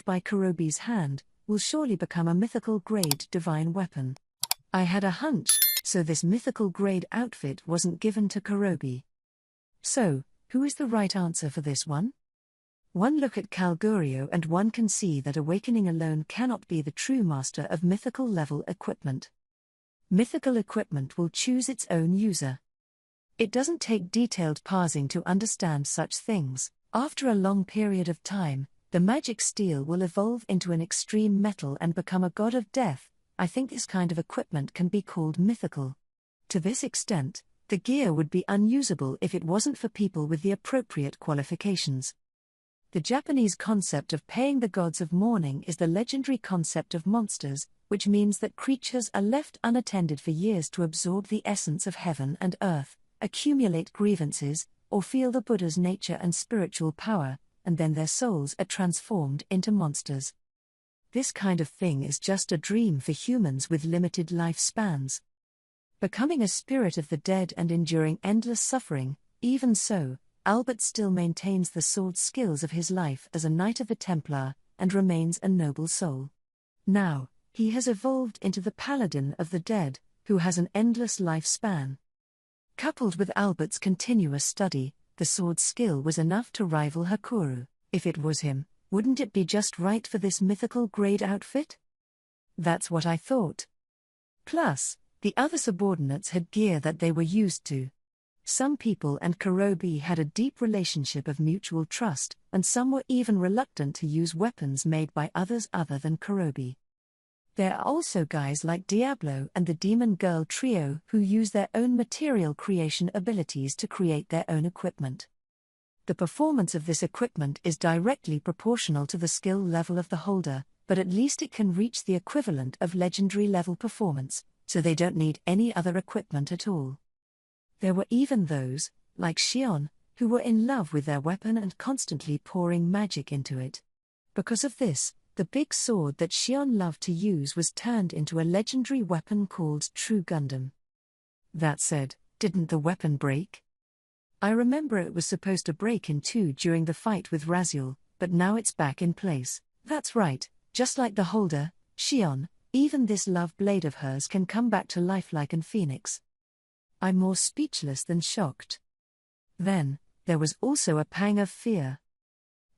by Kurobi's hand, will surely become a mythical-grade divine weapon. I had a hunch, so this mythical-grade outfit wasn't given to Kurobi. So, who is the right answer for this one? One look at Kalgurio and one can see that awakening alone cannot be the true master of mythical-level equipment. Mythical equipment will choose its own user. It doesn't take detailed parsing to understand such things. After a long period of time, the magic steel will evolve into an extreme metal and become a god of death. I think this kind of equipment can be called mythical. To this extent, the gear would be unusable if it wasn't for people with the appropriate qualifications. The Japanese concept of paying the gods of mourning is the legendary concept of monsters, which means that creatures are left unattended for years to absorb the essence of heaven and earth, accumulate grievances, or feel the Buddha's nature and spiritual power, and then their souls are transformed into monsters. This kind of thing is just a dream for humans with limited lifespans. Becoming a spirit of the dead and enduring endless suffering, even so, Albert still maintains the sword skills of his life as a Knight of the Templar, and remains a noble soul. Now, he has evolved into the Paladin of the Dead, who has an endless lifespan. Coupled with Albert's continuous study, the sword skill was enough to rival Hakuru. If it was him, wouldn't it be just right for this mythical grade outfit? That's what I thought. Plus, the other subordinates had gear that they were used to. Some people and Kurobi had a deep relationship of mutual trust, and some were even reluctant to use weapons made by others other than Kurobi. There are also guys like Diablo and the Demon Girl trio who use their own material creation abilities to create their own equipment. The performance of this equipment is directly proportional to the skill level of the holder, but at least it can reach the equivalent of legendary level performance, so they don't need any other equipment at all. There were even those, like Shion, who were in love with their weapon and constantly pouring magic into it. Because of this, the big sword that Shion loved to use was turned into a legendary weapon called True Gundam. That said, didn't the weapon break? I remember it was supposed to break in two during the fight with Raziel, but now it's back in place. That's right, just like the holder, Shion, even this love blade of hers can come back to life like an phoenix. I'm more speechless than shocked. Then, there was also a pang of fear.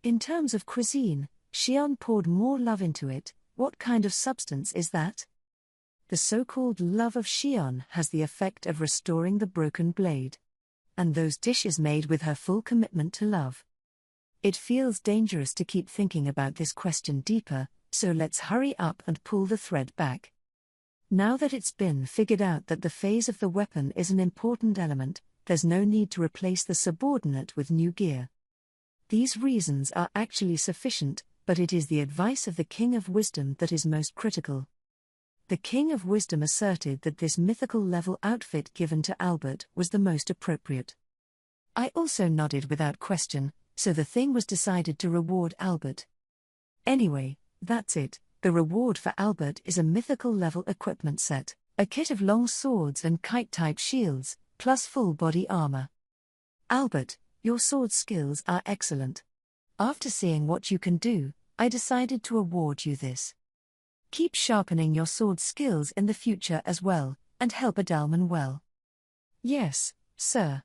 In terms of cuisine, Shion poured more love into it. What kind of substance is that? The so-called love of Shion has the effect of restoring the broken blade. And those dishes made with her full commitment to love. It feels dangerous to keep thinking about this question deeper, so let's hurry up and pull the thread back. Now that it's been figured out that the phase of the weapon is an important element, there's no need to replace the subordinate with new gear. These reasons are actually sufficient, but it is the advice of the King of Wisdom that is most critical. The King of Wisdom asserted that this mythical level outfit given to Albert was the most appropriate. I also nodded without question, so the thing was decided to reward Albert. Anyway, that's it. The reward for Albert is a mythical level equipment set, a kit of long swords and kite-type shields, plus full body armor. Albert, your sword skills are excellent. After seeing what you can do, I decided to award you this. Keep sharpening your sword skills in the future as well, and help Adalman well. Yes, sir.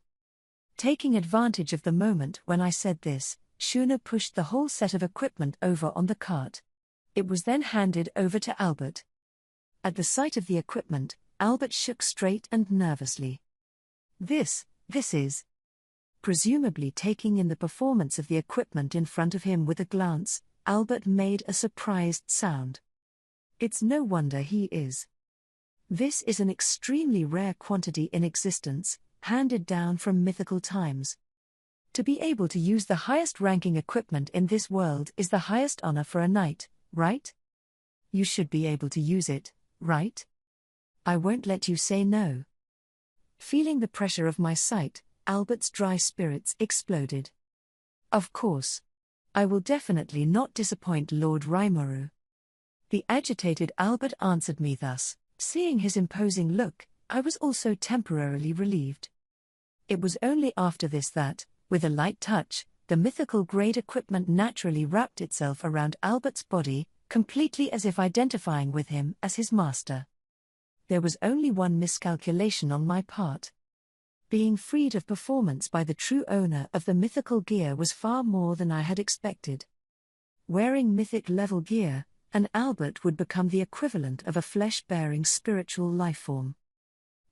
Taking advantage of the moment when I said this, Shuna pushed the whole set of equipment over on the cart. It was then handed over to Albert. At the sight of the equipment, Albert shook straight and nervously. This is. Presumably taking in the performance of the equipment in front of him with a glance, Albert made a surprised sound. It's no wonder he is. This is an extremely rare quantity in existence, handed down from mythical times. To be able to use the highest-ranking equipment in this world is the highest honor for a knight, right? You should be able to use it, right? I won't let you say no. Feeling the pressure of my sight, Albert's dry spirits exploded. Of course. I will definitely not disappoint Lord Rimuru. The agitated Albert answered me thus. Seeing his imposing look, I was also temporarily relieved. It was only after this that, with a light touch, The mythical grade equipment naturally wrapped itself around Albert's body, completely as if identifying with him as his master. There was only one miscalculation on my part. Being freed of performance by the true owner of the mythical gear was far more than I had expected. Wearing mythic-level gear, an Albert would become the equivalent of a flesh-bearing spiritual lifeform.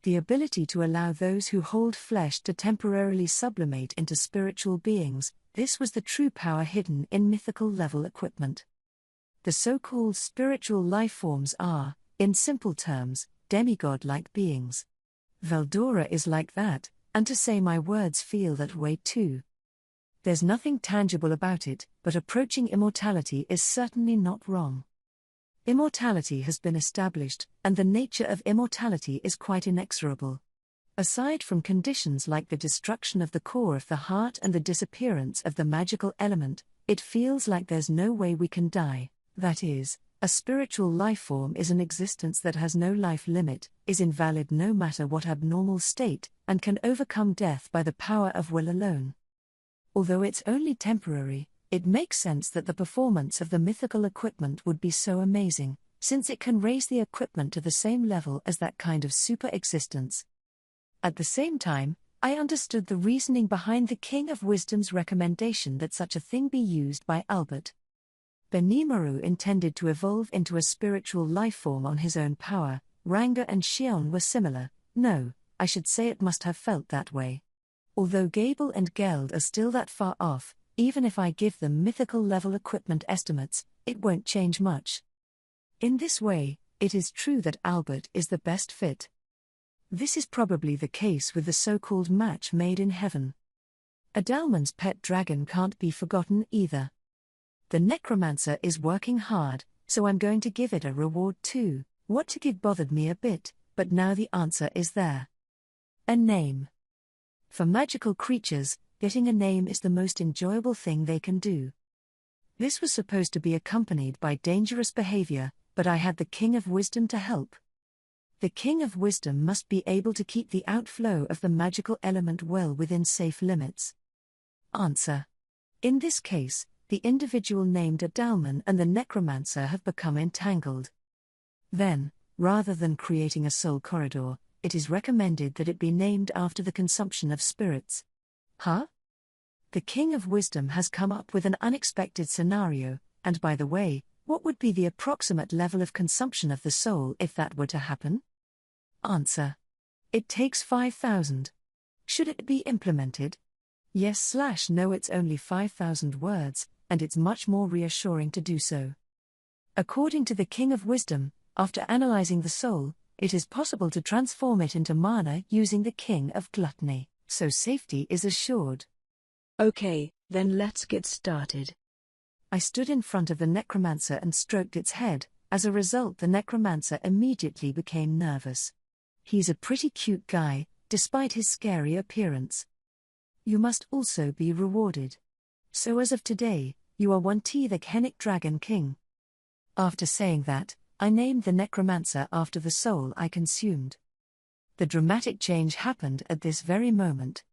The ability to allow those who hold flesh to temporarily sublimate into spiritual beings, this was the true power hidden in mythical-level equipment. The so-called spiritual lifeforms are, in simple terms, demigod-like beings. Veldora is like that, and to say my words feel that way too. There's nothing tangible about it, but approaching immortality is certainly not wrong. Immortality has been established, and the nature of immortality is quite inexorable. Aside from conditions like the destruction of the core of the heart and the disappearance of the magical element, it feels like there's no way we can die. That is, a spiritual lifeform is an existence that has no life limit, is invalid no matter what abnormal state, and can overcome death by the power of will alone. Although it's only temporary, it makes sense that the performance of the mythical equipment would be so amazing, since it can raise the equipment to the same level as that kind of super-existence. At the same time, I understood the reasoning behind the King of Wisdom's recommendation that such a thing be used by Albert. Benimaru intended to evolve into a spiritual lifeform on his own power. Ranga and Xion were similar. No, I should say it must have felt that way. Although Gable and Geld are still that far off, even if I give them mythical-level equipment estimates, it won't change much. In this way, it is true that Albert is the best fit. This is probably the case with the so-called match made in heaven. Adalman's pet dragon can't be forgotten either. The necromancer is working hard, so I'm going to give it a reward too. What to give bothered me a bit, but now the answer is there. A name. For magical creatures, getting a name is the most enjoyable thing they can do. This was supposed to be accompanied by dangerous behavior, but I had the King of Wisdom to help. The King of Wisdom must be able to keep the outflow of the magical element well within safe limits. Answer. In this case, the individual named Adalman and the necromancer have become entangled. Then, rather than creating a soul corridor, it is recommended that it be named after the consumption of spirits. Huh? The King of Wisdom has come up with an unexpected scenario, and by the way, what would be the approximate level of consumption of the soul if that were to happen? Answer. It takes 5,000. Should it be implemented? Yes/no, it's only 5,000 words, and it's much more reassuring to do so. According to the King of Wisdom, after analyzing the soul, it is possible to transform it into mana using the King of Gluttony, so safety is assured. Okay, then let's get started. I stood in front of the necromancer and stroked its head. As a result, the necromancer immediately became nervous. He's a pretty cute guy, despite his scary appearance. You must also be rewarded. So as of today, you are 1T the Kennic Dragon King. After saying that, I named the necromancer after the soul I consumed. The dramatic change happened at this very moment.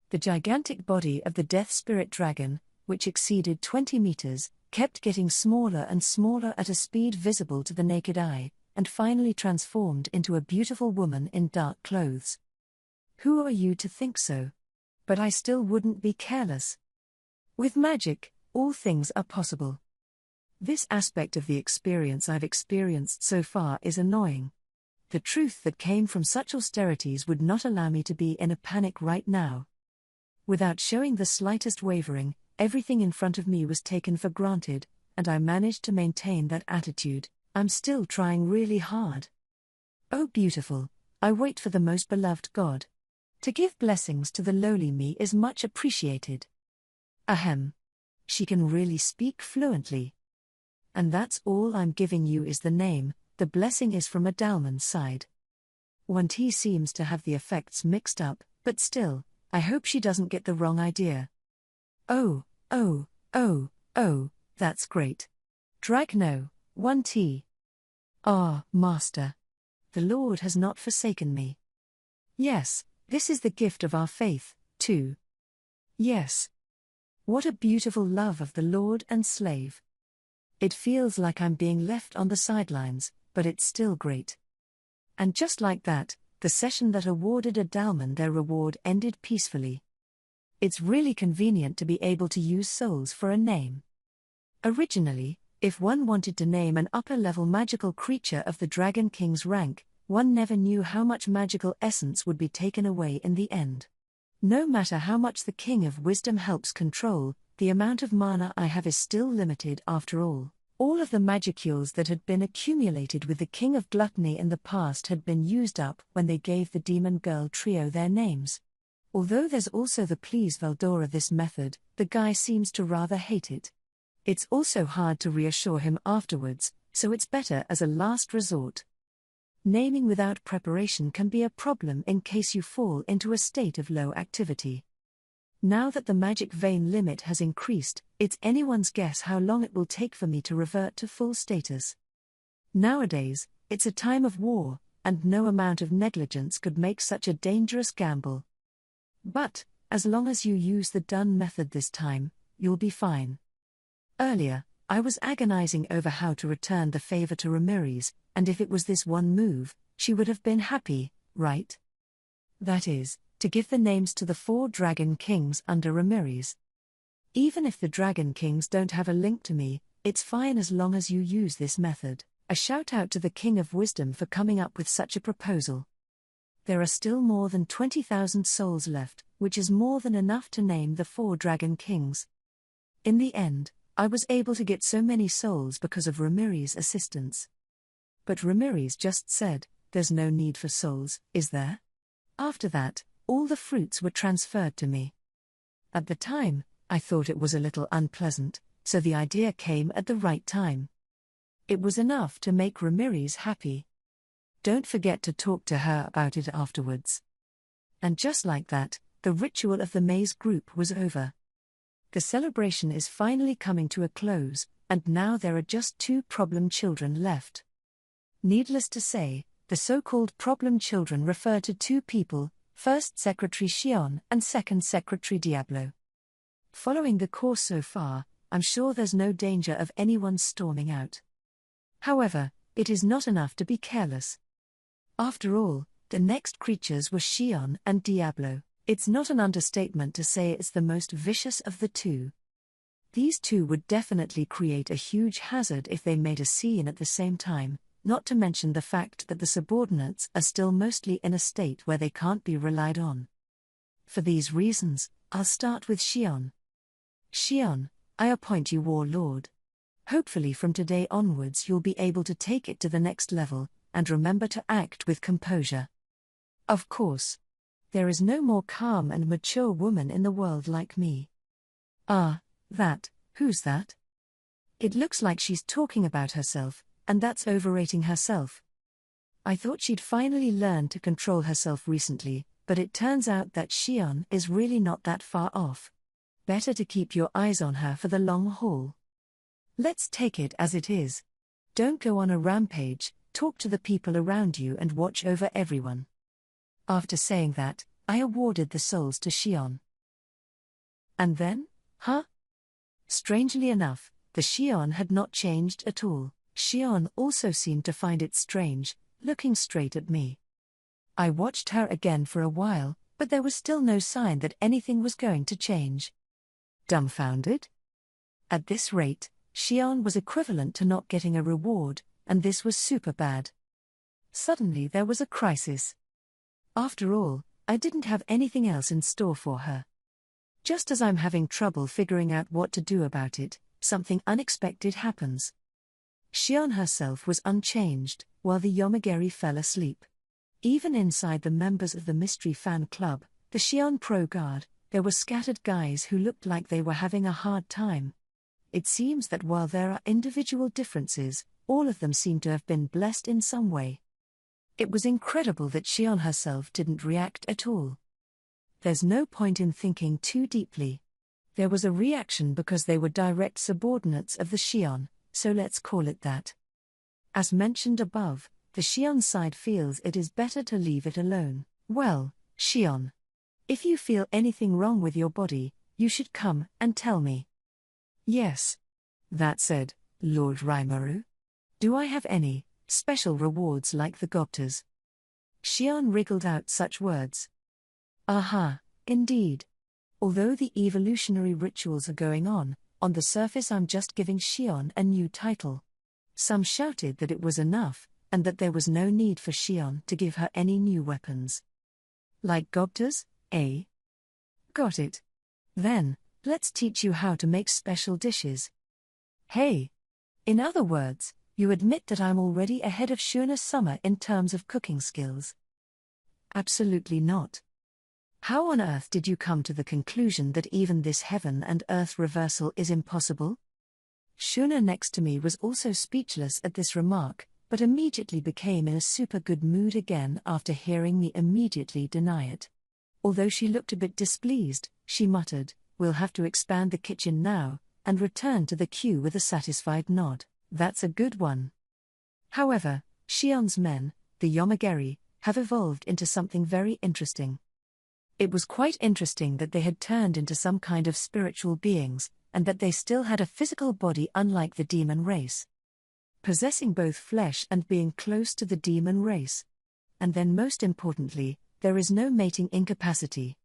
The gigantic body of the death spirit dragon, which exceeded 20 meters, kept getting smaller and smaller at a speed visible to the naked eye, and finally transformed into a beautiful woman in dark clothes. Who are you to think so? But I still wouldn't be careless. With magic, all things are possible. This aspect of the experience I've experienced so far is annoying. The truth that came from such austerities would not allow me to be in a panic right now. Without showing the slightest wavering, everything in front of me was taken for granted, and I managed to maintain that attitude. I'm still trying really hard. Oh beautiful, I wait for the most beloved God. To give blessings to the lowly me is much appreciated. Ahem. She can really speak fluently. And that's all I'm giving you is the name. The blessing is from Adalman's side. 1T seems to have the effects mixed up, but still, I hope she doesn't get the wrong idea. Oh, that's great. Dragno, 1T. Ah, Master. The Lord has not forsaken me. Yes, this is the gift of our faith, too. Yes. What a beautiful love of the Lord and slave. It feels like I'm being left on the sidelines, but it's still great. And just like that, the session that awarded a Dalman their reward ended peacefully. It's really convenient to be able to use souls for a name. Originally, if one wanted to name an upper-level magical creature of the Dragon King's rank, one never knew how much magical essence would be taken away in the end. No matter how much the King of Wisdom helps control, the amount of mana I have is still limited after all. All of the magicules that had been accumulated with the King of Gluttony in the past had been used up when they gave the Demon Girl trio their names. Although there's also the Please Veldora this method, the guy seems to rather hate it. It's also hard to reassure him afterwards, so it's better as a last resort. Naming without preparation can be a problem in case you fall into a state of low activity. Now that the magic vein limit has increased, it's anyone's guess how long it will take for me to revert to full status. Nowadays, it's a time of war, and no amount of negligence could make such a dangerous gamble. But, as long as you use the done method this time, you'll be fine. Earlier, I was agonizing over how to return the favor to Ramirez, and if it was this one move, she would have been happy, right? That is, to give the names to the 4 Dragon Kings under Ramirez. Even if the Dragon Kings don't have a link to me, it's fine as long as you use this method. A shout out to the King of Wisdom for coming up with such a proposal. There are still more than 20,000 souls left, which is more than enough to name the 4 Dragon Kings. In the end, I was able to get so many souls because of Ramirez's assistance. But Ramirez just said, "There's no need for souls, is there?" After that, all the fruits were transferred to me. At the time, I thought it was a little unpleasant, so the idea came at the right time. It was enough to make Ramirez happy. Don't forget to talk to her about it afterwards. And just like that, the ritual of the maze group was over. The celebration is finally coming to a close, and now there are just 2 problem children left. Needless to say, the so-called problem children refer to 2 people, first Secretary Xion and second Secretary Diablo. Following the course so far, I'm sure there's no danger of anyone storming out. However, it is not enough to be careless. After all, the next creatures were Xion and Diablo. It's not an understatement to say it's the most vicious of the 2. These 2 would definitely create a huge hazard if they made a scene at the same time, not to mention the fact that the subordinates are still mostly in a state where they can't be relied on. For these reasons, I'll start with Xion. Xion, I appoint you warlord. Hopefully from today onwards you'll be able to take it to the next level, and remember to act with composure. Of course. There is no more calm and mature woman in the world like me. Who's that? It looks like she's talking about herself, and that's overrating herself. I thought she'd finally learned to control herself recently, but it turns out that Xion is really not that far off. Better to keep your eyes on her for the long haul. Let's take it as it is. Don't go on a rampage, talk to the people around you and watch over everyone. After saying that, I awarded the souls to Xion. And then? Strangely enough, the Xion had not changed at all. Xion also seemed to find it strange, looking straight at me. I watched her again for a while, but there was still no sign that anything was going to change. Dumbfounded? At this rate, Xion was equivalent to not getting a reward, and this was super bad. Suddenly there was a crisis. After all, I didn't have anything else in store for her. Just as I'm having trouble figuring out what to do about it, something unexpected happens. Xion herself was unchanged, while the Yomageri fell asleep. Even inside the members of the Mystery Fan Club, the Xion Pro Guard, there were scattered guys who looked like they were having a hard time. It seems that while there are individual differences, all of them seem to have been blessed in some way. It was incredible that Xion herself didn't react at all. There's no point in thinking too deeply. There was a reaction because they were direct subordinates of the Xion, so let's call it that. As mentioned above, the Xion side feels it is better to leave it alone. Well, Xion. If you feel anything wrong with your body, You should come and tell me. Yes. That said, Lord Rimuru. Do I have any special rewards like the Goptas? Shion wriggled out such words. Aha, indeed. Although the evolutionary rituals are going on the surface I'm just giving Shion a new title. Some shouted that it was enough, and that there was no need for Shion to give her any new weapons. Like Goptas, eh? Got it. Then, let's teach you how to make special dishes. Hey! In other words, you admit that I'm already ahead of Shuna Summer in terms of cooking skills. Absolutely not. How on earth did you come to the conclusion that even this heaven and earth reversal is impossible? Shuna next to me was also speechless at this remark, but immediately became in a super good mood again after hearing me immediately deny it. Although she looked a bit displeased, she muttered, "We'll have to expand the kitchen now," and returned to the queue with a satisfied nod. That's a good one. However, Shion's men, the Yomageri, have evolved into something very interesting. It was quite interesting that they had turned into some kind of spiritual beings, and that they still had a physical body unlike the demon race. Possessing both flesh and being close to the demon race. And then most importantly, there is no mating incapacity.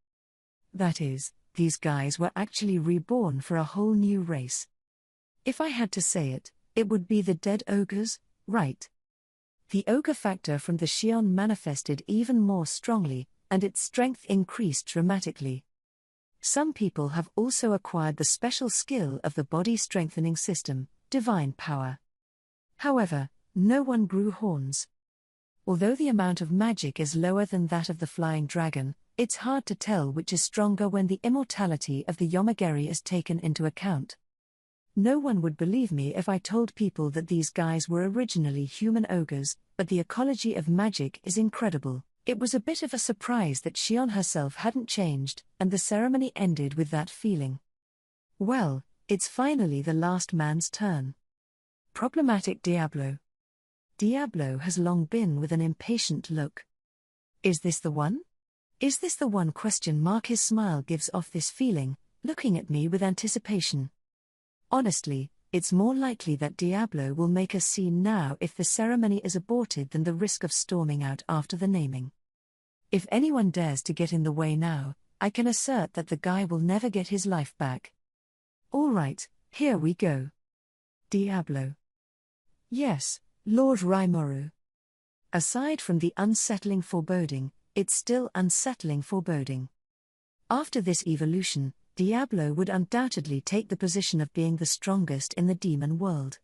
That is, these guys were actually reborn for a whole new race. If I had to say it, it would be the dead ogres, right? The ogre factor from the Shion manifested even more strongly, and its strength increased dramatically. Some people have also acquired the special skill of the body strengthening system, divine power. However, no one grew horns. Although the amount of magic is lower than that of the flying dragon, it's hard to tell which is stronger when the immortality of the Yomageri is taken into account. No one would believe me if I told people that these guys were originally human ogres, but the ecology of magic is incredible. It was a bit of a surprise that Shion herself hadn't changed, and the ceremony ended with that feeling. Well, it's finally the last man's turn. Problematic Diablo. Diablo has long been with an impatient look. Is this the one? Is this the one ? His smile gives off this feeling, looking at me with anticipation. Honestly, it's more likely that Diablo will make a scene now if the ceremony is aborted than the risk of storming out after the naming. If anyone dares to get in the way now, I can assert that the guy will never get his life back. All right, here we go. Diablo. Yes, Lord Rimuru. Aside from the unsettling foreboding, it's still unsettling foreboding. After this evolution, Diablo would undoubtedly take the position of being the strongest in the demon world.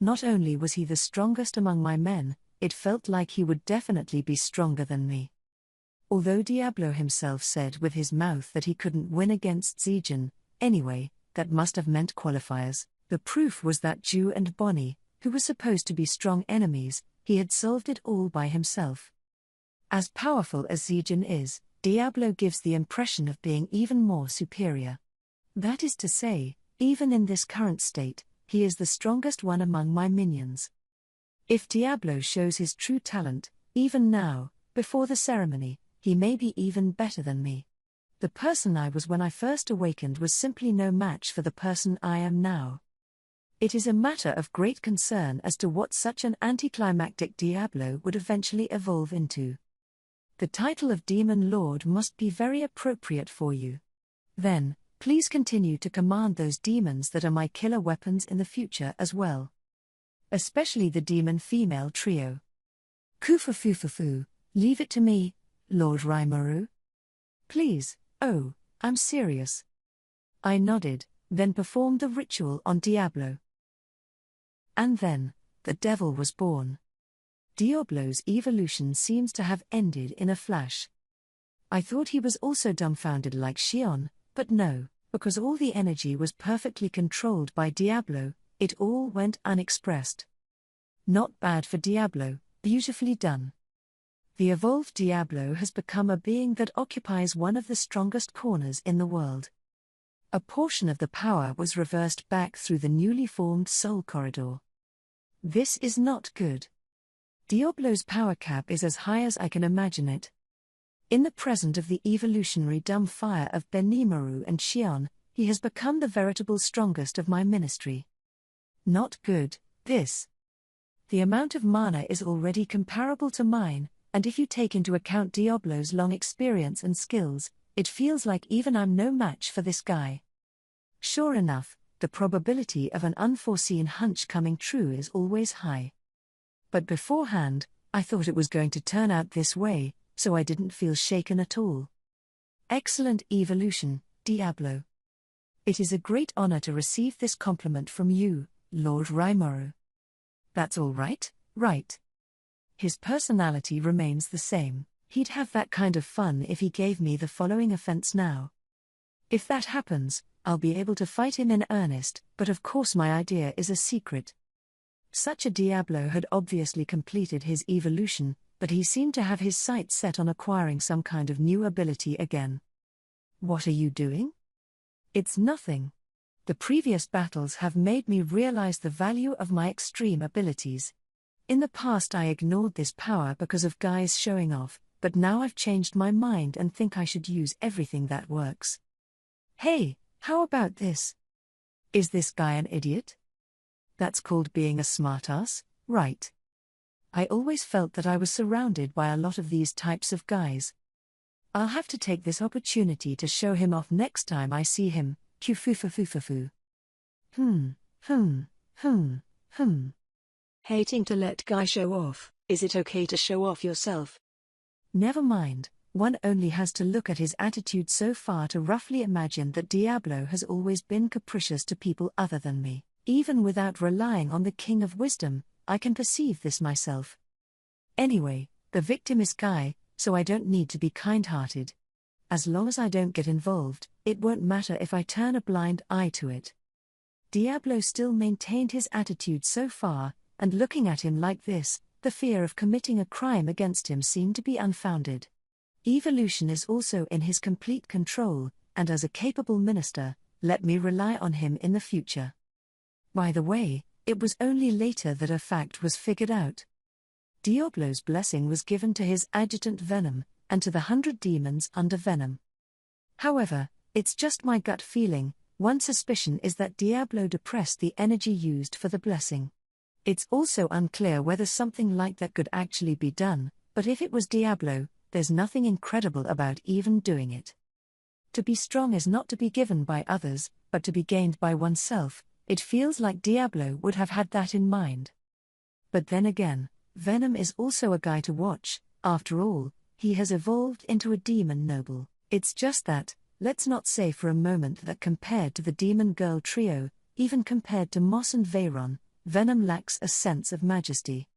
Not only was he the strongest among my men, it felt like he would definitely be stronger than me. Although Diablo himself said with his mouth that he couldn't win against Zijin, anyway, that must have meant qualifiers. The proof was that Ju and Bonnie, who were supposed to be strong enemies, he had solved it all by himself. As powerful as Zijin is, Diablo gives the impression of being even more superior. That is to say, even in this current state, he is the strongest one among my minions. If Diablo shows his true talent, even now, before the ceremony, he may be even better than me. The person I was when I first awakened was simply no match for the person I am now. It is a matter of great concern as to what such an anticlimactic Diablo would eventually evolve into. The title of Demon Lord must be very appropriate for you. Then, please continue to command those demons that are my killer weapons in the future as well. Especially the demon female trio. Kufufufufu, leave it to me, Lord Rimuru. Please, oh, I'm serious. I nodded, then performed the ritual on Diablo. And then, the devil was born. Diablo's evolution seems to have ended in a flash. I thought he was also dumbfounded like Shion, but no, because all the energy was perfectly controlled by Diablo, it all went unexpressed. Not bad for Diablo, beautifully done. The evolved Diablo has become a being that occupies one of the strongest corners in the world. A portion of the power was reversed back through the newly formed soul corridor. This is not good. Diablo's power cap is as high as I can imagine it. In the present of the evolutionary dumb fire of Benimaru and Xion, he has become the veritable strongest of my ministry. Not good, this. The amount of mana is already comparable to mine, and if you take into account Diablo's long experience and skills, it feels like even I'm no match for this guy. Sure enough, the probability of an unforeseen hunch coming true is always high. But beforehand, I thought it was going to turn out this way, so I didn't feel shaken at all. Excellent evolution, Diablo. It is a great honor to receive this compliment from you, Lord Rimuru. That's all right, right? His personality remains the same. He'd have that kind of fun if he gave me the following offense now. If that happens, I'll be able to fight him in earnest, but of course my idea is a secret. Such a Diablo had obviously completed his evolution, but he seemed to have his sights set on acquiring some kind of new ability again. What are you doing? It's nothing. The previous battles have made me realize the value of my extreme abilities. In the past I ignored this power because of guys showing off, but now I've changed my mind and think I should use everything that works. Hey, how about this? Is this guy an idiot? That's called being a smartass, right? I always felt that I was surrounded by a lot of these types of guys. I'll have to take this opportunity to show him off next time I see him. Kufufufufufu. Hating to let guy show off, is it okay to show off yourself? Never mind, one only has to look at his attitude so far to roughly imagine that Diablo has always been capricious to people other than me. Even without relying on the King of Wisdom, I can perceive this myself. Anyway, the victim is Guy, so I don't need to be kind-hearted. As long as I don't get involved, it won't matter if I turn a blind eye to it. Diablo still maintained his attitude so far, and looking at him like this, the fear of committing a crime against him seemed to be unfounded. Evolution is also in his complete control, and as a capable minister, let me rely on him in the future. By the way, it was only later that a fact was figured out. Diablo's blessing was given to his adjutant Venom, and to the 100 demons under Venom. However, it's just my gut feeling. One suspicion is that Diablo depressed the energy used for the blessing. It's also unclear whether something like that could actually be done, but if it was Diablo, there's nothing incredible about even doing it. To be strong is not to be given by others, but to be gained by oneself. It feels like Diablo would have had that in mind. But then again, Venom is also a guy to watch. After all, he has evolved into a demon noble. It's just that, let's not say for a moment that compared to the demon girl trio, even compared to Moss and Veyron, Venom lacks a sense of majesty.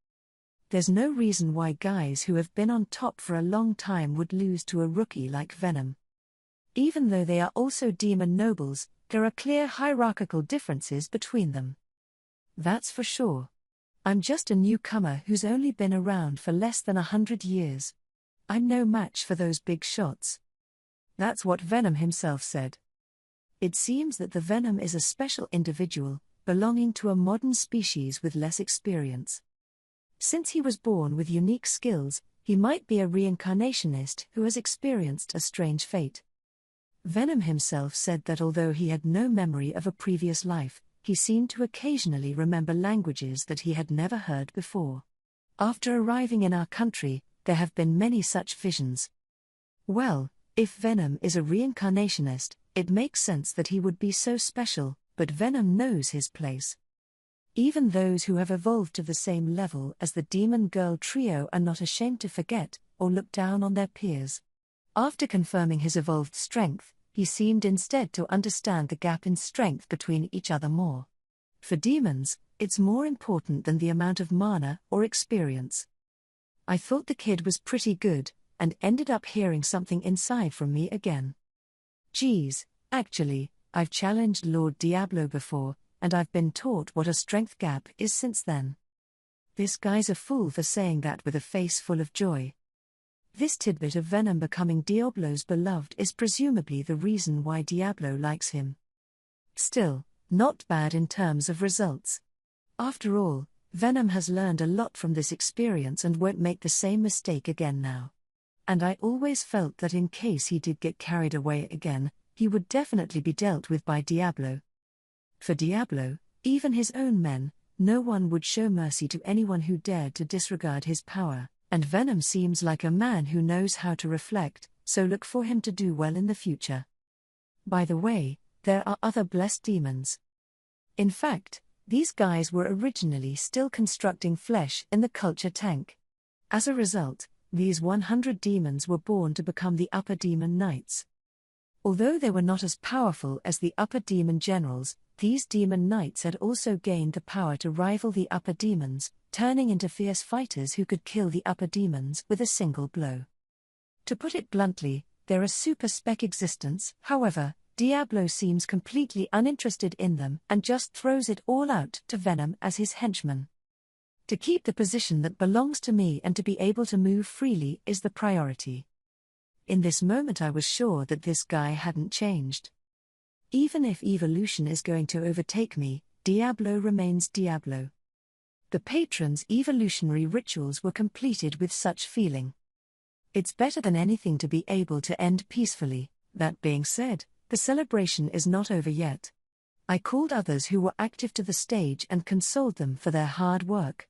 There's no reason why guys who have been on top for a long time would lose to a rookie like Venom. Even though they are also demon nobles, there are clear hierarchical differences between them. That's for sure. I'm just a newcomer who's only been around for less than 100 years. I'm no match for those big shots. That's what Venom himself said. It seems that the Venom is a special individual, belonging to a modern species with less experience. Since he was born with unique skills, he might be a reincarnationist who has experienced a strange fate. Venom himself said that although he had no memory of a previous life, he seemed to occasionally remember languages that he had never heard before. After arriving in our country, there have been many such visions. Well, if Venom is a reincarnationist, it makes sense that he would be so special, but Venom knows his place. Even those who have evolved to the same level as the Demon Girl trio are not ashamed to forget, or look down on their peers. After confirming his evolved strength, he seemed instead to understand the gap in strength between each other more. For demons, it's more important than the amount of mana or experience. I thought the kid was pretty good, and ended up hearing something inside from me again. Geez, actually, I've challenged Lord Diablo before, and I've been taught what a strength gap is since then. This guy's a fool for saying that with a face full of joy. This tidbit of Venom becoming Diablo's beloved is presumably the reason why Diablo likes him. Still, not bad in terms of results. After all, Venom has learned a lot from this experience and won't make the same mistake again now. and I always felt that in case he did get carried away again, he would definitely be dealt with by Diablo. For Diablo, even his own men, no one would show mercy to anyone who dared to disregard his power, and Venom seems like a man who knows how to reflect, so look for him to do well in the future. By the way, there are other blessed demons. In fact, these guys were originally still constructing flesh in the culture tank. As a result, these 100 demons were born to become the Upper Demon Knights. Although they were not as powerful as the Upper Demon Generals, these Demon Knights had also gained the power to rival the Upper Demons, turning into fierce fighters who could kill the Upper Demons with a single blow. To put it bluntly, they're a super-spec existence. However, Diablo seems completely uninterested in them and just throws it all out to Venom as his henchman. To keep the position that belongs to me and to be able to move freely is the priority. In this moment I was sure that this guy hadn't changed. Even if evolution is going to overtake me, Diablo remains Diablo. The patrons' evolutionary rituals were completed with such feeling. It's better than anything to be able to end peacefully. That being said, the celebration is not over yet. I called others who were active to the stage and consoled them for their hard work.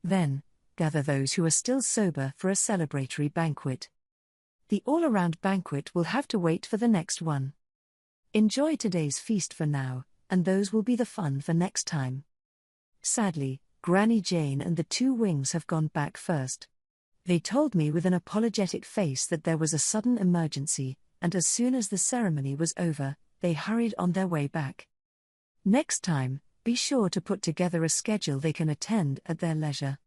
Then, gather those who are still sober for a celebratory banquet. The all-around banquet will have to wait for the next one. Enjoy today's feast for now, and those will be the fun for next time. Sadly, Granny Jane and the two wings have gone back first. They told me with an apologetic face that there was a sudden emergency, and as soon as the ceremony was over, they hurried on their way back. Next time, be sure to put together a schedule they can attend at their leisure.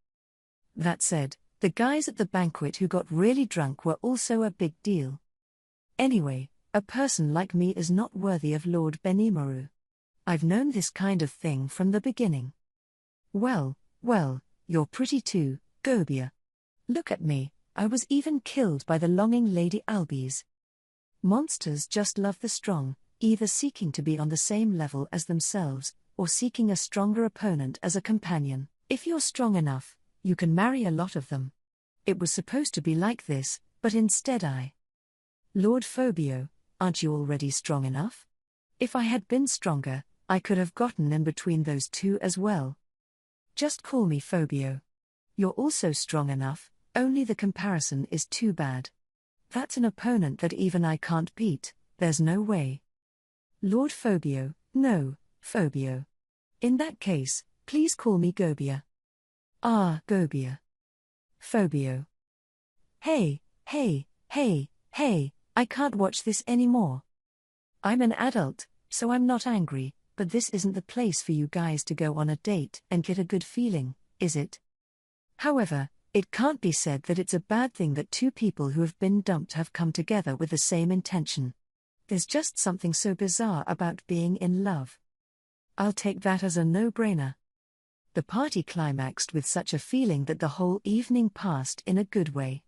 That said, the guys at the banquet who got really drunk were also a big deal. Anyway, a person like me is not worthy of Lord Benimaru. I've known this kind of thing from the beginning. Well, you're pretty too, Gobia. Look at me, I was even killed by the longing Lady Albies. Monsters just love the strong, either seeking to be on the same level as themselves, or seeking a stronger opponent as a companion. If you're strong enough, you can marry a lot of them. It was supposed to be like this, but instead Lord Phobio, aren't you already strong enough? If I had been stronger, I could have gotten in between those two as well. Just call me Phobio. You're also strong enough, only the comparison is too bad. That's an opponent that even I can't beat, there's no way. Lord Phobio, no, Phobio. In that case, please call me Gobia. Ah, Gobia. Phobio. Hey, I can't watch this anymore. I'm an adult, so I'm not angry, but this isn't the place for you guys to go on a date and get a good feeling, is it? However, it can't be said that it's a bad thing that two people who have been dumped have come together with the same intention. There's just something so bizarre about being in love. I'll take that as a no-brainer. The party climaxed with such a feeling that the whole evening passed in a good way.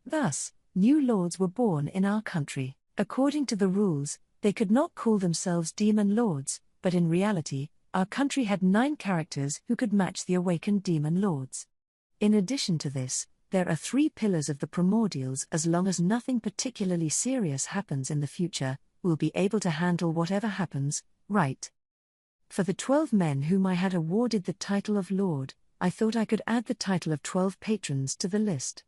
Thus, new lords were born in our country. According to the rules, they could not call themselves demon lords, but in reality, our country had 9 characters who could match the awakened demon lords. In addition to this, there are 3 pillars of the primordials. As long as nothing particularly serious happens in the future, we'll be able to handle whatever happens, right? For the 12 men whom I had awarded the title of Lord, I thought I could add the title of 12 patrons to the list.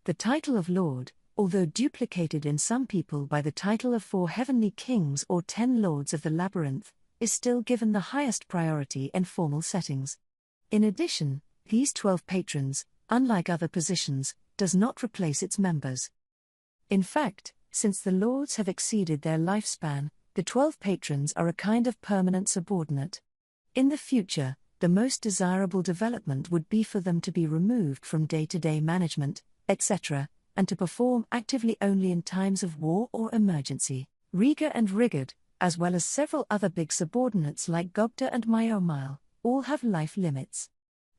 The title of Lord, although duplicated in some people by the title of 4 heavenly kings or 10 lords of the labyrinth, is still given the highest priority in formal settings. In addition, these 12 patrons, unlike other positions, does not replace its members. In fact, since the lords have exceeded their lifespan, the 12 patrons are a kind of permanent subordinate. In the future, the most desirable development would be for them to be removed from day-to-day management, etc., and to perform actively only in times of war or emergency. Riga and Rigard, as well as several other big subordinates like Gobda and Myomile, all have life limits.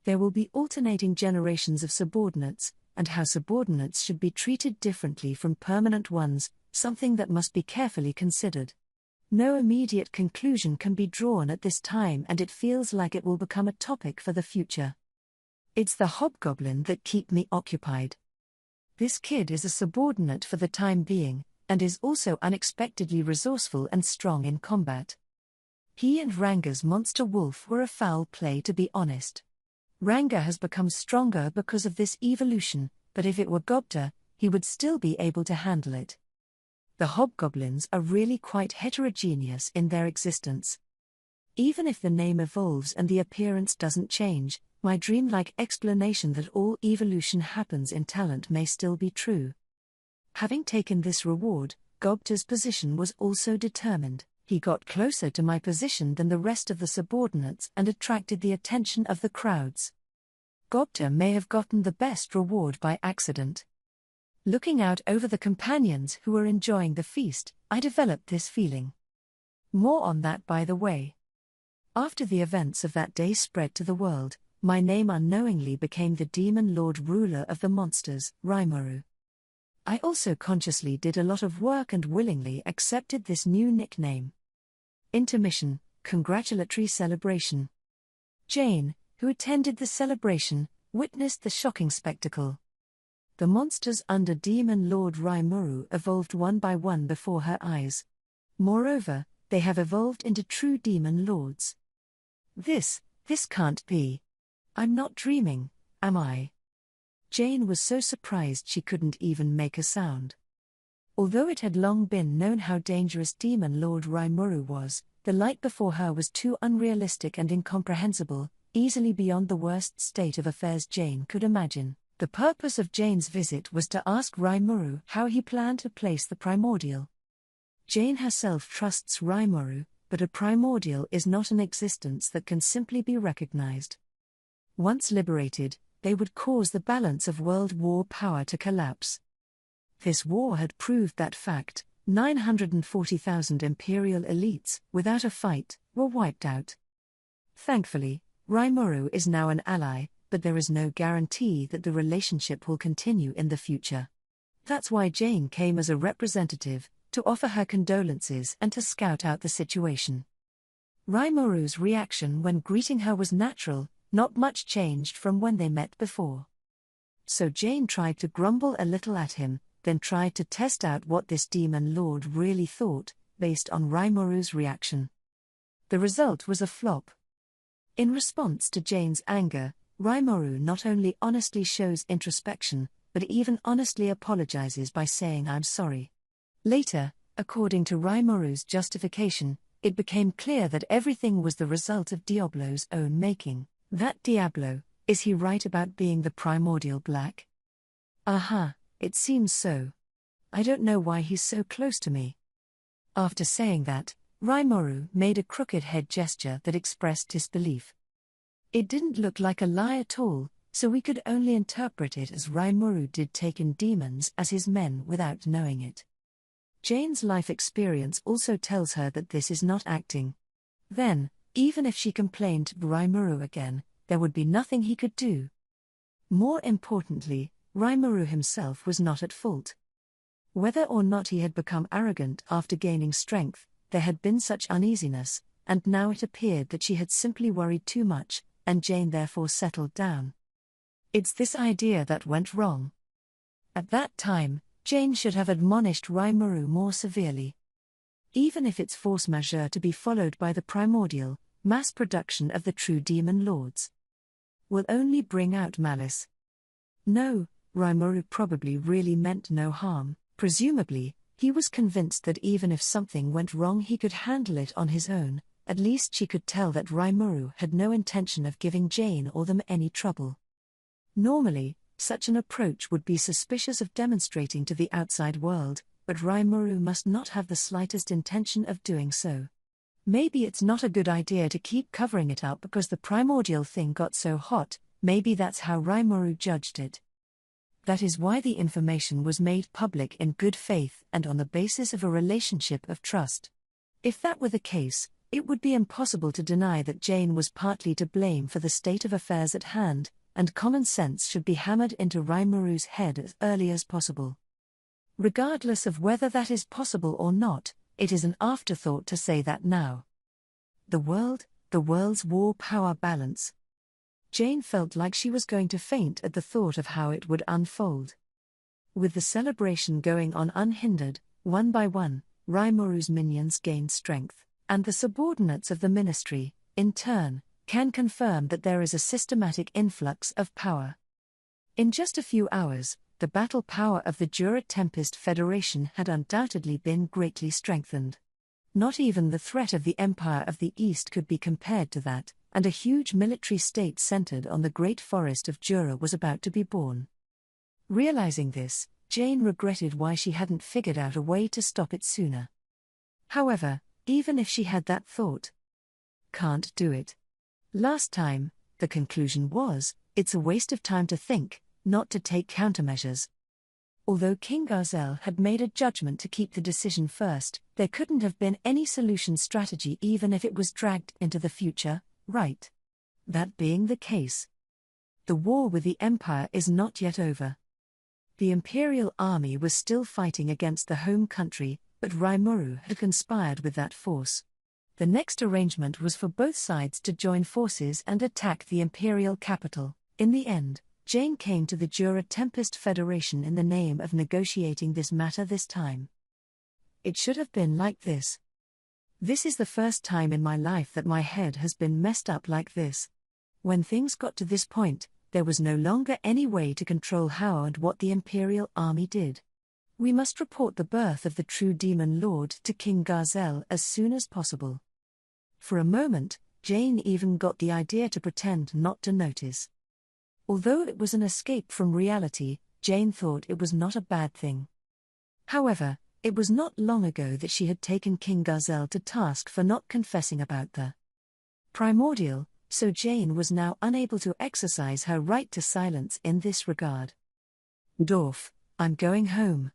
There will be alternating generations of subordinates, and how subordinates should be treated differently from permanent ones, something that must be carefully considered. No immediate conclusion can be drawn at this time, and it feels like it will become a topic for the future. It's the hobgoblin that keeps me occupied. This kid is a subordinate for the time being, and is also unexpectedly resourceful and strong in combat. He and Ranga's monster wolf were a foul play, to be honest. Ranga has become stronger because of this evolution, but if it were Gobta, he would still be able to handle it. The hobgoblins are really quite heterogeneous in their existence. Even if the name evolves and the appearance doesn't change, my dreamlike explanation that all evolution happens in talent may still be true. Having taken this reward, Gobta's position was also determined. He got closer to my position than the rest of the subordinates and attracted the attention of the crowds. Gobta may have gotten the best reward by accident. Looking out over the companions who were enjoying the feast, I developed this feeling. More on that by the way. After the events of that day spread to the world, my name unknowingly became the demon lord ruler of the monsters, Rimuru. I also consciously did a lot of work and willingly accepted this new nickname. Intermission, congratulatory celebration. Jane, who attended the celebration, witnessed the shocking spectacle. The monsters under Demon Lord Rimuru evolved one by one before her eyes. Moreover, they have evolved into true demon lords. This can't be. I'm not dreaming, am I? Jane was so surprised she couldn't even make a sound. Although it had long been known how dangerous Demon Lord Rimuru was, the light before her was too unrealistic and incomprehensible, easily beyond the worst state of affairs Jane could imagine. The purpose of Jane's visit was to ask Rimuru how he planned to place the primordial. Jane herself trusts Rimuru, but a primordial is not an existence that can simply be recognized. Once liberated, they would cause the balance of world war power to collapse. This war had proved that fact. 940,000 Imperial elites, without a fight, were wiped out. Thankfully, Rimuru is now an ally, but there is no guarantee that the relationship will continue in the future. That's why Jane came as a representative, to offer her condolences and to scout out the situation. Rimuru's reaction when greeting her was natural, not much changed from when they met before. So Jane tried to grumble a little at him, then tried to test out what this demon lord really thought, based on Rimuru's reaction. The result was a flop. In response to Jane's anger, Rimuru not only honestly shows introspection, but even honestly apologizes by saying "I'm sorry." Later, according to Rimuru's justification, it became clear that everything was the result of Diablo's own making. That Diablo, is he right about being the primordial black? It seems so. I don't know why he's so close to me. After saying that, Rimuru made a crooked head gesture that expressed disbelief. It didn't look like a lie at all, so we could only interpret it as Rimuru did take in demons as his men without knowing it. Jane's life experience also tells her that this is not acting. Then, even if she complained to Rimuru again, there would be nothing he could do. More importantly, Rimuru himself was not at fault. Whether or not he had become arrogant after gaining strength, there had been such uneasiness, and now it appeared that she had simply worried too much, and Jane therefore settled down. It's this idea that went wrong. At that time, Jane should have admonished Rimuru more severely. Even if it's force majeure to be followed by the primordial, mass production of the true demon lords will only bring out malice. No, Rimuru probably really meant no harm. Presumably, he was convinced that even if something went wrong he could handle it on his own. At least she could tell that Rimuru had no intention of giving Jane or them any trouble. Normally, such an approach would be suspicious of demonstrating to the outside world, but Rimuru must not have the slightest intention of doing so. Maybe it's not a good idea to keep covering it up because the primordial thing got so hot. Maybe that's how Rimuru judged it. That is why the information was made public in good faith and on the basis of a relationship of trust. If that were the case, it would be impossible to deny that Jane was partly to blame for the state of affairs at hand, and common sense should be hammered into Rimuru's head as early as possible. Regardless of whether that is possible or not, it is an afterthought to say that now. The world's war power balance. Jane felt like she was going to faint at the thought of how it would unfold. With the celebration going on unhindered, one by one, Raimuru's minions gained strength, and the subordinates of the ministry, in turn, can confirm that there is a systematic influx of power. In just a few hours, the battle power of the Jura Tempest Federation had undoubtedly been greatly strengthened. Not even the threat of the Empire of the East could be compared to that, and a huge military state centered on the great forest of Jura was about to be born. Realizing this, Jane regretted why she hadn't figured out a way to stop it sooner. However, even if she had that thought, can't do it. Last time, the conclusion was, it's a waste of time to think, not to take countermeasures. Although King Garzel had made a judgment to keep the decision first, there couldn't have been any solution strategy even if it was dragged into the future, right? That being the case, the war with the Empire is not yet over. The Imperial army was still fighting against the home country, but Raimuru had conspired with that force. The next arrangement was for both sides to join forces and attack the Imperial capital. In the end, Jane came to the Jura Tempest Federation in the name of negotiating this matter this time. It should have been like this. This is the first time in my life that my head has been messed up like this. When things got to this point, there was no longer any way to control how and what the Imperial army did. We must report the birth of the true Demon Lord to King Garzel as soon as possible. For a moment, Jane even got the idea to pretend not to notice. Although it was an escape from reality, Jane thought it was not a bad thing. However, it was not long ago that she had taken King Garzel to task for not confessing about the primordial, so Jane was now unable to exercise her right to silence in this regard. Dwarf, I'm going home.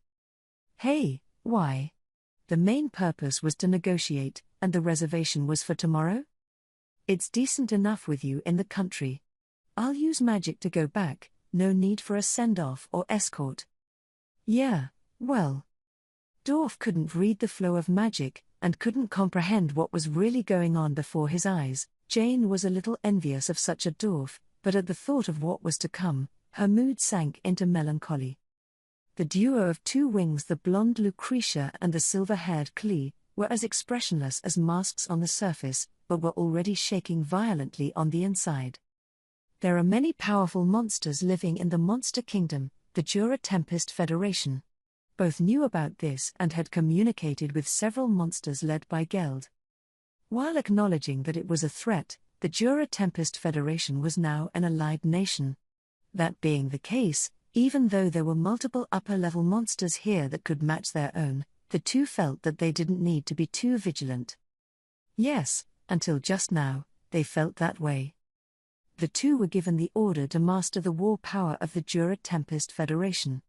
Hey, why? The main purpose was to negotiate, and the reservation was for tomorrow? It's decent enough with you in the country. I'll use magic to go back, no need for a send-off or escort. Yeah, well. Dwarf couldn't read the flow of magic, and couldn't comprehend what was really going on before his eyes. Jane was a little envious of such a dwarf, but at the thought of what was to come, her mood sank into melancholy. The duo of two wings, the blonde Lucretia and the silver-haired Klee, were as expressionless as masks on the surface, but were already shaking violently on the inside. There are many powerful monsters living in the Monster Kingdom, the Jura Tempest Federation. Both knew about this and had communicated with several monsters led by Geld. While acknowledging that it was a threat, the Jura Tempest Federation was now an allied nation. That being the case, even though there were multiple upper-level monsters here that could match their own, the two felt that they didn't need to be too vigilant. Yes, until just now, they felt that way. The two were given the order to master the war power of the Jura Tempest Federation.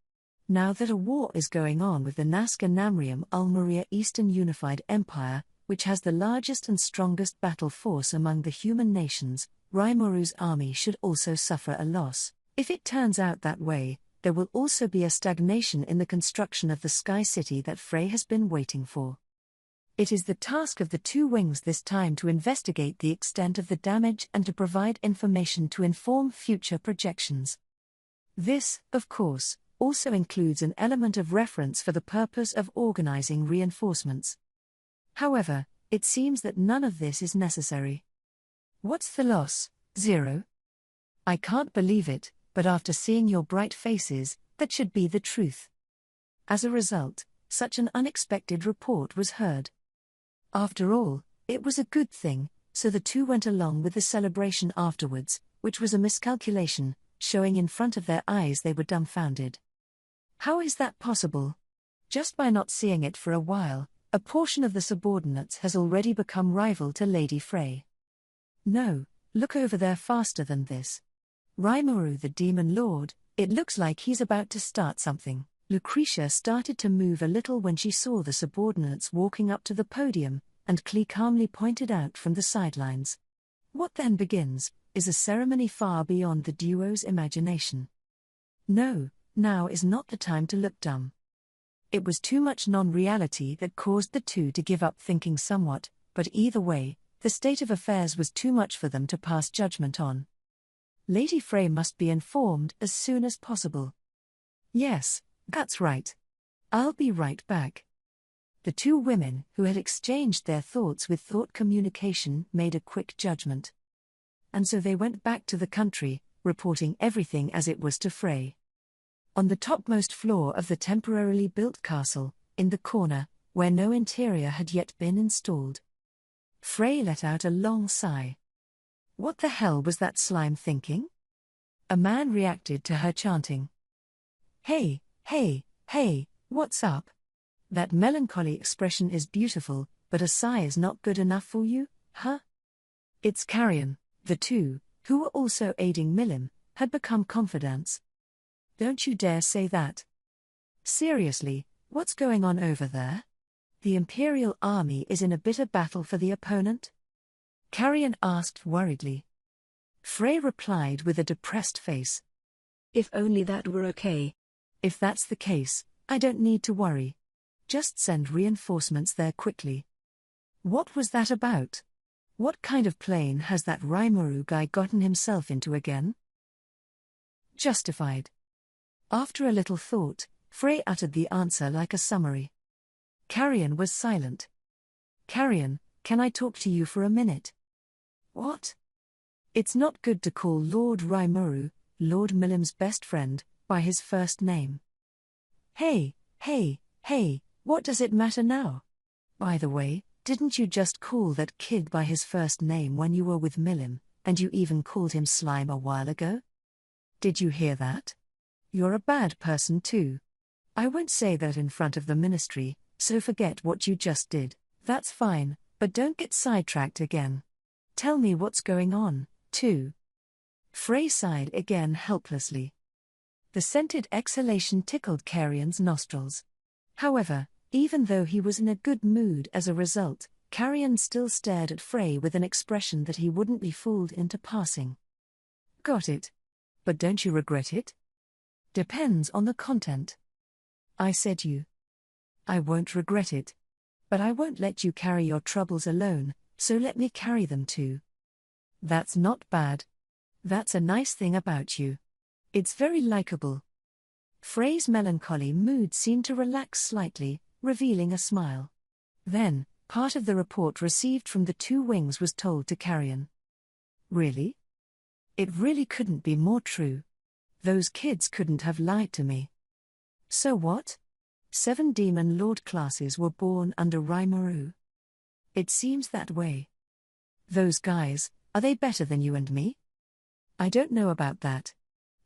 Now that a war is going on with the Nazca Namrium Ulmaria Eastern Unified Empire, which has the largest and strongest battle force among the human nations, Raimuru's army should also suffer a loss. If it turns out that way, there will also be a stagnation in the construction of the Sky City that Frey has been waiting for. It is the task of the two wings this time to investigate the extent of the damage and to provide information to inform future projections. This, of course, also includes an element of reference for the purpose of organizing reinforcements. However, it seems that none of this is necessary. What's the loss, Zero? I can't believe it, but after seeing your bright faces, that should be the truth. As a result, such an unexpected report was heard. After all, it was a good thing, so the two went along with the celebration afterwards, which was a miscalculation, showing in front of their eyes they were dumbfounded. How is that possible? Just by not seeing it for a while, a portion of the subordinates has already become rival to Lady Frey. No, look over there faster than this. Raimuru the Demon Lord, it looks like he's about to start something. Lucretia started to move a little when she saw the subordinates walking up to the podium, and Klee calmly pointed out from the sidelines. What then begins, is a ceremony far beyond the duo's imagination. No, now is not the time to look dumb. It was too much non-reality that caused the two to give up thinking somewhat, but either way, the state of affairs was too much for them to pass judgment on. Lady Frey must be informed as soon as possible. Yes, That's right. I'll be right back. The two women, who had exchanged their thoughts with thought communication, made a quick judgment. And so they went back to the country, reporting everything as it was to Frey. On the topmost floor of the temporarily built castle, in the corner, where no interior had yet been installed, Frey let out a long sigh. What the hell was that slime thinking? A man reacted to her chanting. Hey, hey, hey, what's up? That melancholy expression is beautiful, but a sigh is not good enough for you, huh? It's Carrion. The two, who were also aiding Milim, had become confidants. Don't you dare say that. Seriously, what's going on over there? The Imperial army is in a bitter battle for the opponent? Carrion asked worriedly. Frey replied with a depressed face. If only that were okay. If that's the case, I don't need to worry. Just send reinforcements there quickly. What was that about? What kind of plane has that Rimuru guy gotten himself into again? Justified. After a little thought, Frey uttered the answer like a summary. Carrion was silent. Carrion, can I talk to you for a minute? What? It's not good to call Lord Rimuru, Lord Milim's best friend, by his first name. Hey, hey, hey, what does it matter now? By the way, didn't you just call that kid by his first name when you were with Milim, and you even called him Slime a while ago? Did you hear that? You're a bad person too. I won't say that in front of the ministry, so forget what you just did. That's fine, but don't get sidetracked again. Tell me what's going on, too. Frey sighed again helplessly. The scented exhalation tickled Carrion's nostrils. However, even though he was in a good mood as a result, Carrion still stared at Frey with an expression that he wouldn't be fooled into passing. Got it. But don't you regret it? Depends on the content. I said you. I won't regret it. But I won't let you carry your troubles alone, so let me carry them too. That's not bad. That's a nice thing about you. It's very likable. Frey's melancholy mood seemed to relax slightly, revealing a smile. Then, part of the report received from the two wings was told to Carrion. Really? It really couldn't be more true. Those kids couldn't have lied to me. So what? 7 Demon Lord classes were born under Rimuru. It seems that way. Those guys, are they better than you and me? I don't know about that.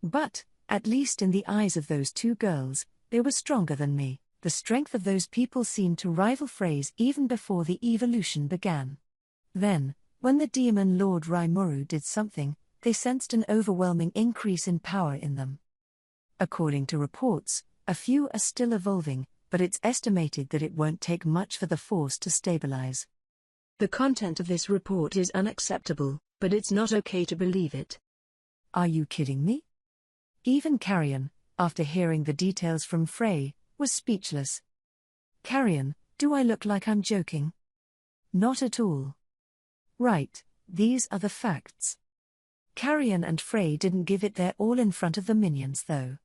But, at least in the eyes of those two girls, they were stronger than me. The strength of those people seemed to rival Frey's even before the evolution began. Then, when the Demon Lord Rimuru did something, they sensed an overwhelming increase in power in them. According to reports, a few are still evolving, but it's estimated that it won't take much for the force to stabilize. The content of this report is unacceptable, but it's not okay to believe it. Are you kidding me? Even Carrion, after hearing the details from Frey, was speechless. Carrion, do I look like I'm joking? Not at all. Right, these are the facts. Carrion and Frey didn't give it their all in front of the minions though.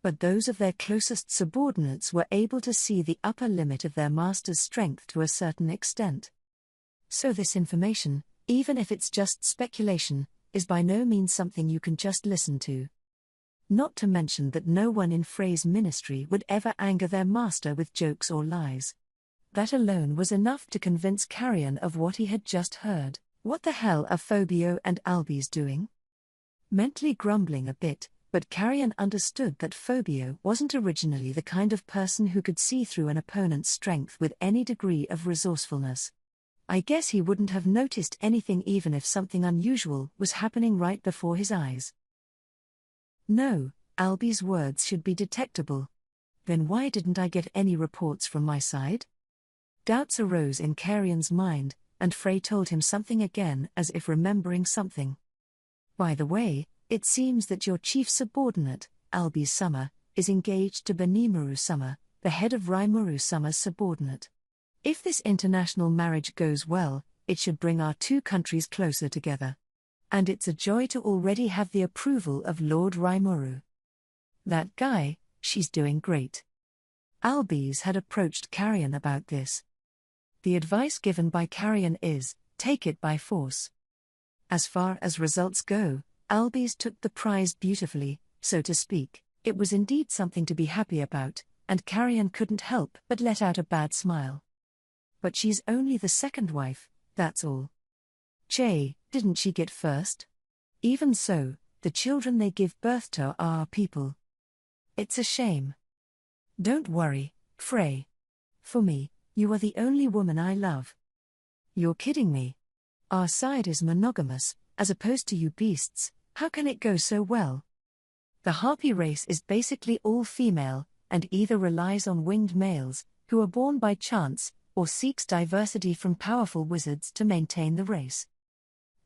But those of their closest subordinates were able to see the upper limit of their master's strength to a certain extent. So this information, even if it's just speculation, is by no means something you can just listen to. Not to mention that no one in Frey's ministry would ever anger their master with jokes or lies. That alone was enough to convince Carrion of what he had just heard. What the hell are Phobio and Albies doing? Mentally grumbling a bit, but Carrion understood that Phobio wasn't originally the kind of person who could see through an opponent's strength with any degree of resourcefulness. I guess he wouldn't have noticed anything even if something unusual was happening right before his eyes. No, Albie's words should be detectable. Then why didn't I get any reports from my side? Doubts arose in Carrion's mind, and Frey told him something again as if remembering something. By the way, it seems that your chief subordinate, Albie Summer, is engaged to Benimaru Summer, the head of Rimuru Summer's subordinate. If this international marriage goes well, it should bring our two countries closer together. And it's a joy to already have the approval of Lord Rimuru. That guy, She's doing great. Albys had approached Carrion about this. The advice given by Carrion is, take it by force. As far as results go, Albys took the prize beautifully, so to speak. It was indeed something to be happy about, and Carrion couldn't help but let out a bad smile. But she's only the second wife, that's all. Che, didn't she get first? Even so, the children they give birth to are our people. It's a shame. Don't worry, Frey. For me, you are the only woman I love. You're kidding me. Our side is monogamous, as opposed to you beasts. How can it go so well? The Harpy race is basically all female, and either relies on winged males, who are born by chance, or seeks diversity from powerful wizards to maintain the race.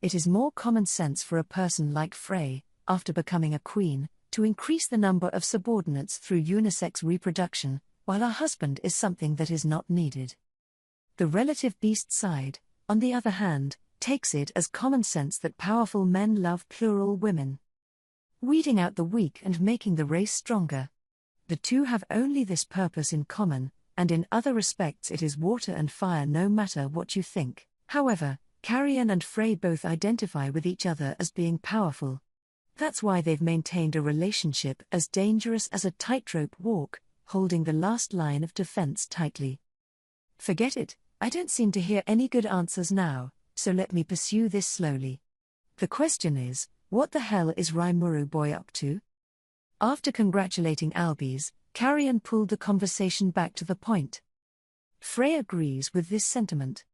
It is more common sense for a person like Frey, after becoming a queen, to increase the number of subordinates through unisex reproduction, while a husband is something that is not needed. The relative beast side, on the other hand, takes it as common sense that powerful men love plural women. Weeding out the weak and making the race stronger. The two have only this purpose in common, and in other respects it is water and fire no matter what you think. However, Carrion and Frey both identify with each other as being powerful. That's why they've maintained a relationship as dangerous as a tightrope walk, holding the last line of defense tightly. Forget it, I don't seem to hear any good answers now, so let me pursue this slowly. The question is, what the hell is Rimuru boy up to? After congratulating Albys, Carrion pulled the conversation back to the point. Frey agrees with this sentiment.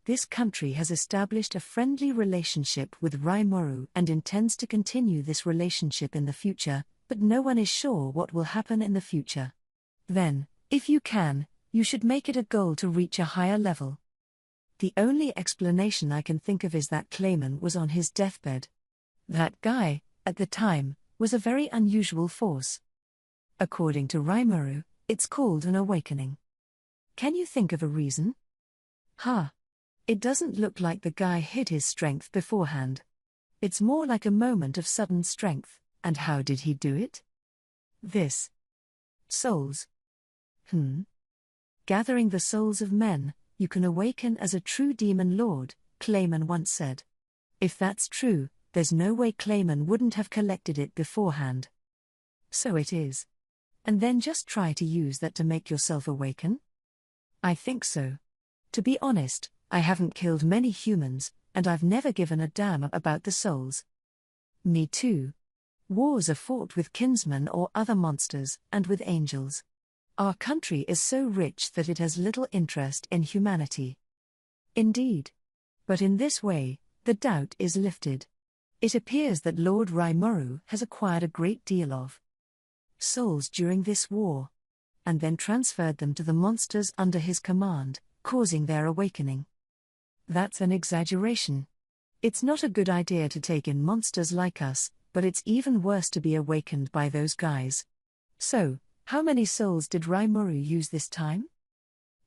This country has established a friendly relationship with Rimuru and intends to continue this relationship in the future, but no one is sure what will happen in the future. Then, if you can, you should make it a goal to reach a higher level. The only explanation I can think of is that Clayman was on his deathbed. That guy, at the time, was a very unusual force. According to Rimuru, it's called an awakening. Can you think of a reason? It doesn't look like the guy hid his strength beforehand. It's more like a moment of sudden strength, and how did he do it? This. Souls. Gathering the souls of men, you can awaken as a true demon lord, Clayman once said. If that's true, there's no way Clayman wouldn't have collected it beforehand. So it is. And then just try to use that to make yourself awaken? I think so. To be honest, I haven't killed many humans, and I've never given a damn about the souls. Me too. Wars are fought with kinsmen or other monsters, and with angels. Our country is so rich that it has little interest in humanity. Indeed. But in this way, the doubt is lifted. It appears that Lord Rimuru has acquired a great deal of souls during this war, and then transferred them to the monsters under his command, causing their awakening. That's an exaggeration. It's not a good idea to take in monsters like us, but it's even worse to be awakened by those guys. So, how many souls did Rimuru use this time?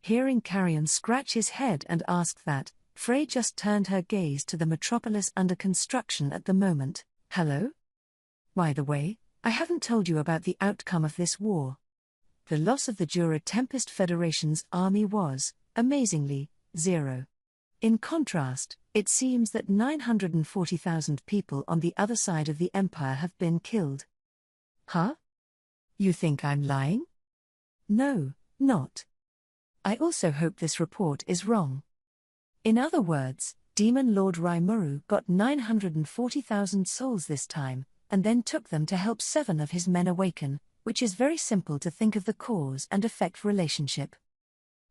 Hearing Carrion scratch his head and ask that, Frey just turned her gaze to the metropolis under construction at the moment. Hello? By the way, I haven't told you about the outcome of this war. The loss of the Jura Tempest Federation's army was, amazingly, 0. In contrast, it seems that 940,000 people on the other side of the Empire have been killed. Huh? You think I'm lying? No, not. I also hope this report is wrong. In other words, Demon Lord Rimuru got 940,000 souls this time, and then took them to help 7 of his men awaken, which is very simple to think of the cause and effect relationship.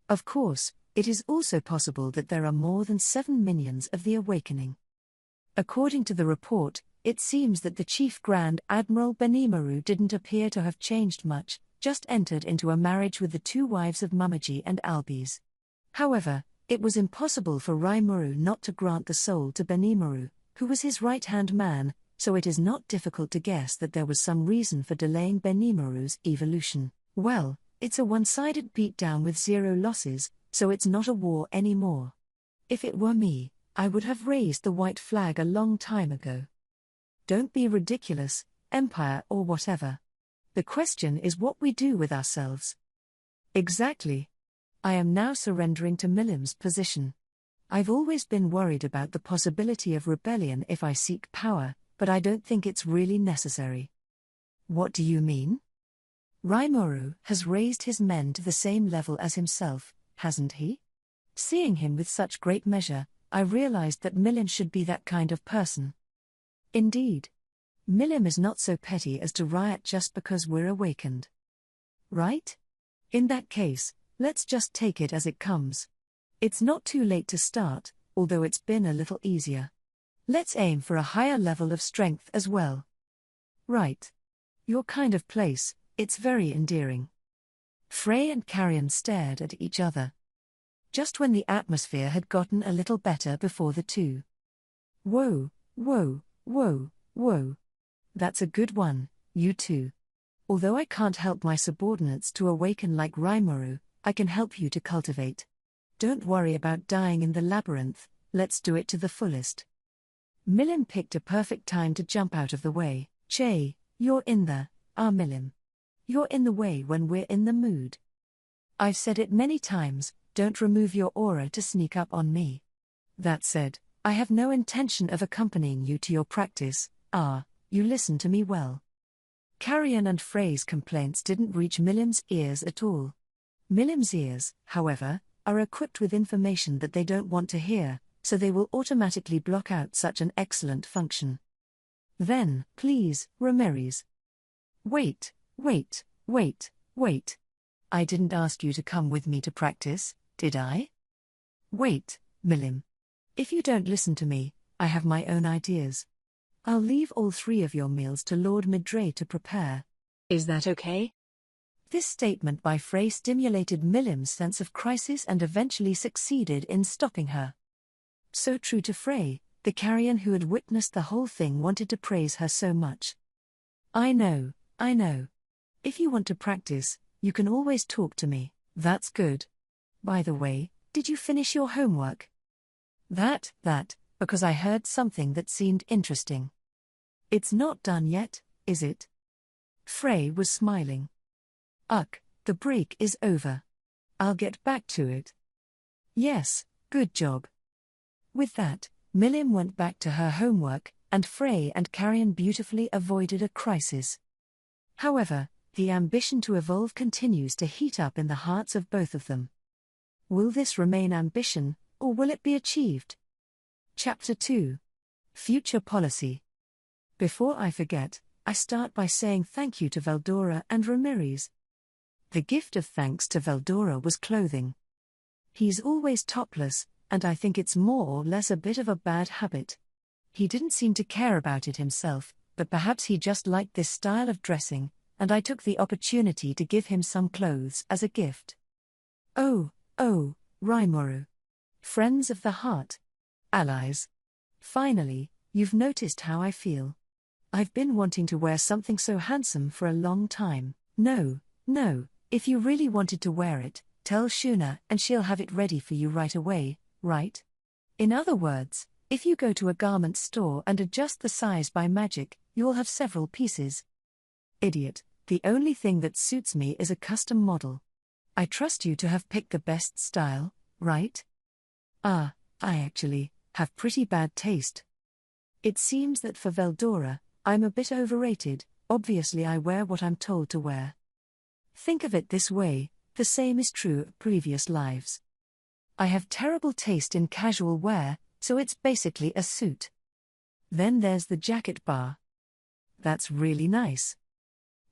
Of course, it is also possible that there are more than 7 minions of the awakening. According to the report, it seems that the Chief Grand Admiral Benimaru didn't appear to have changed much, just entered into a marriage with the 2 wives of Mummaji and Albys. However, it was impossible for Rimuru not to grant the soul to Benimaru, who was his right-hand man, so it is not difficult to guess that there was some reason for delaying Benimaru's evolution. Well, it's a one-sided beatdown with 0 losses, so it's not a war anymore. If it were me, I would have raised the white flag a long time ago. Don't be ridiculous, Empire or whatever. The question is what we do with ourselves. Exactly. I am now surrendering to Milim's position. I've always been worried about the possibility of rebellion if I seek power, but I don't think it's really necessary. What do you mean? Rimuru has raised his men to the same level as himself, hasn't he? Seeing him with such great measure, I realized that Milim should be that kind of person. Indeed. Milim is not so petty as to riot just because we're awakened. Right? In that case, let's just take it as it comes. It's not too late to start, although it's been a little easier. Let's aim for a higher level of strength as well. Right. Your kind of place, it's very endearing. Frey and Carrion stared at each other. Just when the atmosphere had gotten a little better before the two. Whoa, whoa, whoa, whoa. That's a good one, you two. Although I can't help my subordinates to awaken like Rimuru, I can help you to cultivate. Don't worry about dying in the labyrinth, let's do it to the fullest. Milim picked a perfect time to jump out of the way. Che, you're in the, Milim. You're in the way when we're in the mood. I've said it many times, don't remove your aura to sneak up on me. That said, I have no intention of accompanying you to your practice, you listen to me well. Carrion and Frey's complaints didn't reach Milim's ears at all. Milim's ears, however, are equipped with information that they don't want to hear, so they will automatically block out such an excellent function. Then, please, Ramirez. Wait. I didn't ask you to come with me to practice, did I? Wait, Milim. If you don't listen to me, I have my own ideas. I'll leave all 3 of your meals to Lord Midray to prepare. Is that okay? This statement by Frey stimulated Milim's sense of crisis and eventually succeeded in stopping her. So true to Frey, the Carrion who had witnessed the whole thing wanted to praise her so much. I know. If you want to practice, you can always talk to me, that's good. By the way, did you finish your homework? That, because I heard something that seemed interesting. It's not done yet, is it? Frey was smiling. The break is over. I'll get back to it. Yes, good job. With that, Milim went back to her homework, and Frey and Carrion beautifully avoided a crisis. However, the ambition to evolve continues to heat up in the hearts of both of them. Will this remain ambition, or will it be achieved? Chapter 2. Future Policy. Before I forget, I start by saying thank you to Veldora and Ramirez. The gift of thanks to Veldora was clothing. He's always topless, and I think it's more or less a bit of a bad habit. He didn't seem to care about it himself, but perhaps he just liked this style of dressing, and I took the opportunity to give him some clothes as a gift. Oh, Rimuru. Friends of the heart. Allies. Finally, you've noticed how I feel. I've been wanting to wear something so handsome for a long time. No, if you really wanted to wear it, tell Shuna and she'll have it ready for you right away, right? In other words, if you go to a garment store and adjust the size by magic, you'll have several pieces. Idiot, the only thing that suits me is a custom model. I trust you to have picked the best style, right? I actually have pretty bad taste. It seems that for Veldora, I'm a bit overrated. Obviously I wear what I'm told to wear. Think of it this way, the same is true of previous lives. I have terrible taste in casual wear, so it's basically a suit. Then there's the jacket bar. That's really nice.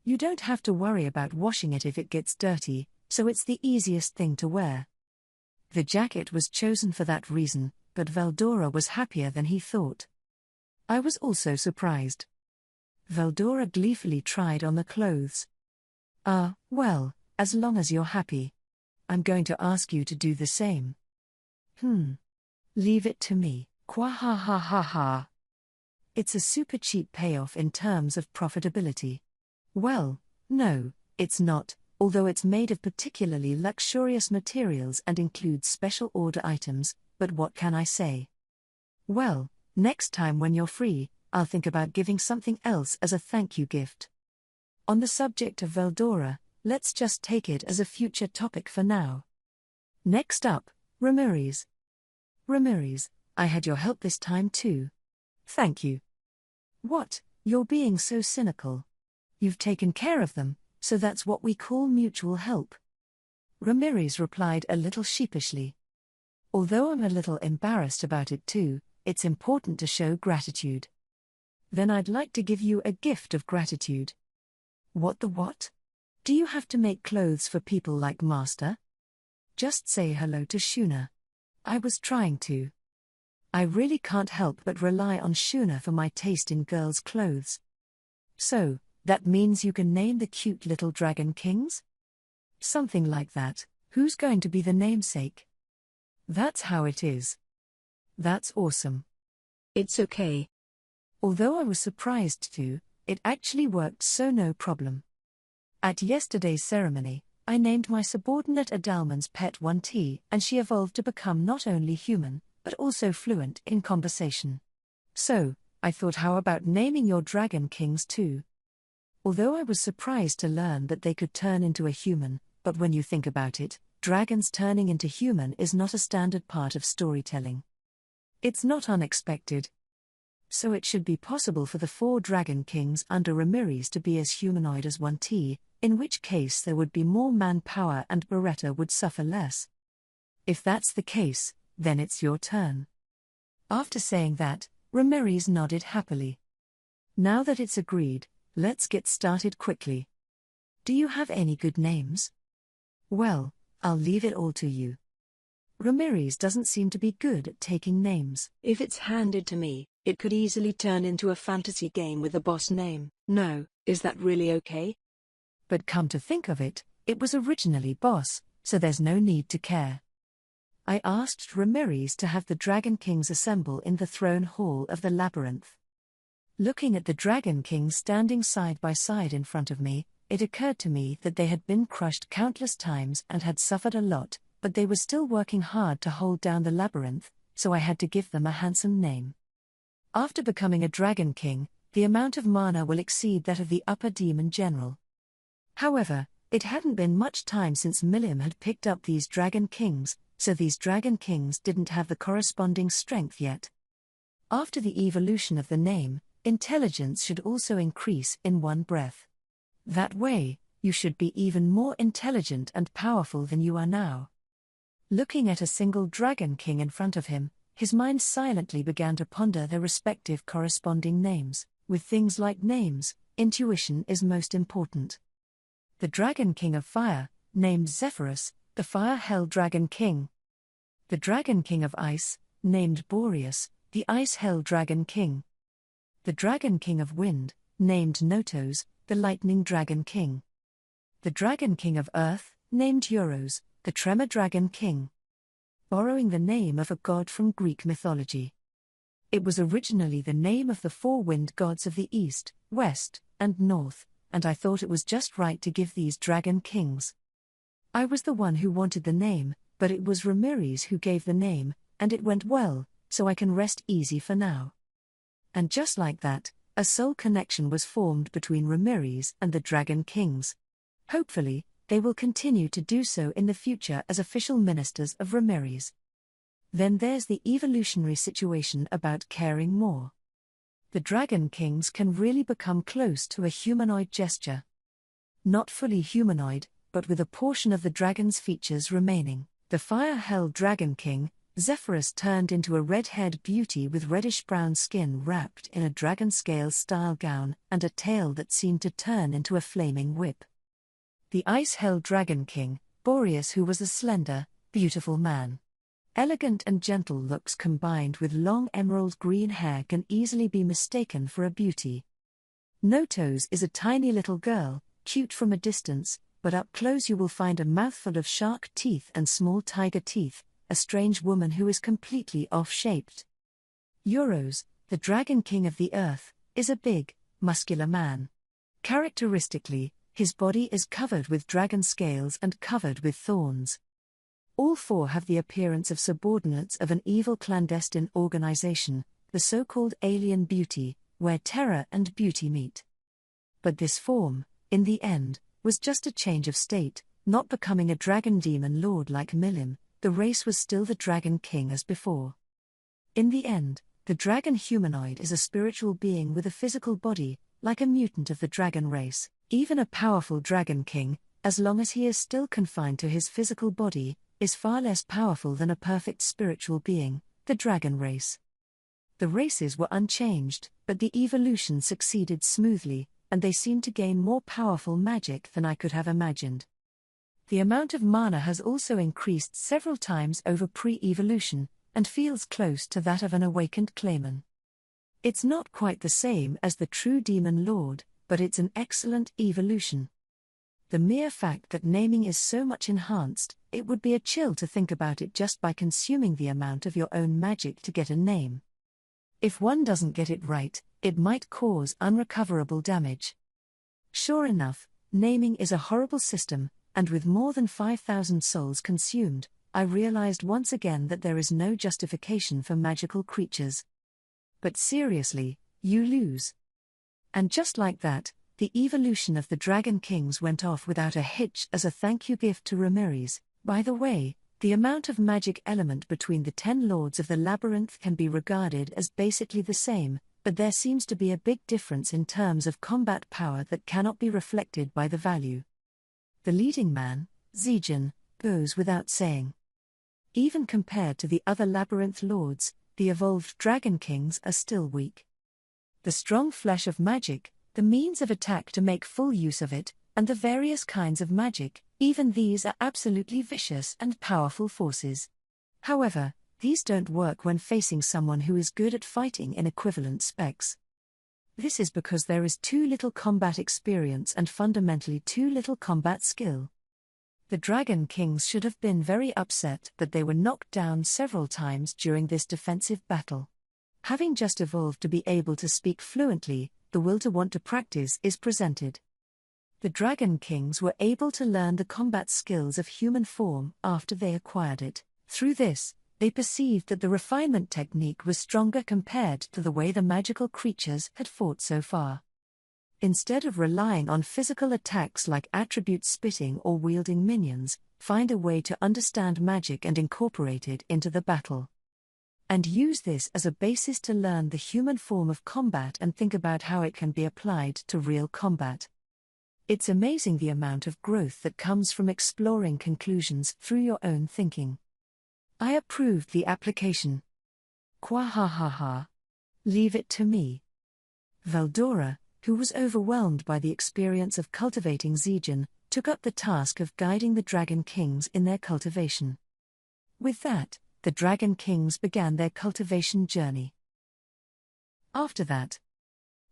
You don't have to worry about washing it if it gets dirty, so it's the easiest thing to wear. The jacket was chosen for that reason, but Veldora was happier than he thought. I was also surprised. Veldora gleefully tried on the clothes. Well, as long as you're happy. I'm going to ask you to do the same. Leave it to me, ha. It's a super cheap payoff in terms of profitability. Well, no, it's not, although it's made of particularly luxurious materials and includes special order items, but what can I say? Well, next time when you're free, I'll think about giving something else as a thank you gift. On the subject of Veldora, let's just take it as a future topic for now. Next up, Ramirez. Ramirez, I had your help this time too. Thank you. What, you're being so cynical. You've taken care of them, so that's what we call mutual help. Ramirez replied a little sheepishly. Although I'm a little embarrassed about it too, it's important to show gratitude. Then I'd like to give you a gift of gratitude. What the what? Do you have to make clothes for people like Master? Just say hello to Shuna. I was trying to. I really can't help but rely on Shuna for my taste in girls' clothes. So, that means you can name the cute little dragon kings? Something like that. Who's going to be the namesake? That's how it is. That's awesome. It's okay. Although I was surprised too, it actually worked, so no problem. At yesterday's ceremony, I named my subordinate Adalman's pet 1T, and she evolved to become not only human, but also fluent in conversation. So, I thought, how about naming your dragon kings too? Although I was surprised to learn that they could turn into a human, but when you think about it, dragons turning into human is not a standard part of storytelling. It's not unexpected. So it should be possible for the 4 dragon kings under Ramirez to be as humanoid as 1T, in which case there would be more manpower and Beretta would suffer less. If that's the case, then it's your turn. After saying that, Ramirez nodded happily. Now that it's agreed, let's get started quickly. Do you have any good names? Well, I'll leave it all to you. Ramirez doesn't seem to be good at taking names. If it's handed to me, it could easily turn into a fantasy game with a boss name. No, is that really okay? But come to think of it, it was originally Boss, so there's no need to care. I asked Ramirez to have the Dragon Kings assemble in the throne hall of the labyrinth. Looking at the Dragon Kings standing side by side in front of me, it occurred to me that they had been crushed countless times and had suffered a lot, but they were still working hard to hold down the labyrinth, so I had to give them a handsome name. After becoming a Dragon King, the amount of mana will exceed that of the upper demon general. However, it hadn't been much time since Milim had picked up these Dragon Kings, so these Dragon Kings didn't have the corresponding strength yet. After the evolution of the name, intelligence should also increase in one breath. That way, you should be even more intelligent and powerful than you are now. Looking at a single Dragon King in front of him, his mind silently began to ponder their respective corresponding names. With things like names, intuition is most important. The Dragon King of Fire, named Zephyrus, the Fire-Hell Dragon King. The Dragon King of Ice, named Boreas, the Ice-Hell Dragon King. The Dragon King of Wind, named Notos, the Lightning Dragon King. The Dragon King of Earth, named Euros, the Tremor Dragon King. Borrowing the name of a god from Greek mythology. It was originally the name of the 4 wind gods of the East, West, and North, and I thought it was just right to give these Dragon Kings. I was the one who wanted the name, but it was Ramirez who gave the name, and it went well, so I can rest easy for now. And just like that, a soul connection was formed between Ramirez and the Dragon Kings. Hopefully, they will continue to do so in the future as official ministers of Ramirez. Then there's the evolutionary situation about caring more. The Dragon Kings can really become close to a humanoid gesture. Not fully humanoid, but with a portion of the dragon's features remaining. The Fire-Hell Dragon King, Zephyrus, turned into a red-haired beauty with reddish-brown skin wrapped in a dragon-scale-style gown and a tail that seemed to turn into a flaming whip. The Ice-Hell Dragon King, Boreas, who was a slender, beautiful man. Elegant and gentle looks combined with long emerald green hair can easily be mistaken for a beauty. Notos is a tiny little girl, cute from a distance, but up close you will find a mouthful of shark teeth and small tiger teeth, a strange woman who is completely off-shaped. Euros, the Dragon King of the Earth, is a big, muscular man. Characteristically, his body is covered with dragon scales and covered with thorns. All 4 have the appearance of subordinates of an evil clandestine organization, the so-called Alien Beauty, where terror and beauty meet. But this form, in the end, was just a change of state, not becoming a dragon demon lord like Milim. The race was still the Dragon King as before. In the end, the dragon humanoid is a spiritual being with a physical body, like a mutant of the dragon race. Even a powerful Dragon King, as long as he is still confined to his physical body, is far less powerful than a perfect spiritual being, the dragon race. The races were unchanged, but the evolution succeeded smoothly, and they seemed to gain more powerful magic than I could have imagined. The amount of mana has also increased several times over pre-evolution, and feels close to that of an awakened Clayman. It's not quite the same as the true Demon Lord, but it's an excellent evolution. The mere fact that naming is so much enhanced, it would be a chill to think about it just by consuming the amount of your own magic to get a name. If one doesn't get it right, it might cause unrecoverable damage. Sure enough, naming is a horrible system, and with more than 5,000 souls consumed, I realized once again that there is no justification for magical creatures. But seriously, you lose. And just like that, the evolution of the Dragon Kings went off without a hitch as a thank you gift to Ramirez. By the way, the amount of magic element between the 10 lords of the labyrinth can be regarded as basically the same, but there seems to be a big difference in terms of combat power that cannot be reflected by the value. The leading man, Zijin, goes without saying. Even compared to the other labyrinth lords, the evolved Dragon Kings are still weak. The strong flesh of magic, the means of attack to make full use of it, and the various kinds of magic, even these are absolutely vicious and powerful forces. However, these don't work when facing someone who is good at fighting in equivalent specs. This is because there is too little combat experience and fundamentally too little combat skill. The Dragon Kings should have been very upset that they were knocked down several times during this defensive battle. Having just evolved to be able to speak fluently, the will to want to practice is presented. The Dragon Kings were able to learn the combat skills of human form after they acquired it. Through this, they perceived that the refinement technique was stronger compared to the way the magical creatures had fought so far. Instead of relying on physical attacks like attribute spitting or wielding minions, find a way to understand magic and incorporate it into the battle. And use this as a basis to learn the human form of combat and think about how it can be applied to real combat. It's amazing the amount of growth that comes from exploring conclusions through your own thinking. I approved the application. Kwahahaha. Leave it to me. Valdora, who was overwhelmed by the experience of cultivating Zijin, took up the task of guiding the Dragon Kings in their cultivation. With that, the Dragon Kings began their cultivation journey. After that,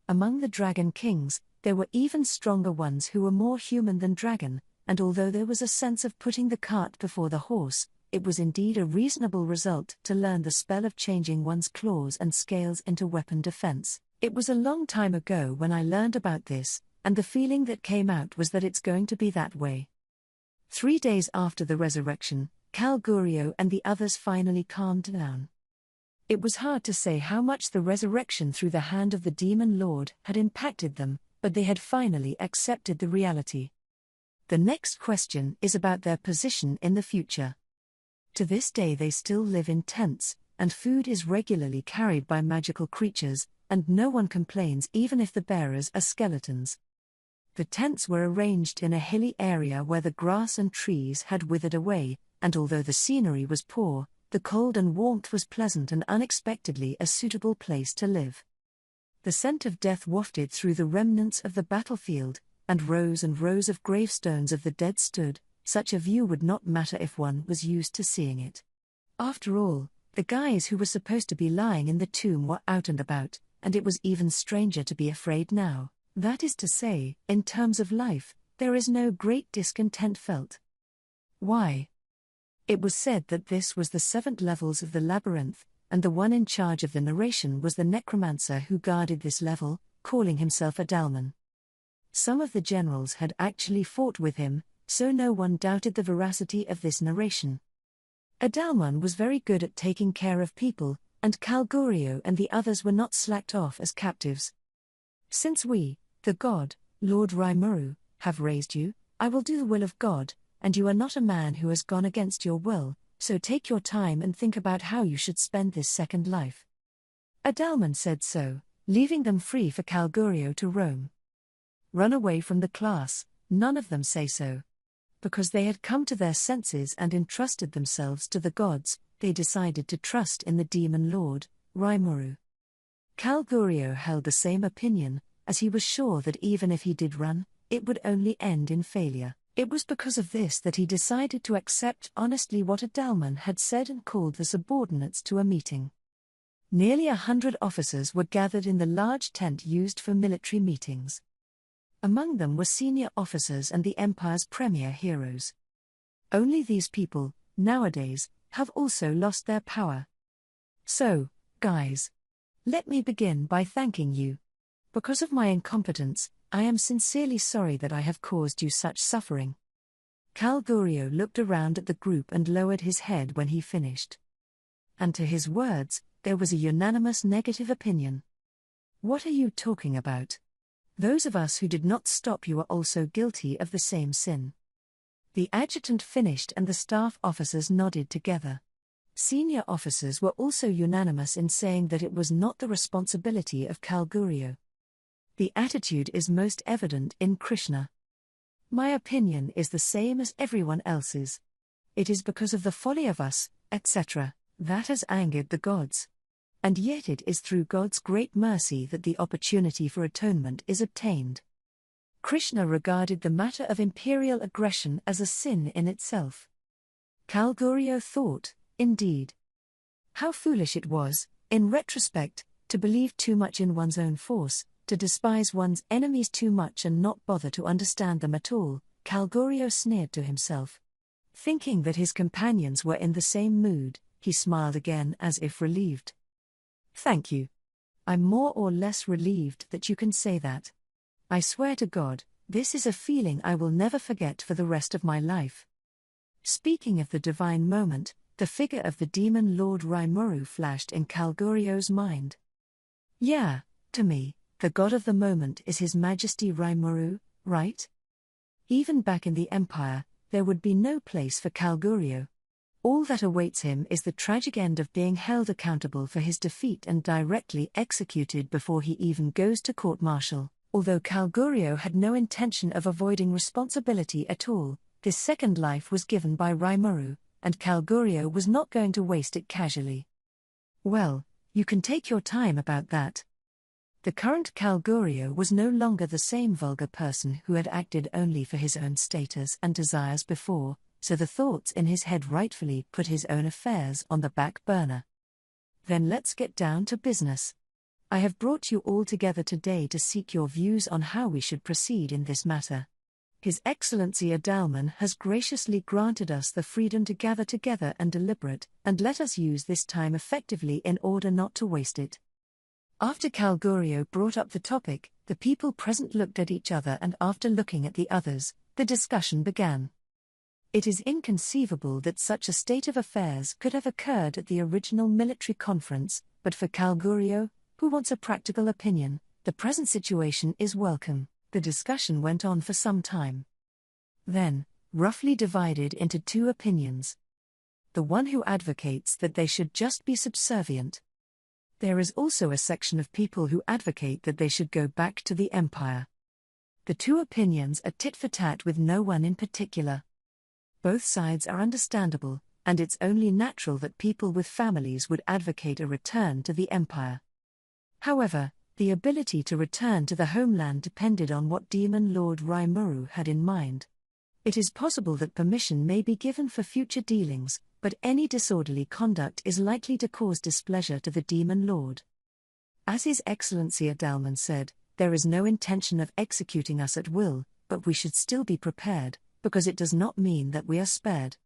among the Dragon Kings, there were even stronger ones who were more human than dragon, and although there was a sense of putting the cart before the horse, it was indeed a reasonable result to learn the spell of changing one's claws and scales into weapon defense. It was a long time ago when I learned about this, and the feeling that came out was that it's going to be that way. 3 days after the resurrection, Calgurio and the others finally calmed down. It was hard to say how much the resurrection through the hand of the Demon Lord had impacted them, but they had finally accepted the reality. The next question is about their position in the future. To this day they still live in tents, and food is regularly carried by magical creatures, and no one complains even if the bearers are skeletons. The tents were arranged in a hilly area where the grass and trees had withered away, and although the scenery was poor, the cold and warmth was pleasant and unexpectedly a suitable place to live. The scent of death wafted through the remnants of the battlefield, and rows of gravestones of the dead stood. Such a view would not matter if one was used to seeing it. After all, the guys who were supposed to be lying in the tomb were out and about, and it was even stranger to be afraid now. That is to say, in terms of life, there is no great discontent felt. Why? It was said that this was the 7th levels of the labyrinth, and the one in charge of the narration was the necromancer who guarded this level, calling himself Adalman. Some of the generals had actually fought with him, so no one doubted the veracity of this narration. Adalman was very good at taking care of people, and Calgurio and the others were not slacked off as captives. Since we, the god, Lord Raimuru, have raised you, I will do the will of God, and you are not a man who has gone against your will, so take your time and think about how you should spend this second life. Adalman said so, leaving them free for Calgurio to roam. Run away from the class, none of them say so. Because they had come to their senses and entrusted themselves to the gods, they decided to trust in the demon lord, Rimuru. Calgurio held the same opinion, as he was sure that even if he did run, it would only end in failure. It was because of this that he decided to accept honestly what Adalman had said and called the subordinates to a meeting. Nearly 100 officers were gathered in the large tent used for military meetings. Among them were senior officers and the Empire's premier heroes. Only these people, nowadays, have also lost their power. So, guys, let me begin by thanking you. Because of my incompetence, I am sincerely sorry that I have caused you such suffering. Calgurio looked around at the group and lowered his head when he finished. And to his words, there was a unanimous negative opinion. What are you talking about? Those of us who did not stop you are also guilty of the same sin. The adjutant finished and the staff officers nodded together. Senior officers were also unanimous in saying that it was not the responsibility of Calgurio. The attitude is most evident in Krishna. My opinion is the same as everyone else's. It is because of the folly of us, etc., that has angered the gods. And yet it is through God's great mercy that the opportunity for atonement is obtained. Krishna regarded the matter of imperial aggression as a sin in itself. Calgurio thought, indeed, how foolish it was, in retrospect, to believe too much in one's own force, to despise one's enemies too much and not bother to understand them at all. Calgurio sneered to himself. Thinking that his companions were in the same mood, he smiled again as if relieved. Thank you. I'm more or less relieved that you can say that. I swear to God, this is a feeling I will never forget for the rest of my life. Speaking of the divine moment, the figure of the demon lord Rimuru flashed in Calgurio's mind. Yeah, to me, the god of the moment is His Majesty Rimuru, right? Even back in the Empire, there would be no place for Calgurio. All that awaits him is the tragic end of being held accountable for his defeat and directly executed before he even goes to court-martial. Although Calgurio had no intention of avoiding responsibility at all, this second life was given by Rimuru, and Calgurio was not going to waste it casually. Well, you can take your time about that. The current Calgurio was no longer the same vulgar person who had acted only for his own status and desires before, so the thoughts in his head rightfully put his own affairs on the back burner. Then let's get down to business. I have brought you all together today to seek your views on how we should proceed in this matter. His Excellency Adalman has graciously granted us the freedom to gather together and deliberate, and let us use this time effectively in order not to waste it. After Calgurio brought up the topic, the people present looked at each other, and after looking at the others, the discussion began. It is inconceivable that such a state of affairs could have occurred at the original military conference, but for Calgurio, who wants a practical opinion, the present situation is welcome. The discussion went on for some time. Then, roughly divided into two opinions. The one who advocates that they should just be subservient. There is also a section of people who advocate that they should go back to the Empire. The two opinions are tit for tat with no one in particular. Both sides are understandable, and it's only natural that people with families would advocate a return to the Empire. However, the ability to return to the homeland depended on what Demon Lord Rimuru had in mind. It is possible that permission may be given for future dealings, but any disorderly conduct is likely to cause displeasure to the Demon Lord. As His Excellency Adalman said, there is no intention of executing us at will, but we should still be prepared, because it does not mean that we are spared.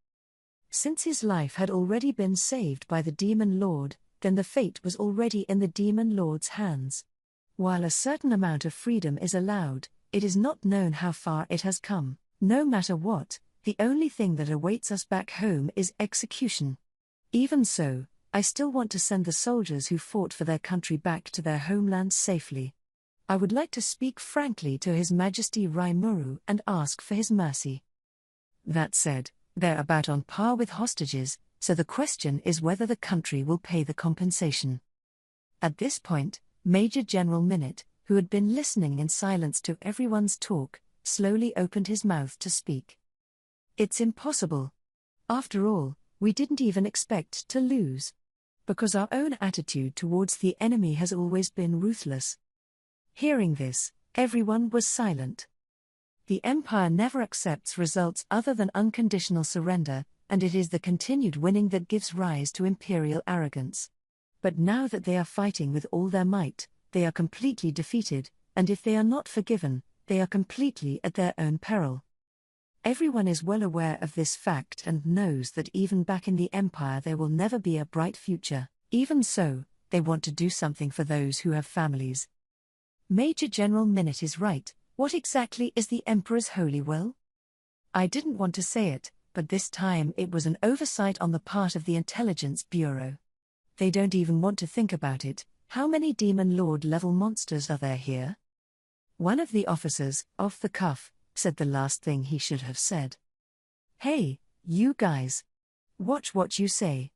Since his life had already been saved by the Demon Lord, then the fate was already in the Demon Lord's hands. While a certain amount of freedom is allowed, it is not known how far it has come. No matter what, the only thing that awaits us back home is execution. Even so, I still want to send the soldiers who fought for their country back to their homelands safely. I would like to speak frankly to His Majesty Raimuru and ask for his mercy. That said, they're about on par with hostages, so the question is whether the country will pay the compensation. At this point, Major General Minute, who had been listening in silence to everyone's talk, slowly opened his mouth to speak. It's impossible. After all, we didn't even expect to lose. Because our own attitude towards the enemy has always been ruthless. Hearing this, everyone was silent. The Empire never accepts results other than unconditional surrender, and it is the continued winning that gives rise to imperial arrogance. But now that they are fighting with all their might, they are completely defeated, and if they are not forgiven, they are completely at their own peril. Everyone is well aware of this fact and knows that even back in the Empire there will never be a bright future. Even so, they want to do something for those who have families. Major General Minute is right. What exactly is the Emperor's holy will? I didn't want to say it, but this time it was an oversight on the part of the Intelligence Bureau. They don't even want to think about it. How many Demon Lord-level monsters are there here? One of the officers, off the cuff, said the last thing he should have said. Hey, you guys. Watch what you say.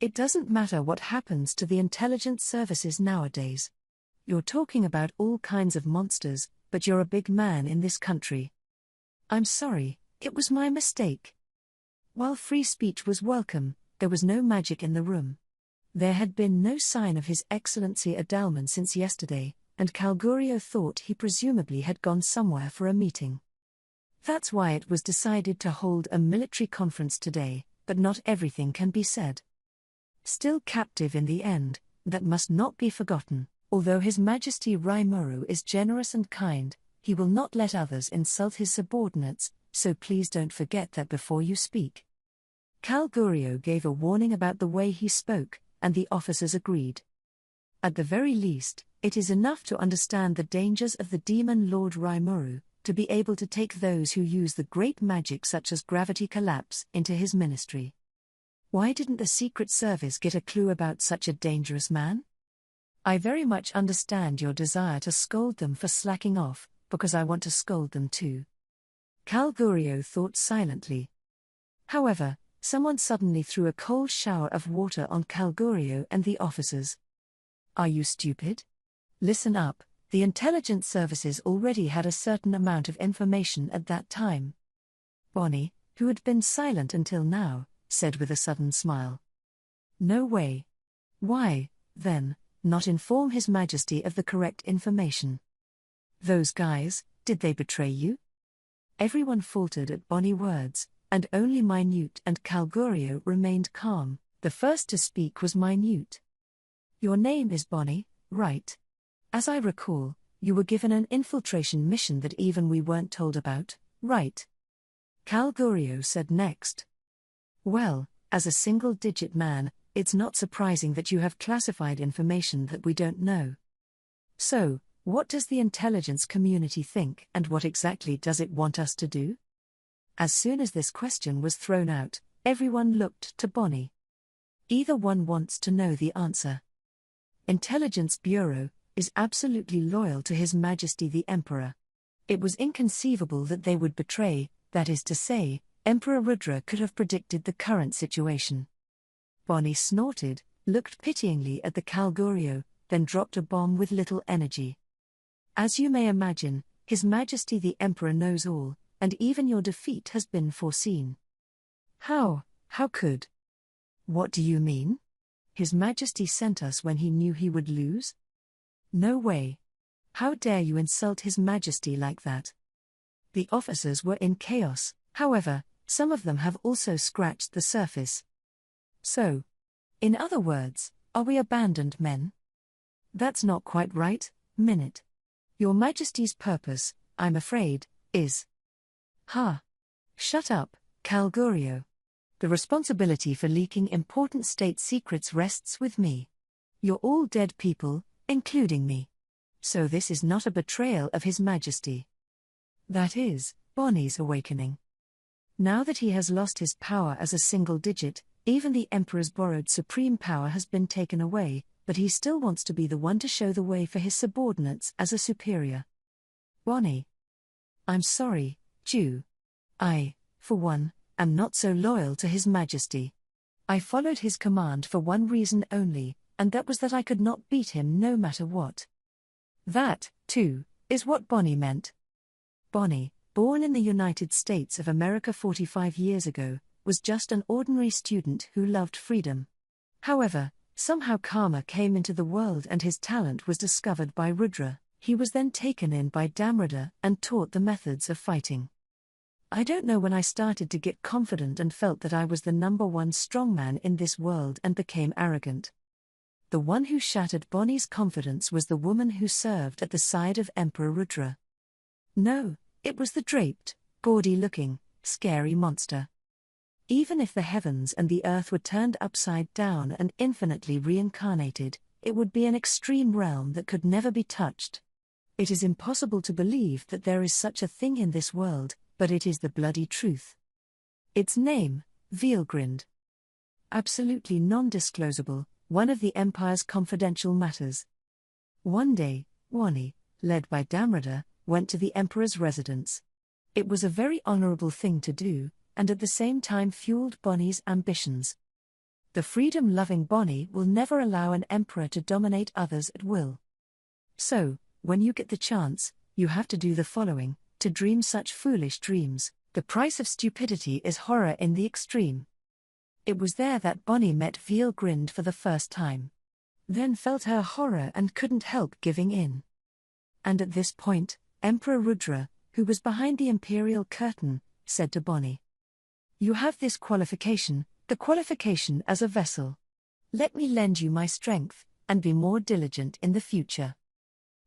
It doesn't matter what happens to the intelligence services nowadays. You're talking about all kinds of monsters, but you're a big man in this country. I'm sorry, it was my mistake. While free speech was welcome, there was no magic in the room. There had been no sign of His Excellency Adalman since yesterday, and Calgurio thought he presumably had gone somewhere for a meeting. That's why it was decided to hold a military conference today, but not everything can be said. Still captive in the end, that must not be forgotten. Although His Majesty Raimuru is generous and kind, he will not let others insult his subordinates, so please don't forget that before you speak. Calgurio gave a warning about the way he spoke, and the officers agreed. At the very least, it is enough to understand the dangers of the Demon Lord Raimuru, to be able to take those who use the great magic such as gravity collapse into his ministry. Why didn't the Secret Service get a clue about such a dangerous man? I very much understand your desire to scold them for slacking off, because I want to scold them too. Calgurio thought silently. However, someone suddenly threw a cold shower of water on Calgurio and the officers. Are you stupid? Listen up, the intelligence services already had a certain amount of information at that time. Bonnie, who had been silent until now, said with a sudden smile. No way. Why, then, not inform His Majesty of the correct information? Those guys, did they betray you? Everyone faltered at Bonnie's words, and only Minute and Calgurio remained calm. The first to speak was Minute. Your name is Bonnie, right? As I recall, you were given an infiltration mission that even we weren't told about, right? Calgurio said next. Well, as a single-digit man, it's not surprising that you have classified information that we don't know. So, what does the intelligence community think and what exactly does it want us to do? As soon as this question was thrown out, everyone looked to Bonnie. Either one wants to know the answer. Intelligence Bureau is absolutely loyal to His Majesty the Emperor. It was inconceivable that they would betray, that is to say, Emperor Rudra could have predicted the current situation. Bonnie snorted, looked pityingly at the Calgurio, then dropped a bomb with little energy. As you may imagine, His Majesty the Emperor knows all, and even your defeat has been foreseen. How could? What do you mean? His Majesty sent us when he knew he would lose? No way. How dare you insult His Majesty like that? The officers were in chaos, however, some of them have also scratched the surface. So, in other words, are we abandoned men? That's not quite right, Minute. Your Majesty's purpose, I'm afraid, is... Shut up, Calgurio. The responsibility for leaking important state secrets rests with me. You're all dead people, including me. So this is not a betrayal of His Majesty. That is, Bonnie's awakening. Now that he has lost his power as a single digit, even the Emperor's borrowed supreme power has been taken away, but he still wants to be the one to show the way for his subordinates as a superior. Bonnie. I'm sorry, Jew. I, for one, am not so loyal to His Majesty. I followed his command for one reason only, and that was that I could not beat him no matter what. That, too, is what Bonnie meant. Bonnie, born in the United States of America 45 years ago, was just an ordinary student who loved freedom. However, somehow karma came into the world and his talent was discovered by Rudra. He was then taken in by Damrada and taught the methods of fighting. I don't know when I started to get confident and felt that I was the number one strongman in this world and became arrogant. The one who shattered Bonnie's confidence was the woman who served at the side of Emperor Rudra. No, it was the draped, gaudy-looking, scary monster. Even if the heavens and the earth were turned upside down and infinitely reincarnated, it would be an extreme realm that could never be touched. It is impossible to believe that there is such a thing in this world, but it is the bloody truth. Its name, Veilgrind. Absolutely non-disclosable, one of the Empire's confidential matters. One day, Wani, led by Damrada, went to the Emperor's residence. It was a very honorable thing to do, and at the same time fueled Bonnie's ambitions. The freedom-loving Bonnie will never allow an emperor to dominate others at will. So, when you get the chance, you have to do the following: to dream such foolish dreams. The price of stupidity is horror in the extreme. It was there that Bonnie met Veilgrind for the first time. Then felt her horror and couldn't help giving in. And at this point, Emperor Rudra, who was behind the imperial curtain, said to Bonnie, "You have this qualification, the qualification as a vessel. Let me lend you my strength, and be more diligent in the future."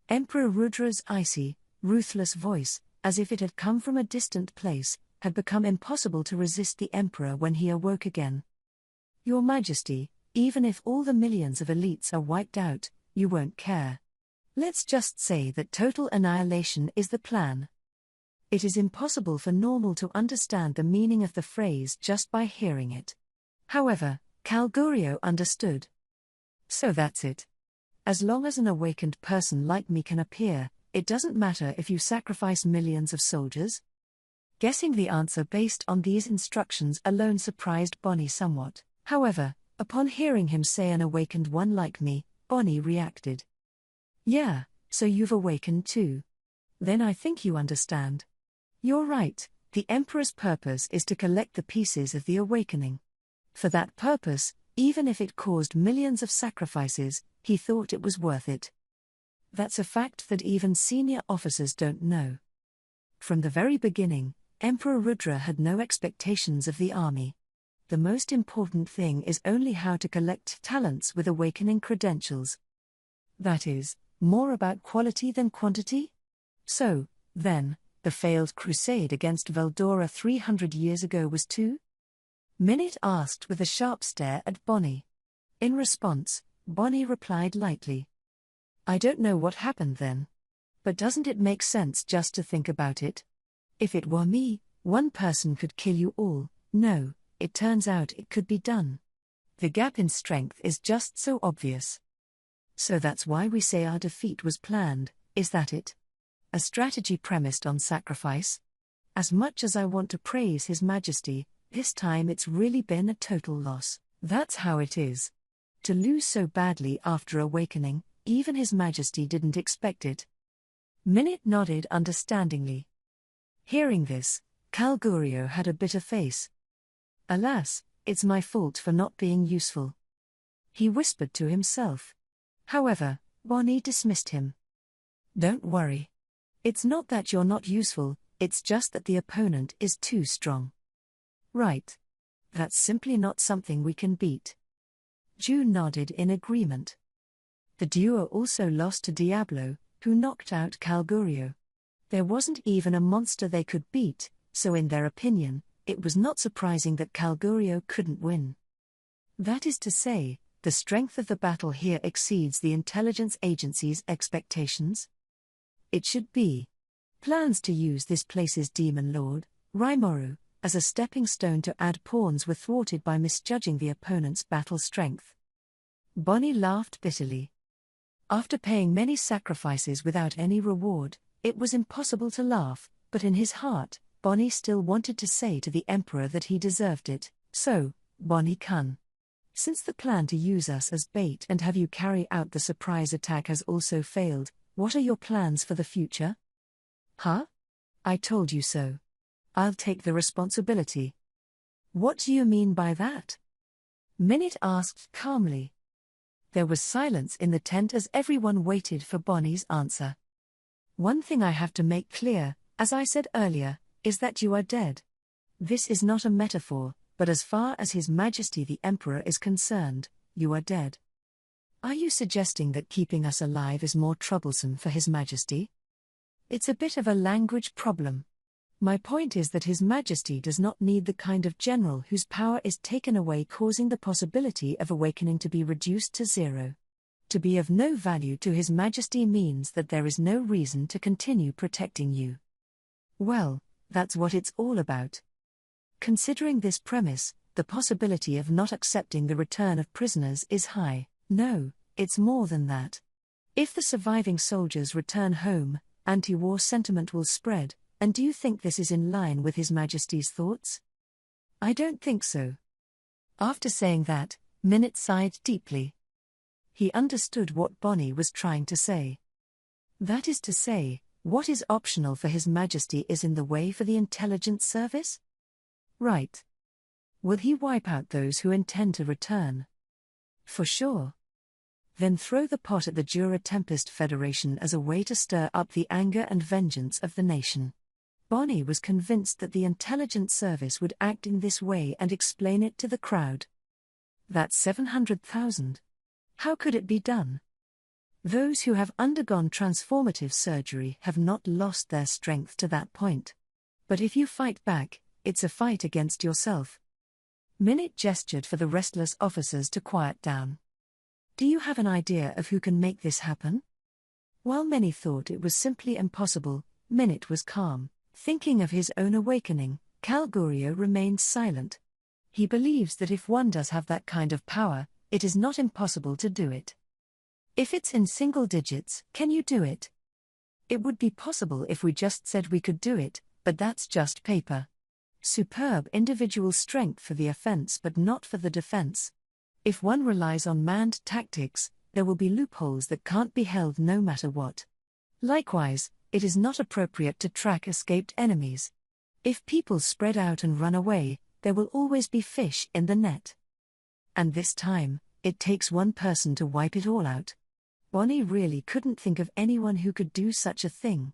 Emperor Rudra's icy, ruthless voice, as if it had come from a distant place, had become impossible to resist the emperor when he awoke again. "Your Majesty, even if all the millions of elites are wiped out, you won't care. Let's just say that total annihilation is the plan." It is impossible for normal to understand the meaning of the phrase just by hearing it. However, Calgurio understood. So that's it. As long as an awakened person like me can appear, it doesn't matter if you sacrifice millions of soldiers? Guessing the answer based on these instructions alone surprised Bonnie somewhat. However, upon hearing him say an awakened one like me, Bonnie reacted. "Yeah, so you've awakened too. Then I think you understand. You're right, the Emperor's purpose is to collect the pieces of the awakening. For that purpose, even if it caused millions of sacrifices, he thought it was worth it. That's a fact that even senior officers don't know. From the very beginning, Emperor Rudra had no expectations of the army. The most important thing is only how to collect talents with awakening credentials. That is, more about quality than quantity? So, then, the failed crusade against Veldora 300 years ago was too? Minute asked with a sharp stare at Bonnie. In response, Bonnie replied lightly, "I don't know what happened then. But doesn't it make sense just to think about it? If it were me, one person could kill you all. No, it turns out it could be done. The gap in strength is just so obvious. So that's why we say our defeat was planned, is that it? A strategy premised on sacrifice? As much as I want to praise His Majesty, this time it's really been a total loss. That's how it is. To lose so badly after awakening, even His Majesty didn't expect it." Minute nodded understandingly. Hearing this, Calgurio had a bitter face. "Alas, it's my fault for not being useful," he whispered to himself. However, Bonnie dismissed him. "Don't worry. It's not that you're not useful, it's just that the opponent is too strong." "Right. That's simply not something we can beat." Ju nodded in agreement. The duo also lost to Diablo, who knocked out Calgurio. There wasn't even a monster they could beat, so in their opinion, it was not surprising that Calgurio couldn't win. That is to say, the strength of the battle here exceeds the intelligence agency's expectations. It should be. Plans to use this place's demon lord, Raimoru, as a stepping stone to add pawns were thwarted by misjudging the opponent's battle strength. Bonnie laughed bitterly. After paying many sacrifices without any reward, it was impossible to laugh, but in his heart, Bonnie still wanted to say to the Emperor that he deserved it. So, Bonnie-kun, since the plan to use us as bait and have you carry out the surprise attack has also failed, what are your plans for the future? Huh? I told you so. I'll take the responsibility. What do you mean by that? Minute asked calmly. There was silence in the tent as everyone waited for Bonnie's answer. One thing I have to make clear, as I said earlier, is that you are dead. This is not a metaphor, but as far as His Majesty the Emperor is concerned, you are dead. Are you suggesting that keeping us alive is more troublesome for His Majesty? It's a bit of a language problem. My point is that His Majesty does not need the kind of general whose power is taken away, causing the possibility of awakening to be reduced to zero. To be of no value to His Majesty means that there is no reason to continue protecting you. Well, that's what it's all about. Considering this premise, the possibility of not accepting the return of prisoners is high. No, it's more than that. If the surviving soldiers return home, anti-war sentiment will spread, and do you think this is in line with His Majesty's thoughts? I don't think so. After saying that, Minute sighed deeply. He understood what Bonnie was trying to say. That is to say, what is optional for His Majesty is in the way for the intelligence service? Right. Will he wipe out those who intend to return? For sure. Then throw the pot at the Jura Tempest Federation as a way to stir up the anger and vengeance of the nation. Bonnie was convinced that the intelligence service would act in this way and explain it to the crowd. That's 700,000. How could it be done? Those who have undergone transformative surgery have not lost their strength to that point. But if you fight back, it's a fight against yourself. Minute gestured for the restless officers to quiet down. Do you have an idea of who can make this happen? While many thought it was simply impossible, Minute was calm. Thinking of his own awakening, Calgurio remained silent. He believes that if one does have that kind of power, it is not impossible to do it. If it's in single digits, can you do it? It would be possible if we just said we could do it, but that's just paper. Superb individual strength for the offense but not for the defense. If one relies on manned tactics, there will be loopholes that can't be held no matter what. Likewise, it is not appropriate to track escaped enemies. If people spread out and run away, there will always be fish in the net. And this time, it takes one person to wipe it all out. Bonnie really couldn't think of anyone who could do such a thing.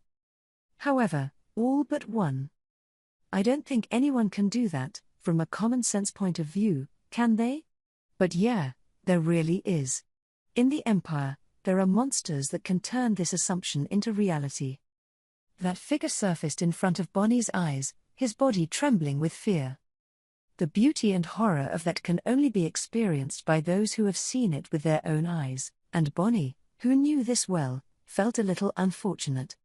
However, all but one. I don't think anyone can do that, from a common sense point of view, can they? But yeah, there really is. In the Empire, there are monsters that can turn this assumption into reality. That figure surfaced in front of Bonnie's eyes, his body trembling with fear. The beauty and horror of that can only be experienced by those who have seen it with their own eyes, and Bonnie, who knew this well, felt a little unfortunate.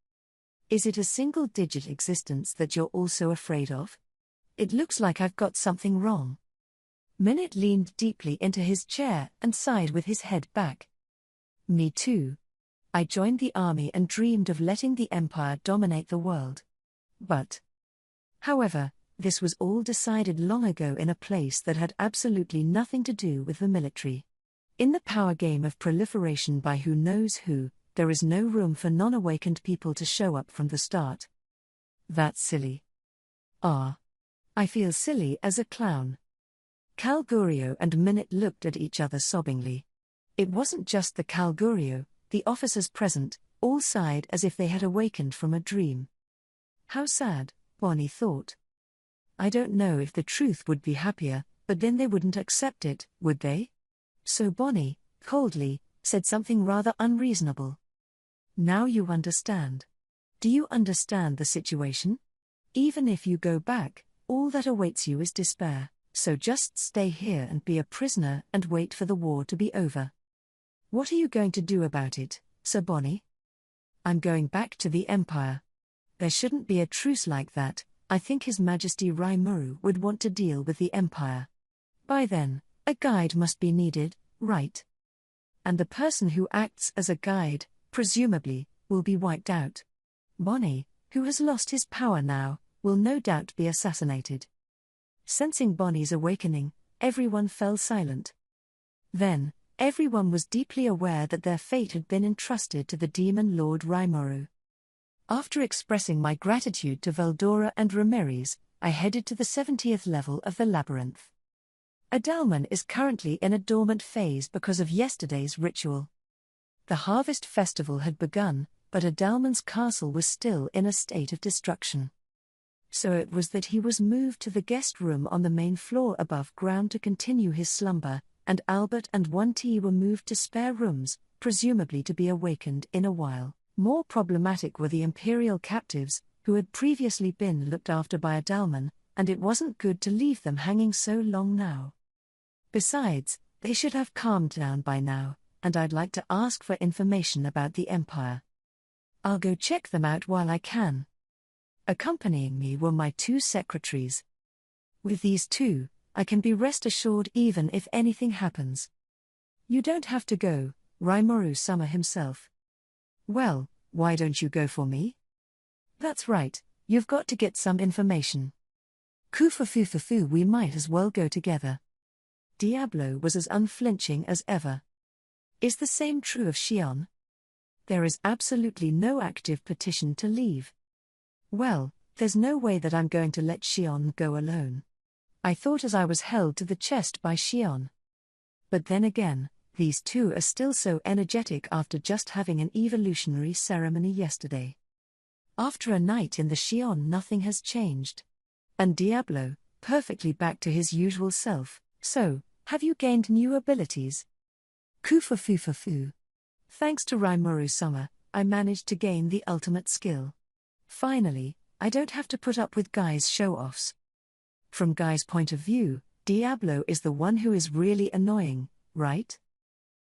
Is it a single-digit existence that you're also afraid of? It looks like I've got something wrong. Minute leaned deeply into his chair and sighed with his head back. Me too. I joined the army and dreamed of letting the Empire dominate the world. However, this was all decided long ago in a place that had absolutely nothing to do with the military. In the power game of proliferation by who knows who, there is no room for non-awakened people to show up from the start. That's silly. I feel silly as a clown. Calgurio and Minute looked at each other sobbingly. It wasn't just the Calgurio, the officers present, all sighed as if they had awakened from a dream. How sad, Bonnie thought. I don't know if the truth would be happier, but then they wouldn't accept it, would they? So Bonnie, coldly, said something rather unreasonable. Now you understand. Do you understand the situation? Even if you go back, all that awaits you is despair, so just stay here and be a prisoner and wait for the war to be over. What are you going to do about it, Sir Bonnie? I'm going back to the Empire. There shouldn't be a truce like that. I think His Majesty Raimuru would want to deal with the Empire. By then, a guide must be needed, right? and the person who acts as a guide, presumably, will be wiped out. Bonnie, who has lost his power now, will no doubt be assassinated. Sensing Bonnie's awakening, everyone fell silent. Then, everyone was deeply aware that their fate had been entrusted to the demon Lord Rimuru. After expressing my gratitude to Veldora and Ramirez, I headed to the 70th level of the labyrinth. Adalman is currently in a dormant phase because of yesterday's ritual. The harvest festival had begun, but Adalman's castle was still in a state of destruction. So it was that he was moved to the guest room on the main floor above ground to continue his slumber, and Albert and 1T were moved to spare rooms, presumably to be awakened in a while. More problematic were the Imperial captives, who had previously been looked after by Adalman, and it wasn't good to leave them hanging so long now. Besides, they should have calmed down by now, and I'd like to ask for information about the Empire. I'll go check them out while I can. Accompanying me were my 2 secretaries. With these 2, I can be rest assured even if anything happens. You don't have to go, Rimuru-sama himself. Well, why don't you go for me? That's right, you've got to get some information. Kufufufufu, we might as well go together. Diablo was as unflinching as ever. Is the same true of Shion? There is absolutely no active petition to leave. Well, there's no way that I'm going to let Shion go alone. I thought as I was held to the chest by Shion. But then again, these 2 are still so energetic after just having an evolutionary ceremony yesterday. After a night in the Shion, nothing has changed. And Diablo, perfectly back to his usual self. So, have you gained new abilities? Kufufufufu. Thanks to Rimuru-sama, I managed to gain the ultimate skill. Finally, I don't have to put up with Guy's show-offs. From Guy's point of view, Diablo is the one who is really annoying, right?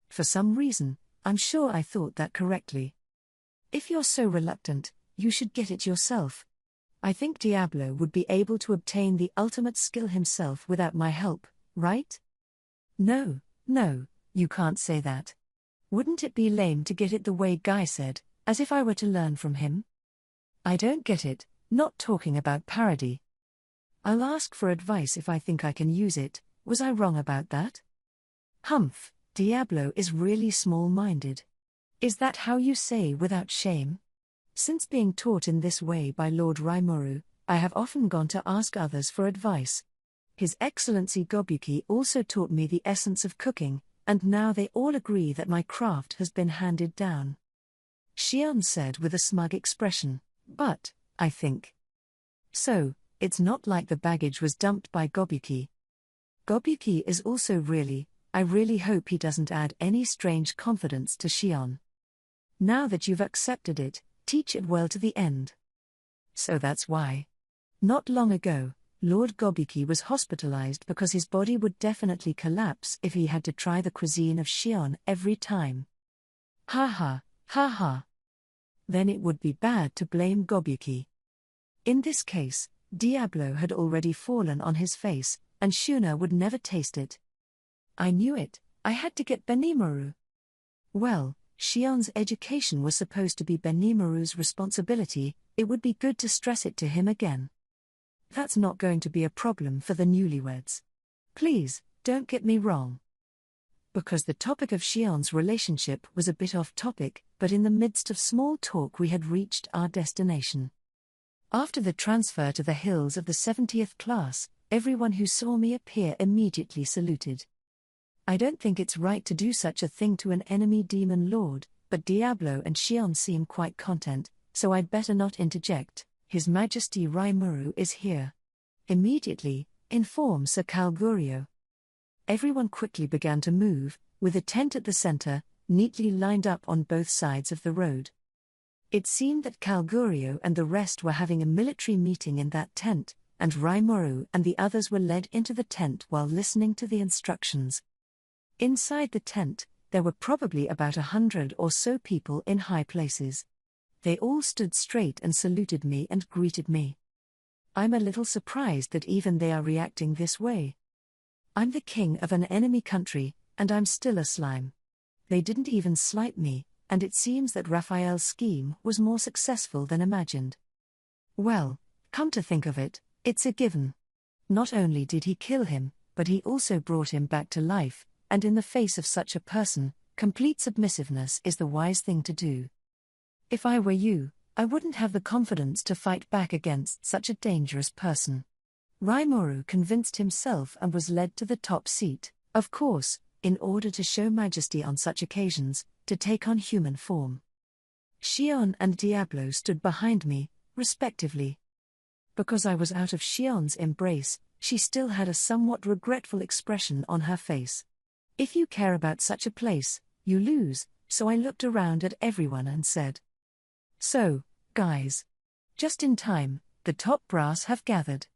For some reason, I'm sure I thought that correctly. If you're so reluctant, you should get it yourself. I think Diablo would be able to obtain the ultimate skill himself without my help, right? No, you can't say that. Wouldn't it be lame to get it the way Guy said, as if I were to learn from him? I don't get it, not talking about parody. I'll ask for advice if I think I can use it. Was I wrong about that? Humph, Diablo is really small-minded. Is that how you say without shame? Since being taught in this way by Lord Rimuru, I have often gone to ask others for advice. His Excellency Gobuki also taught me the essence of cooking, and now they all agree that my craft has been handed down. Shion said with a smug expression, but, I think. So, it's not like the baggage was dumped by Gobuki. Gobuki is also really, I really hope he doesn't add any strange confidence to Shion. Now that you've accepted it, teach it well to the end. So that's why. Not long ago, Lord Gobuki was hospitalized because his body would definitely collapse if he had to try the cuisine of Shion every time. Ha ha, ha ha. Then it would be bad to blame Gobuki. In this case, Diablo had already fallen on his face, and Shuna would never taste it. I knew it, I had to get Benimaru. Well, Shion's education was supposed to be Benimaru's responsibility, it would be good to stress it to him again. That's not going to be a problem for the newlyweds. Please, don't get me wrong. Because the topic of Shion's relationship was a bit off topic, but in the midst of small talk we had reached our destination. After the transfer to the hills of the 70th class, everyone who saw me appear immediately saluted. I don't think it's right to do such a thing to an enemy demon lord, but Diablo and Shion seem quite content, so I'd better not interject. His Majesty Rimuru is here. Immediately, inform Sir Calgurio. Everyone quickly began to move, with a tent at the center, neatly lined up on both sides of the road. It seemed that Calgurio and the rest were having a military meeting in that tent, and Rimuru and the others were led into the tent while listening to the instructions. Inside the tent, there were probably about 100 or so people in high places. They all stood straight and saluted me and greeted me. I'm a little surprised that even they are reacting this way. I'm the king of an enemy country, and I'm still a slime. They didn't even slight me, and it seems that Raphael's scheme was more successful than imagined. Well, come to think of it, it's a given. Not only did he kill him, but he also brought him back to life, and in the face of such a person, complete submissiveness is the wise thing to do. If I were you, I wouldn't have the confidence to fight back against such a dangerous person. Rimuru convinced himself and was led to the top seat, of course, in order to show majesty on such occasions, to take on human form. Xion and Diablo stood behind me, respectively. Because I was out of Xion's embrace, she still had a somewhat regretful expression on her face. If you care about such a place, you lose, so I looked around at everyone and said, "So, guys. Just in time, the top brass have gathered."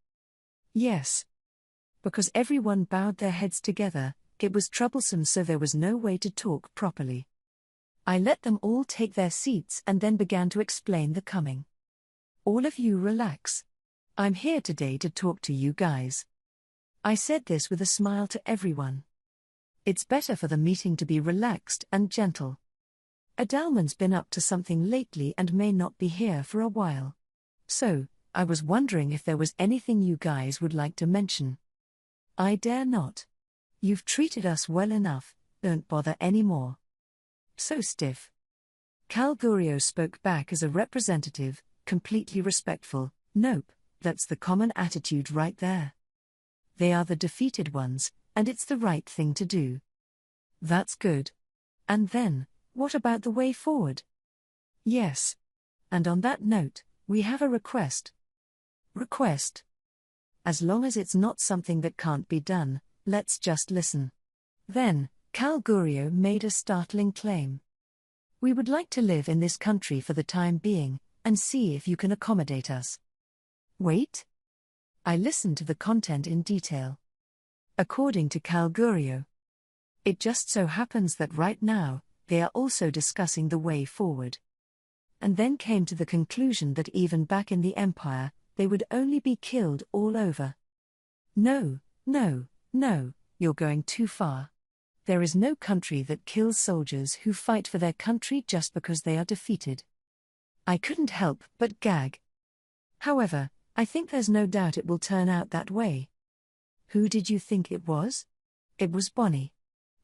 Yes. Because everyone bowed their heads together, it was troublesome, so there was no way to talk properly. I let them all take their seats and then began to explain the coming. All of you relax. I'm here today to talk to you guys. I said this with a smile to everyone. It's better for the meeting to be relaxed and gentle. Adalman's been up to something lately and may not be here for a while. So, I was wondering if there was anything you guys would like to mention. I dare not. You've treated us well enough, don't bother anymore. So stiff. Calgurio spoke back as a representative, completely respectful. Nope, that's the common attitude right there. They are the defeated ones, and it's the right thing to do. That's good. And then, what about the way forward? Yes. And on that note, we have a request. Request? As long as it's not something that can't be done, let's just listen. Then, Calgurio made a startling claim. We would like to live in this country for the time being, and see if you can accommodate us. Wait? I listened to the content in detail. According to Calgurio, it just so happens that right now, they are also discussing the way forward. And then came to the conclusion that even back in the Empire, they would only be killed all over. No, you're going too far. There is no country that kills soldiers who fight for their country just because they are defeated. I couldn't help but gag. However, I think there's no doubt it will turn out that way. Who did you think it was? It was Bonnie.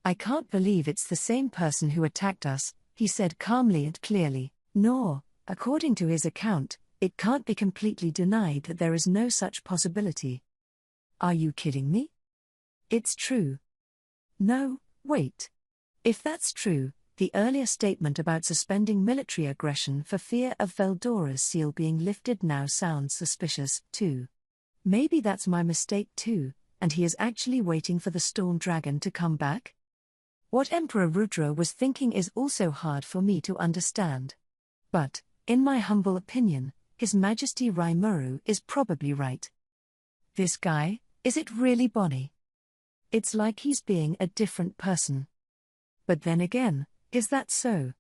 I can't believe it's the same person who attacked us, he said calmly and clearly, nor, according to his account, it can't be completely denied that there is no such possibility. Are you kidding me? It's true. No, wait. If that's true, the earlier statement about suspending military aggression for fear of Veldora's seal being lifted now sounds suspicious, too. Maybe that's my mistake too, and he is actually waiting for the Storm Dragon to come back? What Emperor Rudra was thinking is also hard for me to understand. But, in my humble opinion, His Majesty Rimuru is probably right. This guy, is it really Bonnie? It's like he's being a different person. But then again, is that so?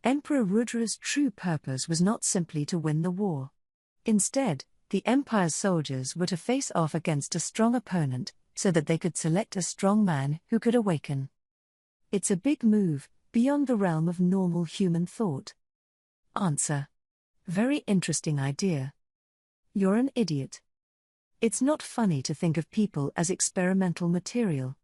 Emperor Rudra's true purpose was not simply to win the war. Instead, the Empire's soldiers were to face off against a strong opponent, so that they could select a strong man who could awaken. It's a big move, beyond the realm of normal human thought. Answer. Very interesting idea. You're an idiot. It's not funny to think of people as experimental material.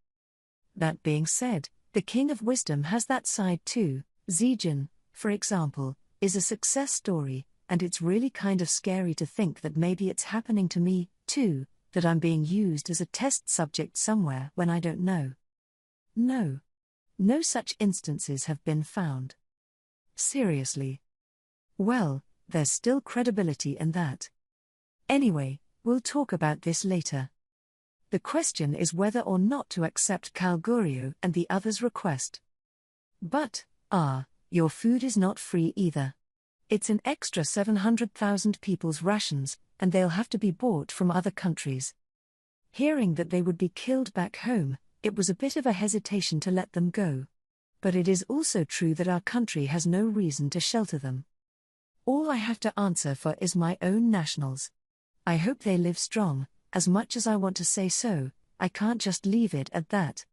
That being said, the King of Wisdom has that side too. Zijin, for example, is a success story, and it's really kind of scary to think that maybe it's happening to me, too, that I'm being used as a test subject somewhere when I don't know. No such instances have been found. Seriously. Well, there's still credibility in that. Anyway, we'll talk about this later. The question is whether or not to accept Calgurio and the others' request. But, your food is not free either. It's an extra 700,000 people's rations, and they'll have to be bought from other countries. Hearing that they would be killed back home, it was a bit of a hesitation to let them go. But it is also true that our country has no reason to shelter them. All I have to answer for is my own nationals. I hope they live strong. As much as I want to say so, I can't just leave it at that.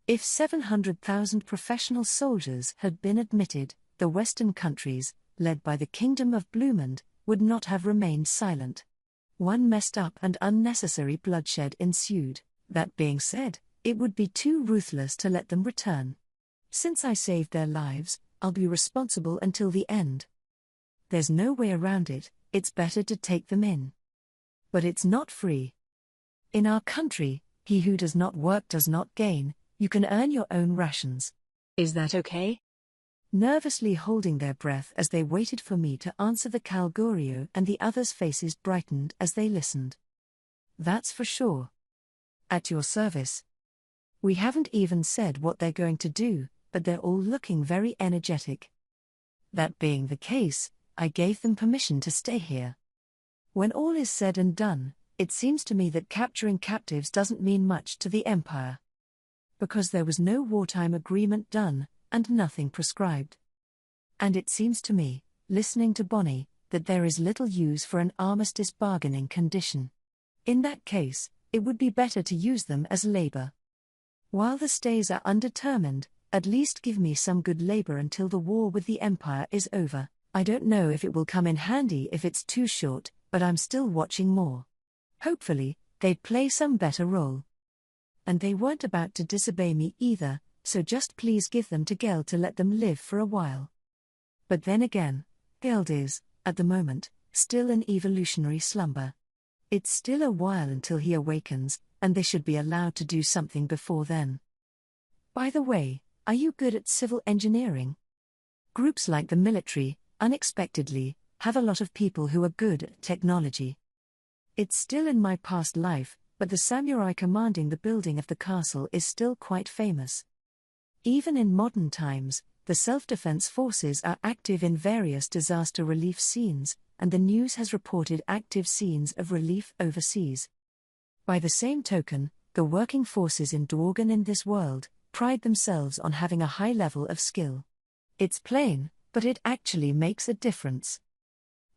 If 700,000 professional soldiers had been admitted, the Western countries, led by the Kingdom of Blumond, would not have remained silent. One messed up and unnecessary bloodshed ensued. That being said, it would be too ruthless to let them return. Since I saved their lives, I'll be responsible until the end. There's no way around it, it's better to take them in. But it's not free. In our country, he who does not work does not gain. You can earn your own rations. Is that okay? Nervously holding their breath as they waited for me to answer, the Kalgorio and the others' faces brightened as they listened. That's for sure. At your service. We haven't even said what they're going to do, but they're all looking very energetic. That being the case, I gave them permission to stay here. When all is said and done, it seems to me that capturing captives doesn't mean much to the Empire. Because there was no wartime agreement done, and nothing prescribed. And it seems to me, listening to Bonnie, that there is little use for an armistice bargaining condition. In that case, it would be better to use them as labor. While the stays are undetermined, at least give me some good labor until the war with the Empire is over. I don't know if it will come in handy if it's too short, but I'm still watching more. Hopefully, they'd play some better role. And they weren't about to disobey me either, so just please give them to Geld to let them live for a while. But then again, Geld is, at the moment, still in evolutionary slumber. It's still a while until he awakens, and they should be allowed to do something before then. By the way, are you good at civil engineering? Groups like the military, unexpectedly, have a lot of people who are good at technology. It's still in my past life, but the samurai commanding the building of the castle is still quite famous. Even in modern times, the self-defense forces are active in various disaster relief scenes, and the news has reported active scenes of relief overseas. By the same token, the working forces in Dworgen in this world pride themselves on having a high level of skill. It's plain, but it actually makes a difference.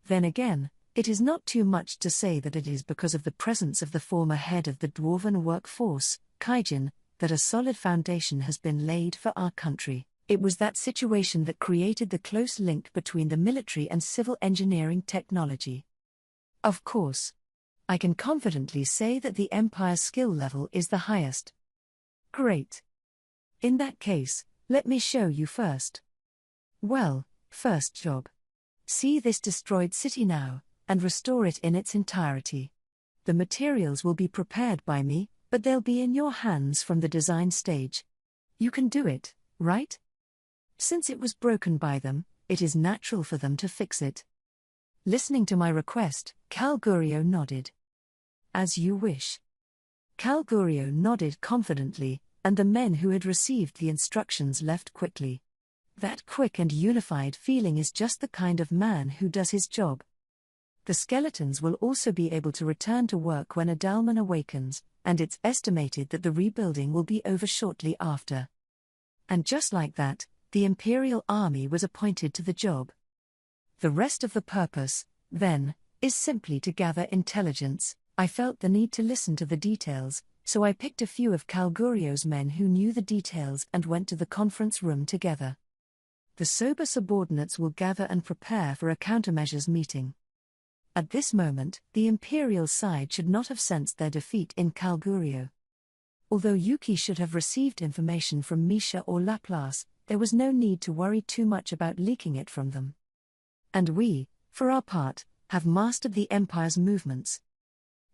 Then again, it is not too much to say that it is because of the presence of the former head of the Dwarven workforce, Kaijin, that a solid foundation has been laid for our country. It was that situation that created the close link between the military and civil engineering technology. Of course, I can confidently say that the Empire's skill level is the highest. Great. In that case, let me show you first. Well, first job. See this destroyed city now, and restore it in its entirety. The materials will be prepared by me, but they'll be in your hands from the design stage. You can do it, right? Since it was broken by them, it is natural for them to fix it. Listening to my request, Kalgorio nodded. As you wish. Kalgorio nodded confidently, and the men who had received the instructions left quickly. That quick and unified feeling is just the kind of man who does his job. The skeletons will also be able to return to work when Adalman awakens, and it's estimated that the rebuilding will be over shortly after. And just like that, the Imperial Army was appointed to the job. The rest of the purpose, then, is simply to gather intelligence. I felt the need to listen to the details, so I picked a few of Kalgorio's men who knew the details and went to the conference room together. The sober subordinates will gather and prepare for a countermeasures meeting. At this moment, the Imperial side should not have sensed their defeat in Kalgorio. Although Yuki should have received information from Misha or Laplace, there was no need to worry too much about leaking it from them. And we, for our part, have mastered the Empire's movements.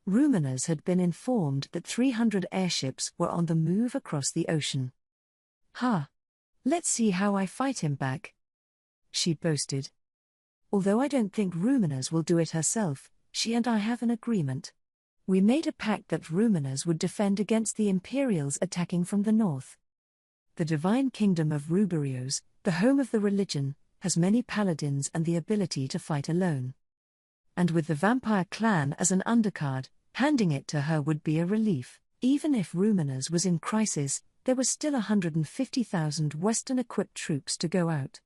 Ruminers had been informed that 300 airships were on the move across the ocean. Ha! Let's see how I fight him back, she boasted. Although I don't think Ruminers will do it herself, she and I have an agreement. We made a pact that Ruminers would defend against the Imperials attacking from the north. The divine kingdom of Ruberios, the home of the religion, has many paladins and the ability to fight alone. And with the vampire clan as an undercard, handing it to her would be a relief. Even if Ruminers was in crisis, there was still 150,000 Western-equipped troops to go out.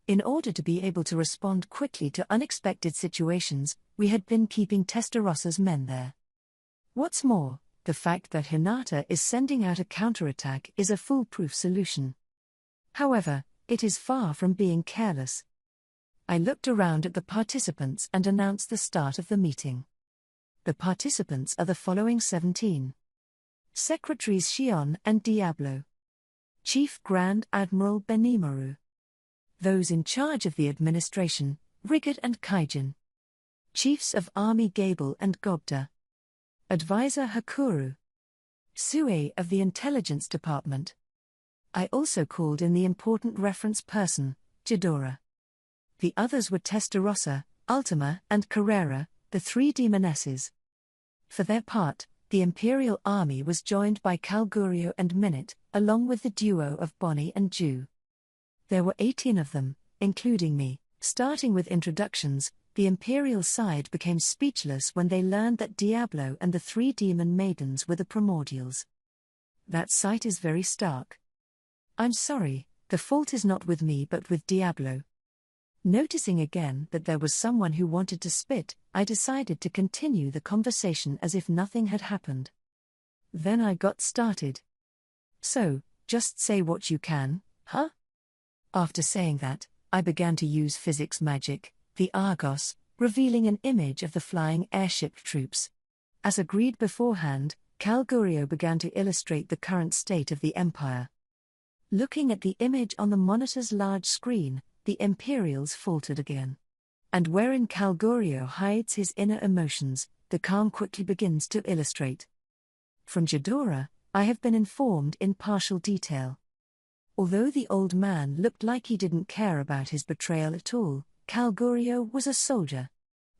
In order to be able to respond quickly to unexpected situations, we had been keeping Testaross's men there. What's more, the fact that Hinata is sending out a counterattack is a foolproof solution. However, it is far from being careless. I looked around at the participants and announced the start of the meeting. The participants are the following 17. Secretaries Shion and Diablo. Chief Grand Admiral Benimaru. Those in charge of the administration, Rigid and Kaijin. Chiefs of Army Gable and Gobda. Advisor Hakuru. Sue of the Intelligence Department. I also called in the important reference person, Jidora. The others were Testarossa, Ultima, and Carrera, the 3 demonesses. For their part, the Imperial Army was joined by Calgurio and Minute, along with the duo of Bonnie and Jew. There were 18 of them, including me. Starting with introductions, the Imperial side became speechless when they learned that Diablo and the 3 demon maidens were the primordials. That sight is very stark. I'm sorry, the fault is not with me but with Diablo. Noticing again that there was someone who wanted to spit, I decided to continue the conversation as if nothing had happened. Then I got started. So, just say what you can, huh? After saying that, I began to use physics magic, the Argos, revealing an image of the flying airship troops. As agreed beforehand, Calgurio began to illustrate the current state of the Empire. Looking at the image on the monitor's large screen, the Imperials faltered again. And wherein Calgurio hides his inner emotions, the calm quickly begins to illustrate. From Jidora, I have been informed in partial detail. Although the old man looked like he didn't care about his betrayal at all, Calgurio was a soldier.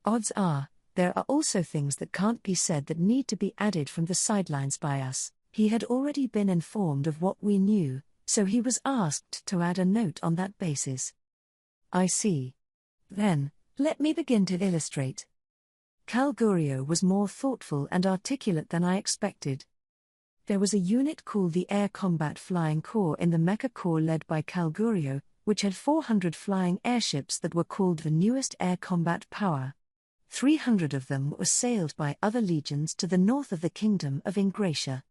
Odds are, there are also things that can't be said that need to be added from the sidelines by us. He had already been informed of what we knew, so he was asked to add a note on that basis. I see. Then, let me begin to illustrate. Calgurio was more thoughtful and articulate than I expected. There was a unit called the Air Combat Flying Corps in the Mecha Corps led by Calgurio, which had 400 flying airships that were called the newest air combat power. 300 of them were sailed by other legions to the north of the Kingdom of Ingratia.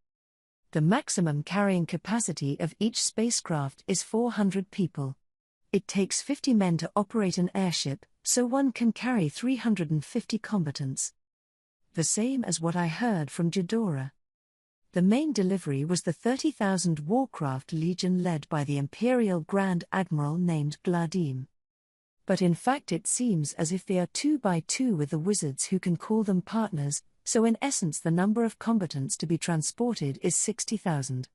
The maximum carrying capacity of each spacecraft is 400 people. It takes 50 men to operate an airship, so one can carry 350 combatants. The same as what I heard from Jidora. The main delivery was the 30,000 Warcraft Legion led by the Imperial Grand Admiral named Gladim. But in fact it seems as if they are 2 by 2 with the wizards who can call them partners, so in essence the number of combatants to be transported is 60,000.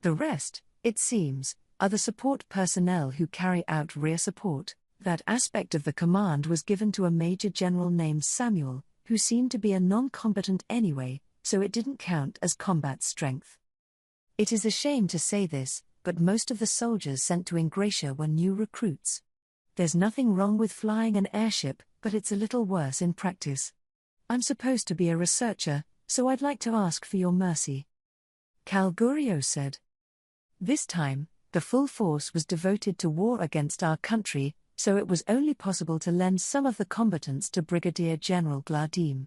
The rest, it seems, are the support personnel who carry out rear support. That aspect of the command was given to a Major General named Samuel, who seemed to be a non-combatant anyway, so it didn't count as combat strength. It is a shame to say this, but most of the soldiers sent to Ingratia were new recruits. There's nothing wrong with flying an airship, but it's a little worse in practice. I'm supposed to be a researcher, so I'd like to ask for your mercy. Calgurio said. This time, the full force was devoted to war against our country, so it was only possible to lend some of the combatants to Brigadier General Gladim.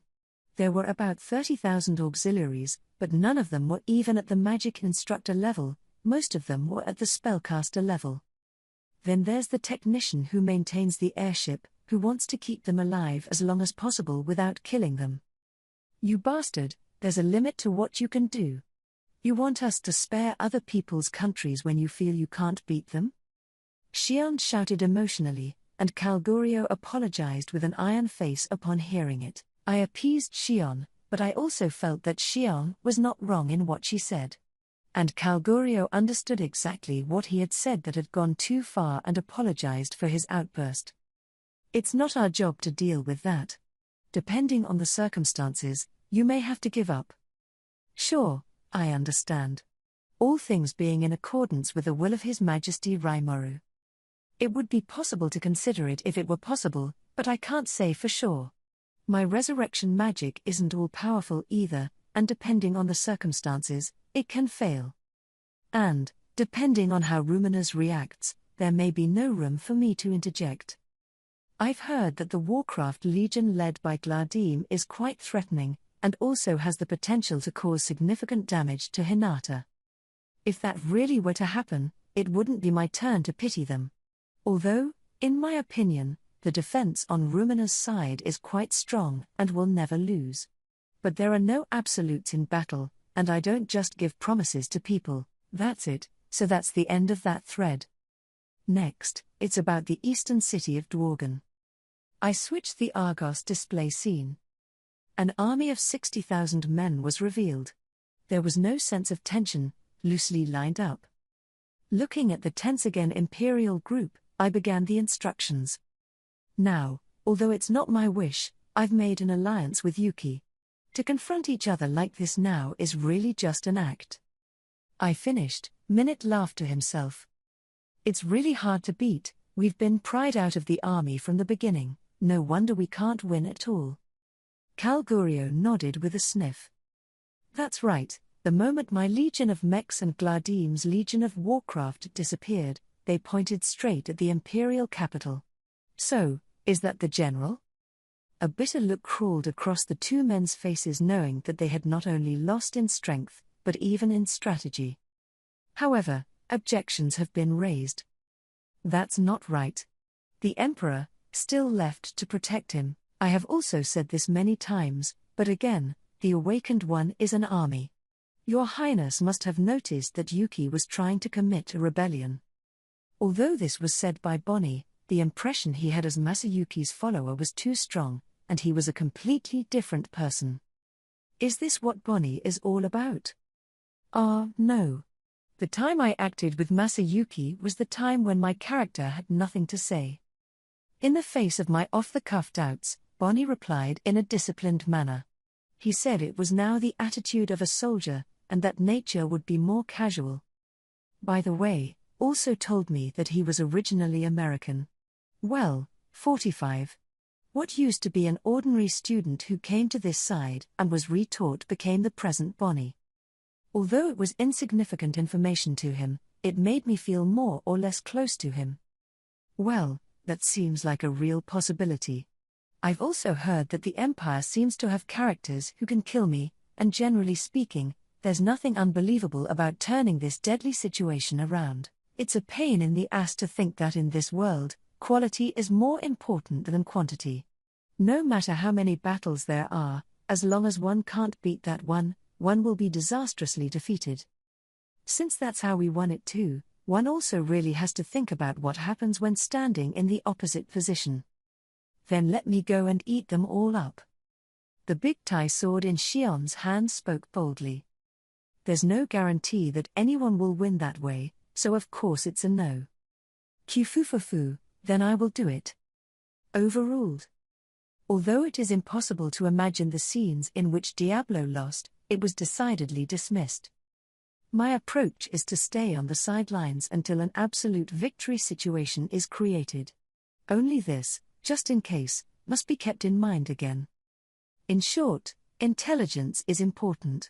There were about 30,000 auxiliaries, but none of them were even at the magic instructor level, most of them were at the spellcaster level. Then there's the technician who maintains the airship, who wants to keep them alive as long as possible without killing them. You bastard, there's a limit to what you can do. You want us to spare other people's countries when you feel you can't beat them? Shion shouted emotionally, and Calgurio apologized with an iron face upon hearing it. I appeased Shion, but I also felt that Shion was not wrong in what she said. And Calgurio understood exactly what he had said that had gone too far and apologized for his outburst. It's not our job to deal with that. Depending on the circumstances, you may have to give up. Sure, I understand. All things being in accordance with the will of His Majesty Raimaru. It would be possible to consider it if it were possible, but I can't say for sure. My resurrection magic isn't all-powerful either, and depending on the circumstances, it can fail. And, depending on how Ruminus reacts, there may be no room for me to interject. I've heard that the Warcraft Legion led by Gladim is quite threatening, and also has the potential to cause significant damage to Hinata. If that really were to happen, it wouldn't be my turn to pity them. Although, in my opinion, the defense on Rumina's side is quite strong and will never lose. But there are no absolutes in battle, and I don't just give promises to people. That's it, so that's the end of that thread. Next, it's about the eastern city of Dworgen. I switched the Argos display scene. An army of 60,000 men was revealed. There was no sense of tension, loosely lined up. Looking at the tense again Imperial group, I began the instructions. Now, although it's not my wish, I've made an alliance with Yuki. To confront each other like this now is really just an act. I finished. Minute laughed to himself. It's really hard to beat, we've been pried out of the army from the beginning, no wonder we can't win at all. Calgurio nodded with a sniff. That's right, the moment my legion of mechs and Gladim's legion of warcraft disappeared, they pointed straight at the Imperial capital. So, is that the general? A bitter look crawled across the two men's faces knowing that they had not only lost in strength, but even in strategy. However, objections have been raised. That's not right. The Emperor, still left to protect him, I have also said this many times, but again, the Awakened One is an army. Your Highness must have noticed that Yuki was trying to commit a rebellion. Although this was said by Bonnie, the impression he had as Masayuki's follower was too strong, and he was a completely different person. Is this what Bonnie is all about? No. The time I acted with Masayuki was the time when my character had nothing to say. In the face of my off-the-cuff doubts, Bonnie replied in a disciplined manner. He said it was now the attitude of a soldier, and that nature would be more casual. By the way, also told me that he was originally American. Well, 45. What used to be an ordinary student who came to this side and was retaught became the present Bonnie. Although it was insignificant information to him, it made me feel more or less close to him. Well, that seems like a real possibility. I've also heard that the Empire seems to have characters who can kill me, and generally speaking, there's nothing unbelievable about turning this deadly situation around. It's a pain in the ass to think that in this world, quality is more important than quantity. No matter how many battles there are, as long as one can't beat that one will be disastrously defeated. Since that's how we won it too, one also really has to think about what happens when standing in the opposite position. Then let me go and eat them all up. The big Tai sword in Xion's hand spoke boldly. There's no guarantee that anyone will win that way, so of course it's a no. Kyufufufu, then I will do it. Overruled. Although it is impossible to imagine the scenes in which Diablo lost, it was decidedly dismissed. My approach is to stay on the sidelines until an absolute victory situation is created. Only this, just in case, must be kept in mind again. In short, intelligence is important.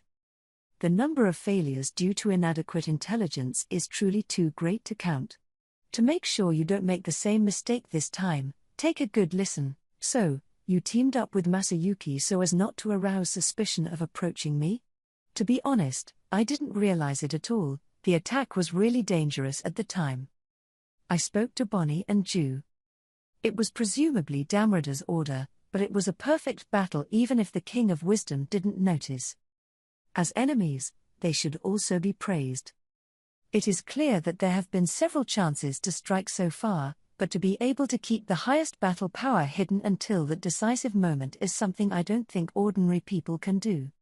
The number of failures due to inadequate intelligence is truly too great to count. To make sure you don't make the same mistake this time, take a good listen. So, you teamed up with Masayuki so as not to arouse suspicion of approaching me? To be honest, I didn't realize it at all. The attack was really dangerous at the time. I spoke to Bonnie and Ju. It was presumably Damrada's order, but it was a perfect battle even if the King of Wisdom didn't notice. As enemies, they should also be praised. It is clear that there have been several chances to strike so far, but to be able to keep the highest battle power hidden until that decisive moment is something I don't think ordinary people can do.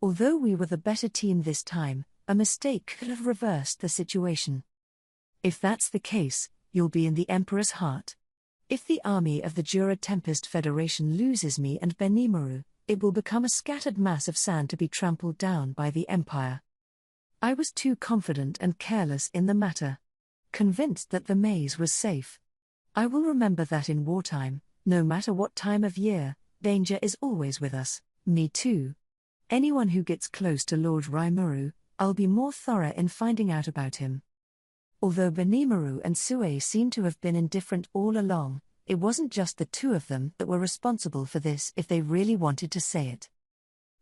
Although we were the better team this time, a mistake could have reversed the situation. If that's the case, you'll be in the Emperor's heart. If the army of the Jura Tempest Federation loses me and Benimaru, it will become a scattered mass of sand to be trampled down by the Empire. I was too confident and careless in the matter. Convinced that the maze was safe. I will remember that in wartime, no matter what time of year, danger is always with us. Me too. Anyone who gets close to Lord Rimuru, I'll be more thorough in finding out about him. Although Benimaru and Sue seem to have been indifferent all along, it wasn't just the two of them that were responsible for this if they really wanted to say it.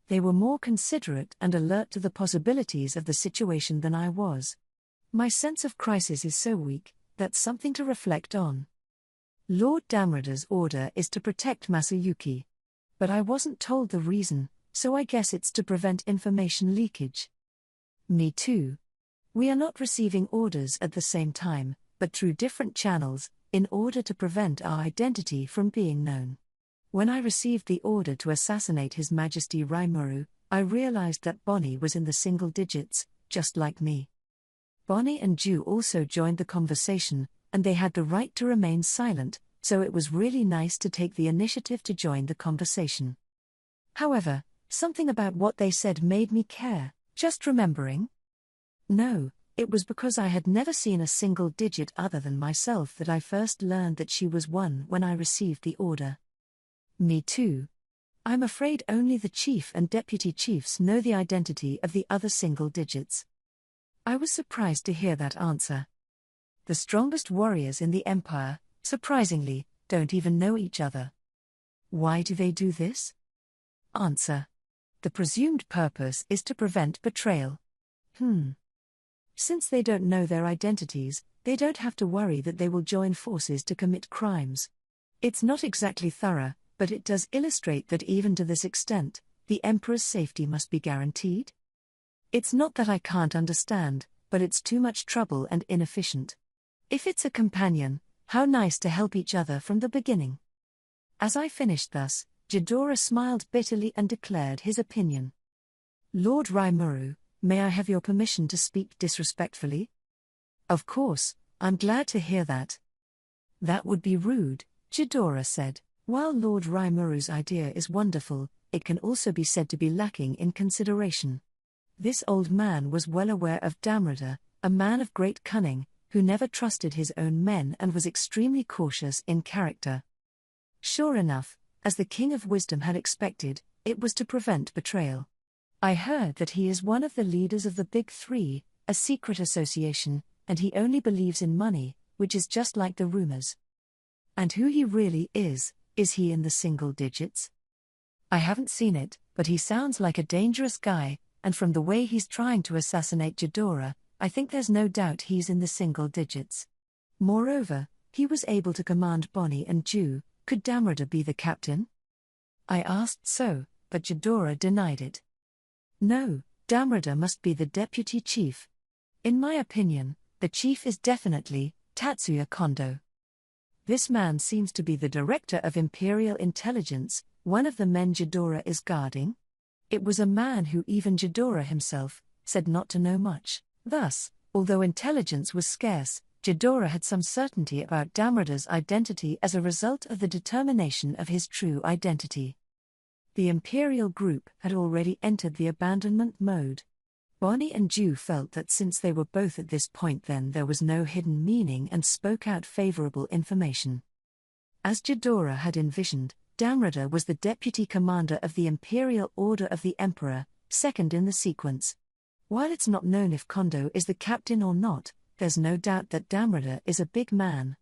They were more considerate and alert to the possibilities of the situation than I was. My sense of crisis is so weak, that's something to reflect on. Lord Damrida's order is to protect Masayuki. But I wasn't told the reason, so I guess it's to prevent information leakage. Me too. We are not receiving orders at the same time, but through different channels, in order to prevent our identity from being known. When I received the order to assassinate His Majesty Rimuru, I realized that Bonnie was in the single digits, just like me. Bonnie and Ju also joined the conversation, and they had the right to remain silent, so it was really nice to take the initiative to join the conversation. However, something about what they said made me care, just remembering. No, it was because I had never seen a single digit other than myself that I first learned that she was one when I received the order. Me too. I'm afraid only the chief and deputy chiefs know the identity of the other single digits. I was surprised to hear that answer. The strongest warriors in the Empire, surprisingly, don't even know each other. Why do they do this? Answer. The presumed purpose is to prevent betrayal. Since they don't know their identities, they don't have to worry that they will join forces to commit crimes. It's not exactly thorough, but it does illustrate that even to this extent, the Emperor's safety must be guaranteed. It's not that I can't understand, but it's too much trouble and inefficient. If it's a companion, how nice to help each other from the beginning. As I finished thus, Ghidorah smiled bitterly and declared his opinion. Lord Rimuru, may I have your permission to speak disrespectfully? Of course, I'm glad to hear that. That would be rude, Ghidorah said. While Lord Rimuru's idea is wonderful, it can also be said to be lacking in consideration. This old man was well aware of Damrida, a man of great cunning, who never trusted his own men and was extremely cautious in character. Sure enough, as the King of Wisdom had expected, it was to prevent betrayal. I heard that he is one of the leaders of the Big Three, a secret association, and he only believes in money, which is just like the rumors. And who he really is he in the single digits? I haven't seen it, but he sounds like a dangerous guy, and from the way he's trying to assassinate Ghidorah, I think there's no doubt he's in the single digits. Moreover, he was able to command Bonnie and Ju. Could Damrida be the captain? I asked so, but Ghidorah denied it. No, Damrida must be the deputy chief. In my opinion, the chief is definitely Tatsuya Kondo. This man seems to be the director of Imperial Intelligence, one of the men Ghidorah is guarding. It was a man who even Ghidorah himself said not to know much. Thus, although intelligence was scarce, Ghidorah had some certainty about Damrida's identity as a result of the determination of his true identity. The Imperial group had already entered the abandonment mode. Bonnie and Ju felt that since they were both at this point, then there was no hidden meaning and spoke out favorable information. As Ghidorah had envisioned, Damrida was the deputy commander of the Imperial Order of the Emperor, second in the sequence. While it's not known if Kondo is the captain or not, there's no doubt that Damrida is a big man.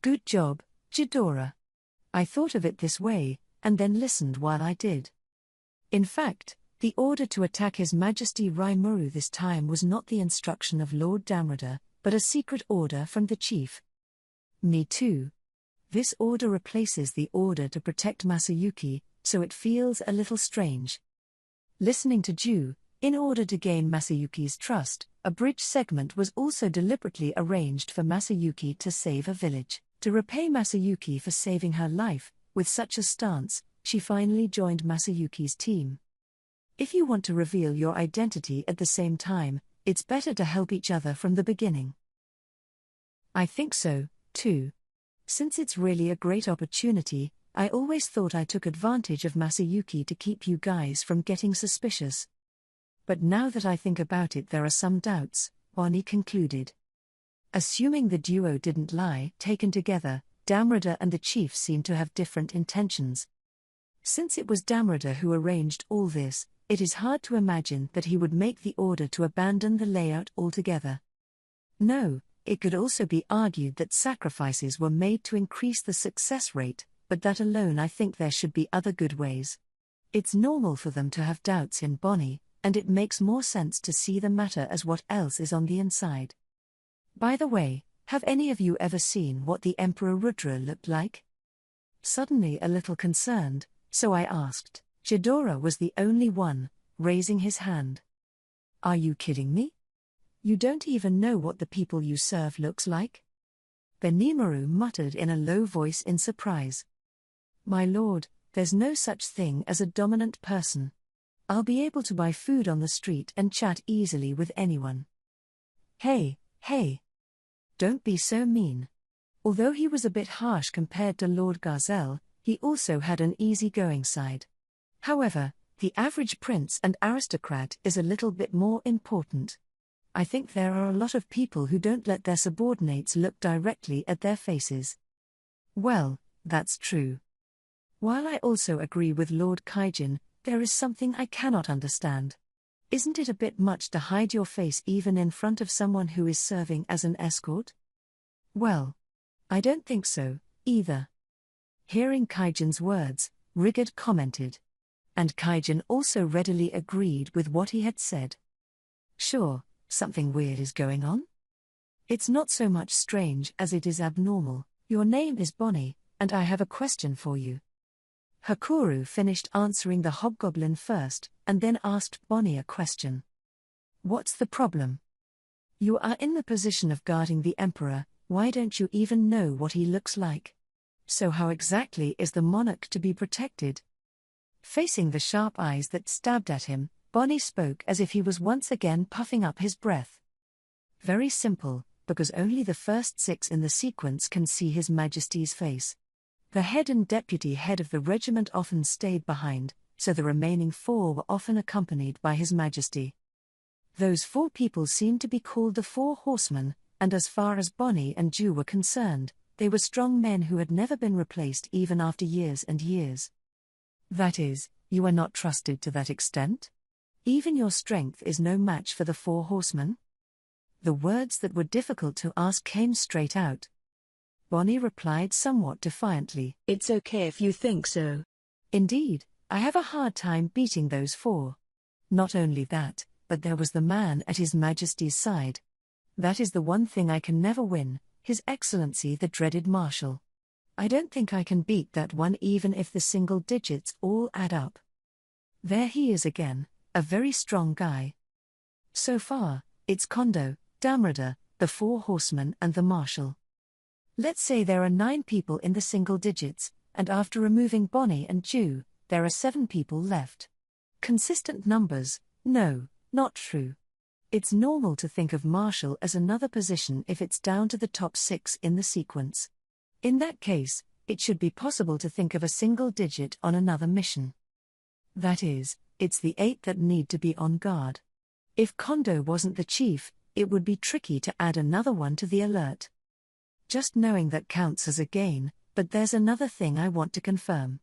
Good job, Ghidorah. I thought of it this way, and then listened while I did. In fact, the order to attack His Majesty Rimuru this time was not the instruction of Lord Damrida, but a secret order from the chief. Me too. This order replaces the order to protect Masayuki, so it feels a little strange. Listening to Ju, in order to gain Masayuki's trust, a bridge segment was also deliberately arranged for Masayuki to save a village. To repay Masayuki for saving her life, with such a stance, she finally joined Masayuki's team. If you want to reveal your identity at the same time, it's better to help each other from the beginning. I think so, too. Since it's really a great opportunity, I always thought I took advantage of Masayuki to keep you guys from getting suspicious. But now that I think about it, there are some doubts, Bonnie concluded. Assuming the duo didn't lie, taken together, Damrida and the chief seem to have different intentions. Since it was Damrida who arranged all this, it is hard to imagine that he would make the order to abandon the layout altogether. No, it could also be argued that sacrifices were made to increase the success rate, but that alone I think there should be other good ways. It's normal for them to have doubts in Bonnie, and it makes more sense to see the matter as what else is on the inside. By the way, have any of you ever seen what the Emperor Rudra looked like? Suddenly a little concerned, so I asked. Ghidorah was the only one, raising his hand. Are you kidding me? You don't even know what the people you serve looks like? Benimaru muttered in a low voice in surprise. My lord, there's no such thing as a dominant person. I'll be able to buy food on the street and chat easily with anyone. Hey, hey. Don't be so mean. Although he was a bit harsh compared to Lord Garzel, he also had an easygoing side. However, the average prince and aristocrat is a little bit more important. I think there are a lot of people who don't let their subordinates look directly at their faces. Well, that's true. While I also agree with Lord Kaijin, there is something I cannot understand. Isn't it a bit much to hide your face even in front of someone who is serving as an escort? Well, I don't think so, either. Hearing Kaijin's words, Rigard commented. And Kaijin also readily agreed with what he had said. Sure, something weird is going on? It's not so much strange as it is abnormal. Your name is Bonnie, and I have a question for you. Hakuru finished answering the hobgoblin first, and then asked Bonnie a question. What's the problem? You are in the position of guarding the Emperor, why don't you even know what he looks like? So how exactly is the monarch to be protected? Facing the sharp eyes that stabbed at him, Bonnie spoke as if he was once again puffing up his breath. Very simple, because only the first 6 in the sequence can see His Majesty's face. The head and deputy head of the regiment often stayed behind, so the remaining 4 were often accompanied by His Majesty. Those 4 people seemed to be called the 4 Horsemen, and as far as Bonnie and Ju were concerned, they were strong men who had never been replaced even after years and years. That is, you are not trusted to that extent? Even your strength is no match for the 4 Horsemen? The words that were difficult to ask came straight out. Bonnie replied somewhat defiantly. It's okay if you think so. Indeed, I have a hard time beating those 4. Not only that, but there was the man at His Majesty's side. That is the one thing I can never win, His Excellency the dreaded Marshal. I don't think I can beat that one even if the single digits all add up. There he is again, a very strong guy. So far, it's Kondo, Damrada, the 4 Horsemen and the Marshal. Let's say there are 9 people in the single digits, and after removing Bonnie and Ju, there are 7 people left. Consistent numbers? No, not true. It's normal to think of Marshal as another position if it's down to the top 6 in the sequence. In that case, it should be possible to think of a single digit on another mission. That is, it's the 8 that need to be on guard. If Kondo wasn't the chief, it would be tricky to add another one to the alert. Just knowing that counts as a gain, but there's another thing I want to confirm.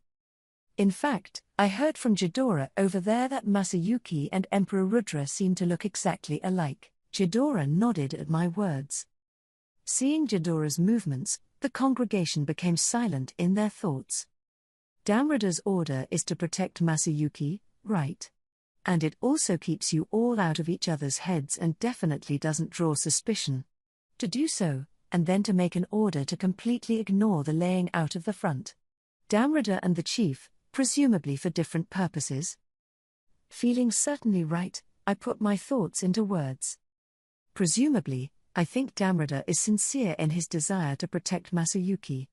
In fact, I heard from Ghidorah over there that Masayuki and Emperor Rudra seem to look exactly alike. Ghidorah nodded at my words. Seeing Ghidorah's movements, the congregation became silent in their thoughts. Damrada's order is to protect Masayuki, right? And it also keeps you all out of each other's heads and definitely doesn't draw suspicion. To do so, and then to make an order to completely ignore the laying out of the front. Damrada and the chief, presumably for different purposes. Feeling certainly right, I put my thoughts into words. Presumably, I think Damrada is sincere in his desire to protect Masayuki.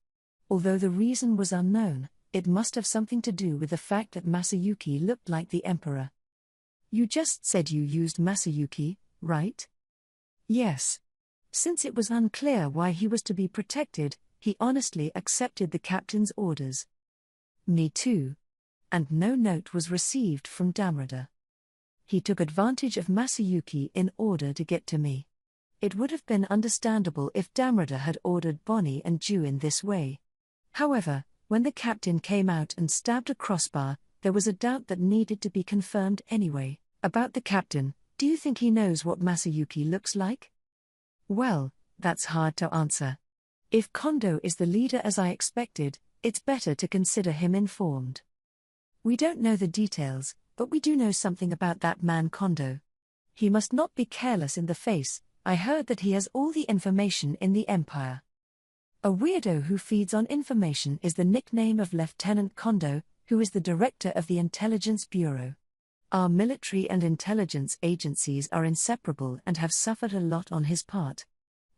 Although the reason was unknown, it must have something to do with the fact that Masayuki looked like the Emperor. You just said you used Masayuki, right? Yes. Since it was unclear why he was to be protected, he honestly accepted the captain's orders. Me too. And no note was received from Damrada. He took advantage of Masayuki in order to get to me. It would have been understandable if Damrada had ordered Bonnie and Ju in this way. However, when the captain came out and stabbed a crossbar, there was a doubt that needed to be confirmed anyway. About the captain, do you think he knows what Masayuki looks like? Well, that's hard to answer. If Kondo is the leader as I expected, it's better to consider him informed. We don't know the details, but we do know something about that man Kondo. He must not be careless in the face. I heard that he has all the information in the Empire. A weirdo who feeds on information is the nickname of Lieutenant Kondo, who is the director of the Intelligence Bureau. Our military and intelligence agencies are inseparable and have suffered a lot on his part.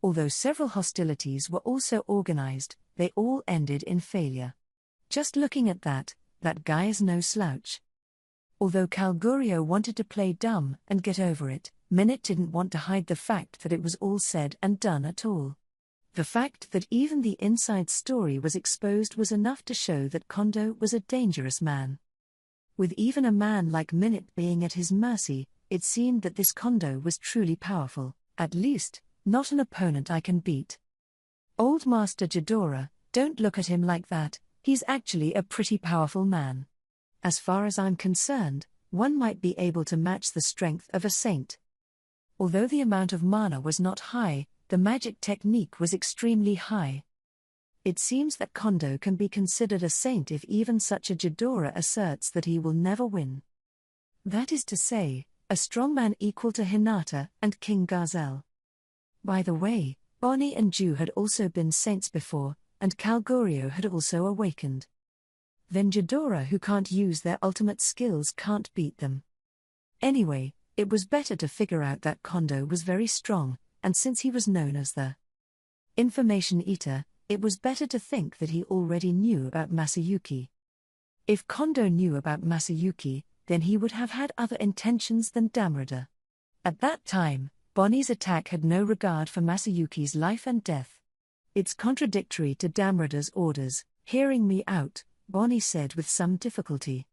Although several hostilities were also organized, they all ended in failure. Just looking at that guy is no slouch. Although Calgurio wanted to play dumb and get over it, Minute didn't want to hide the fact that it was all said and done at all. The fact that even the inside story was exposed was enough to show that Kondo was a dangerous man. With even a man like Minute being at his mercy, it seemed that this Kondo was truly powerful, at least, not an opponent I can beat. Old Master Ghidorah, don't look at him like that, he's actually a pretty powerful man. As far as I'm concerned, one might be able to match the strength of a saint. Although the amount of mana was not high, the magic technique was extremely high. It seems that Kondo can be considered a saint if even such a Ghidorah asserts that he will never win. That is to say, a strongman equal to Hinata and King Gazelle. By the way, Bonnie and Ju had also been saints before, and Calgurio had also awakened. Then Ghidorah who can't use their ultimate skills can't beat them. Anyway, it was better to figure out that Kondo was very strong, and since he was known as the Information Eater, it was better to think that he already knew about Masayuki. If Kondo knew about Masayuki, then he would have had other intentions than Damrada. At that time, Bonnie's attack had no regard for Masayuki's life and death. It's contradictory to Damrada's orders. Hearing me out, Bonnie said with some difficulty.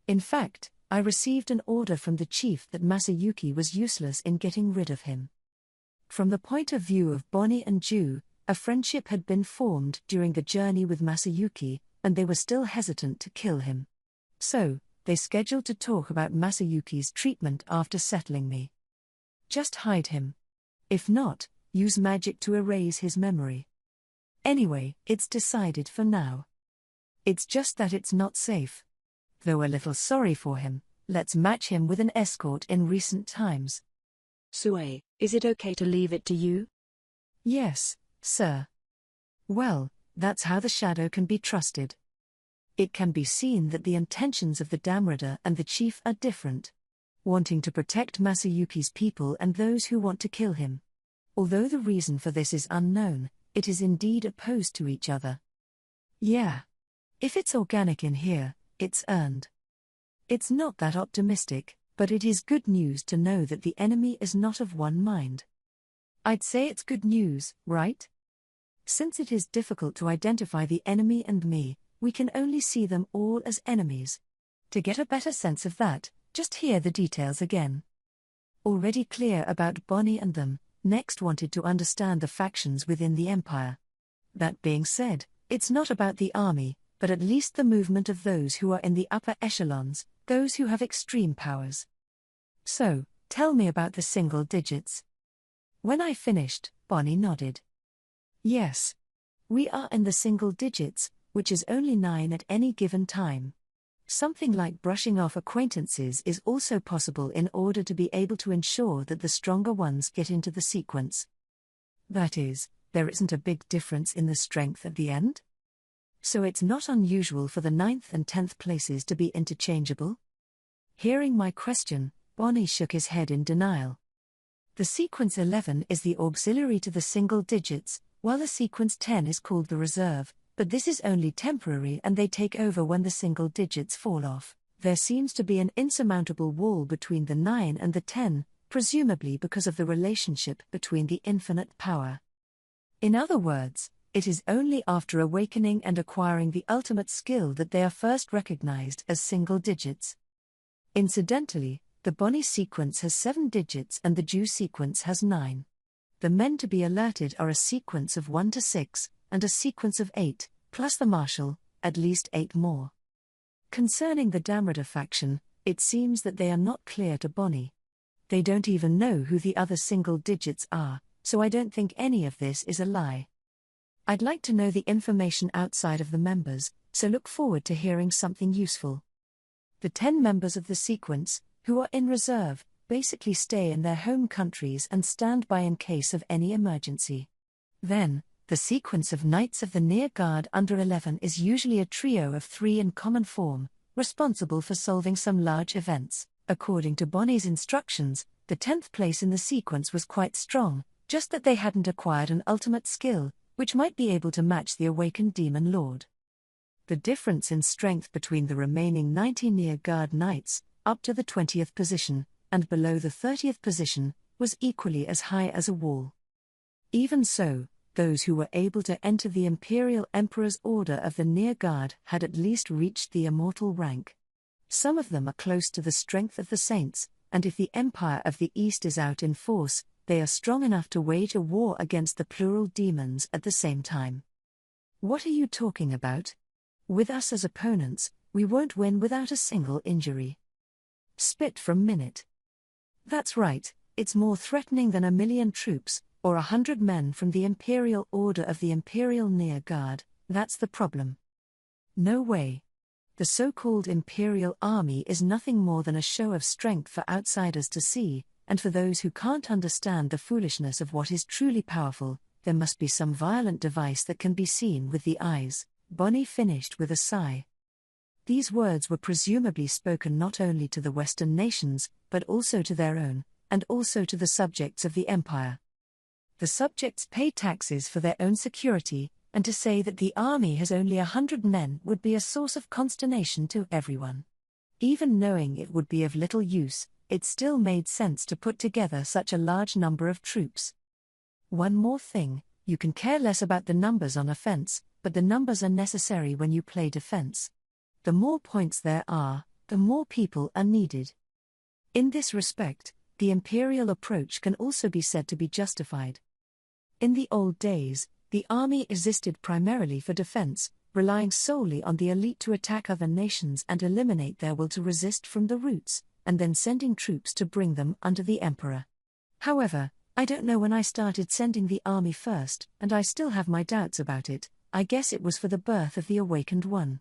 In fact, I received an order from the chief that Masayuki was useless in getting rid of him. From the point of view of Bonnie and Ju, a friendship had been formed during the journey with Masayuki, and they were still hesitant to kill him. So, they scheduled to talk about Masayuki's treatment after settling me. Just hide him. If not, use magic to erase his memory. Anyway, it's decided for now. It's just that it's not safe. Though a little sorry for him, let's match him with an escort in recent times. Sue, is it okay to leave it to you? Yes, sir. Well, that's how the shadow can be trusted. It can be seen that the intentions of the Damrada and the chief are different. Wanting to protect Masayuki's people and those who want to kill him. Although the reason for this is unknown, it is indeed opposed to each other. Yeah. If it's organic in here, it's earned. It's not that optimistic, but it is good news to know that the enemy is not of one mind. I'd say it's good news, right? Since it is difficult to identify the enemy and me, we can only see them all as enemies. To get a better sense of that, just hear the details again. Already clear about Bonnie and them, next wanted to understand the factions within the Empire. That being said, it's not about the army, but at least the movement of those who are in the upper echelons, those who have extreme powers. So, tell me about the single digits. When I finished, Bonnie nodded. Yes. We are in the single digits, which is only 9 at any given time. Something like brushing off acquaintances is also possible in order to be able to ensure that the stronger ones get into the sequence. That is, there isn't a big difference in the strength at the end? So it's not unusual for the 9th and 10th places to be interchangeable? Hearing my question, Bonnie shook his head in denial. The sequence 11 is the auxiliary to the single digits, while the sequence 10 is called the reserve, but this is only temporary and they take over when the single digits fall off. There seems to be an insurmountable wall between the 9 and the 10, presumably because of the relationship between the infinite power. In other words, it is only after awakening and acquiring the ultimate skill that they are first recognized as single digits. Incidentally, the Bonnie sequence has 7 digits and the Ju sequence has 9. The men to be alerted are a sequence of 1 to 6, and a sequence of 8, plus the marshal, at least 8 more. Concerning the Damrada faction, it seems that they are not clear to Bonnie. They don't even know who the other single digits are, so I don't think any of this is a lie. I'd like to know the information outside of the members, so look forward to hearing something useful. The 10 members of the sequence, who are in reserve, basically stay in their home countries and stand by in case of any emergency. Then, the sequence of Knights of the Near Guard under 11 is usually a trio of 3 in common form, responsible for solving some large events. According to Bonnie's instructions, the 10th place in the sequence was quite strong, just that they hadn't acquired an ultimate skill, which might be able to match the awakened Demon Lord. The difference in strength between the remaining 90 Near Guard Knights, up to the 20th position, and below the 30th position, was equally as high as a wall. Even so, those who were able to enter the Imperial Emperor's Order of the Near Guard had at least reached the immortal rank. Some of them are close to the strength of the Saints, and if the Empire of the East is out in force, they are strong enough to wage a war against the plural demons at the same time. What are you talking about? With us as opponents, we won't win without a single injury. Spit from Minute. That's right, it's more threatening than 1,000,000 troops, or 100 men from the Imperial Order of the Imperial Near Guard. That's the problem. No way. The so-called Imperial Army is nothing more than a show of strength for outsiders to see, and for those who can't understand the foolishness of what is truly powerful, there must be some violent device that can be seen with the eyes, Bonnie finished with a sigh. These words were presumably spoken not only to the Western nations, but also to their own, and also to the subjects of the Empire. The subjects pay taxes for their own security, and to say that the army has only 100 men would be a source of consternation to everyone. Even knowing it would be of little use, it still made sense to put together such a large number of troops. One more thing, you can care less about the numbers on offense, but the numbers are necessary when you play defense. The more points there are, the more people are needed. In this respect, the imperial approach can also be said to be justified. In the old days, the army existed primarily for defense, relying solely on the elite to attack other nations and eliminate their will to resist from the roots, and then sending troops to bring them under the emperor. However, I don't know when I started sending the army first, and I still have my doubts about it. I guess it was for the birth of the awakened one.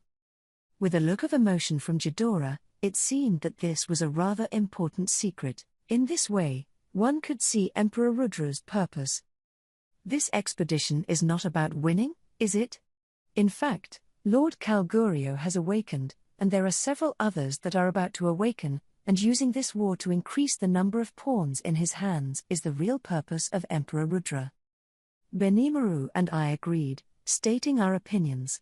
With a look of emotion from Ghidorah, it seemed that this was a rather important secret. In this way, one could see Emperor Rudra's purpose. This expedition is not about winning, is it? In fact, Lord Calgurio has awakened, and there are several others that are about to awaken, and using this war to increase the number of pawns in his hands is the real purpose of Emperor Rudra. Benimaru and I agreed, stating our opinions.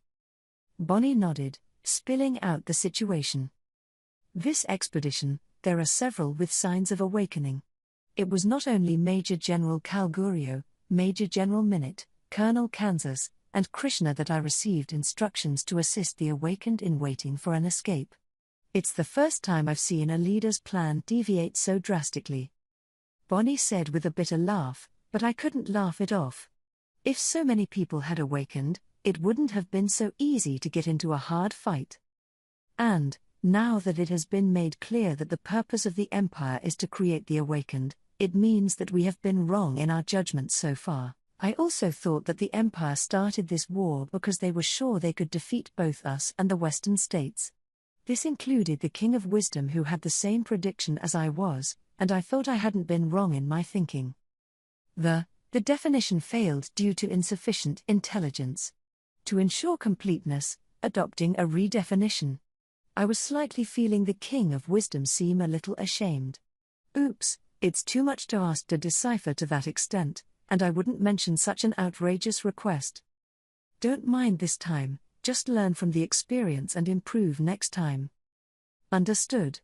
Bonnie nodded, spilling out the situation. This expedition, there are several with signs of awakening. It was not only Major General Calgurio, Major General Minute, Colonel Kansas, and Krishna that I received instructions to assist the awakened in waiting for an escape. It's the first time I've seen a leader's plan deviate so drastically. Bonnie said with a bitter laugh, but I couldn't laugh it off. If so many people had awakened, it wouldn't have been so easy to get into a hard fight. And, now that it has been made clear that the purpose of the Empire is to create the awakened, it means that we have been wrong in our judgment so far. I also thought that the Empire started this war because they were sure they could defeat both us and the Western states. This included the King of Wisdom, who had the same prediction as I was, and I thought I hadn't been wrong in my thinking. The definition failed due to insufficient intelligence. To ensure completeness, adopting a redefinition. I was slightly feeling the King of Wisdom seem a little ashamed. Oops, it's too much to ask to decipher to that extent, and I wouldn't mention such an outrageous request. Don't mind this time, just learn from the experience and improve next time. Understood.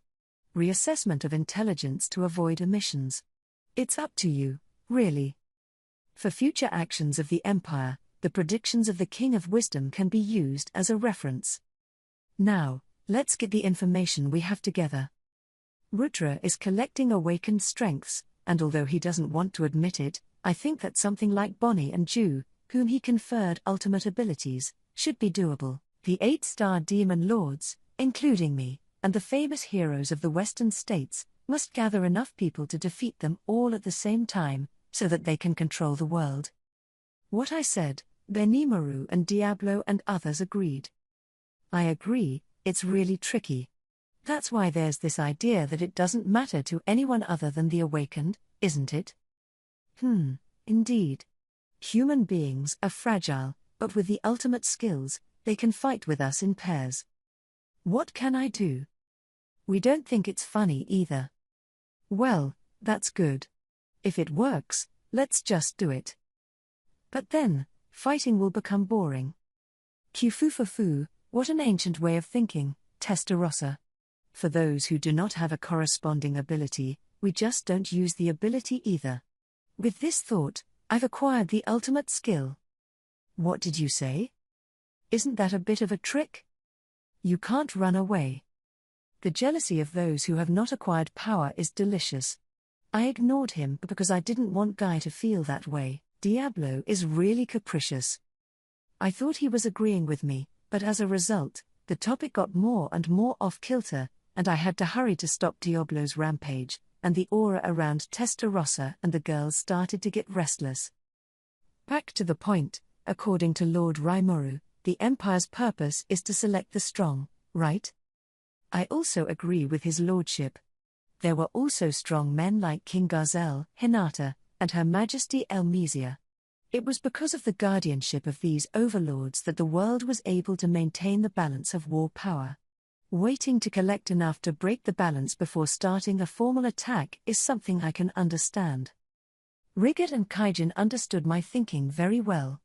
Reassessment of intelligence to avoid omissions. It's up to you, really. For future actions of the Empire, the predictions of the King of Wisdom can be used as a reference. Now, let's get the information we have together. Rudra is collecting awakened strengths, and although he doesn't want to admit it, I think that something like Bonnie and Ju, whom he conferred ultimate abilities, should be doable. The 8-star demon lords, including me, and the famous heroes of the Western states, must gather enough people to defeat them all at the same time, so that they can control the world. What I said, Benimaru and Diablo and others agreed. I agree, it's really tricky. That's why there's this idea that it doesn't matter to anyone other than the awakened, isn't it? Indeed. Human beings are fragile, but with the ultimate skills, they can fight with us in pairs. What can I do? We don't think it's funny either. Well, that's good. If it works, let's just do it. But then, fighting will become boring. Q-fu-fu-fu, what an ancient way of thinking, Testarossa. For those who do not have a corresponding ability, we just don't use the ability either. With this thought, I've acquired the ultimate skill. What did you say? Isn't that a bit of a trick? You can't run away. The jealousy of those who have not acquired power is delicious. I ignored him because I didn't want Guy to feel that way. Diablo is really capricious. I thought he was agreeing with me, but as a result, the topic got more and more off-kilter, and I had to hurry to stop Diablo's rampage, and the aura around Testarossa and the girls started to get restless. Back to the point, according to Lord Rimuru, the Empire's purpose is to select the strong, right? I also agree with his lordship. There were also strong men like King Garzel, Hinata, and Her Majesty Elmesia. It was because of the guardianship of these overlords that the world was able to maintain the balance of war power. Waiting to collect enough to break the balance before starting a formal attack is something I can understand. Rigget and Kaijin understood my thinking very well.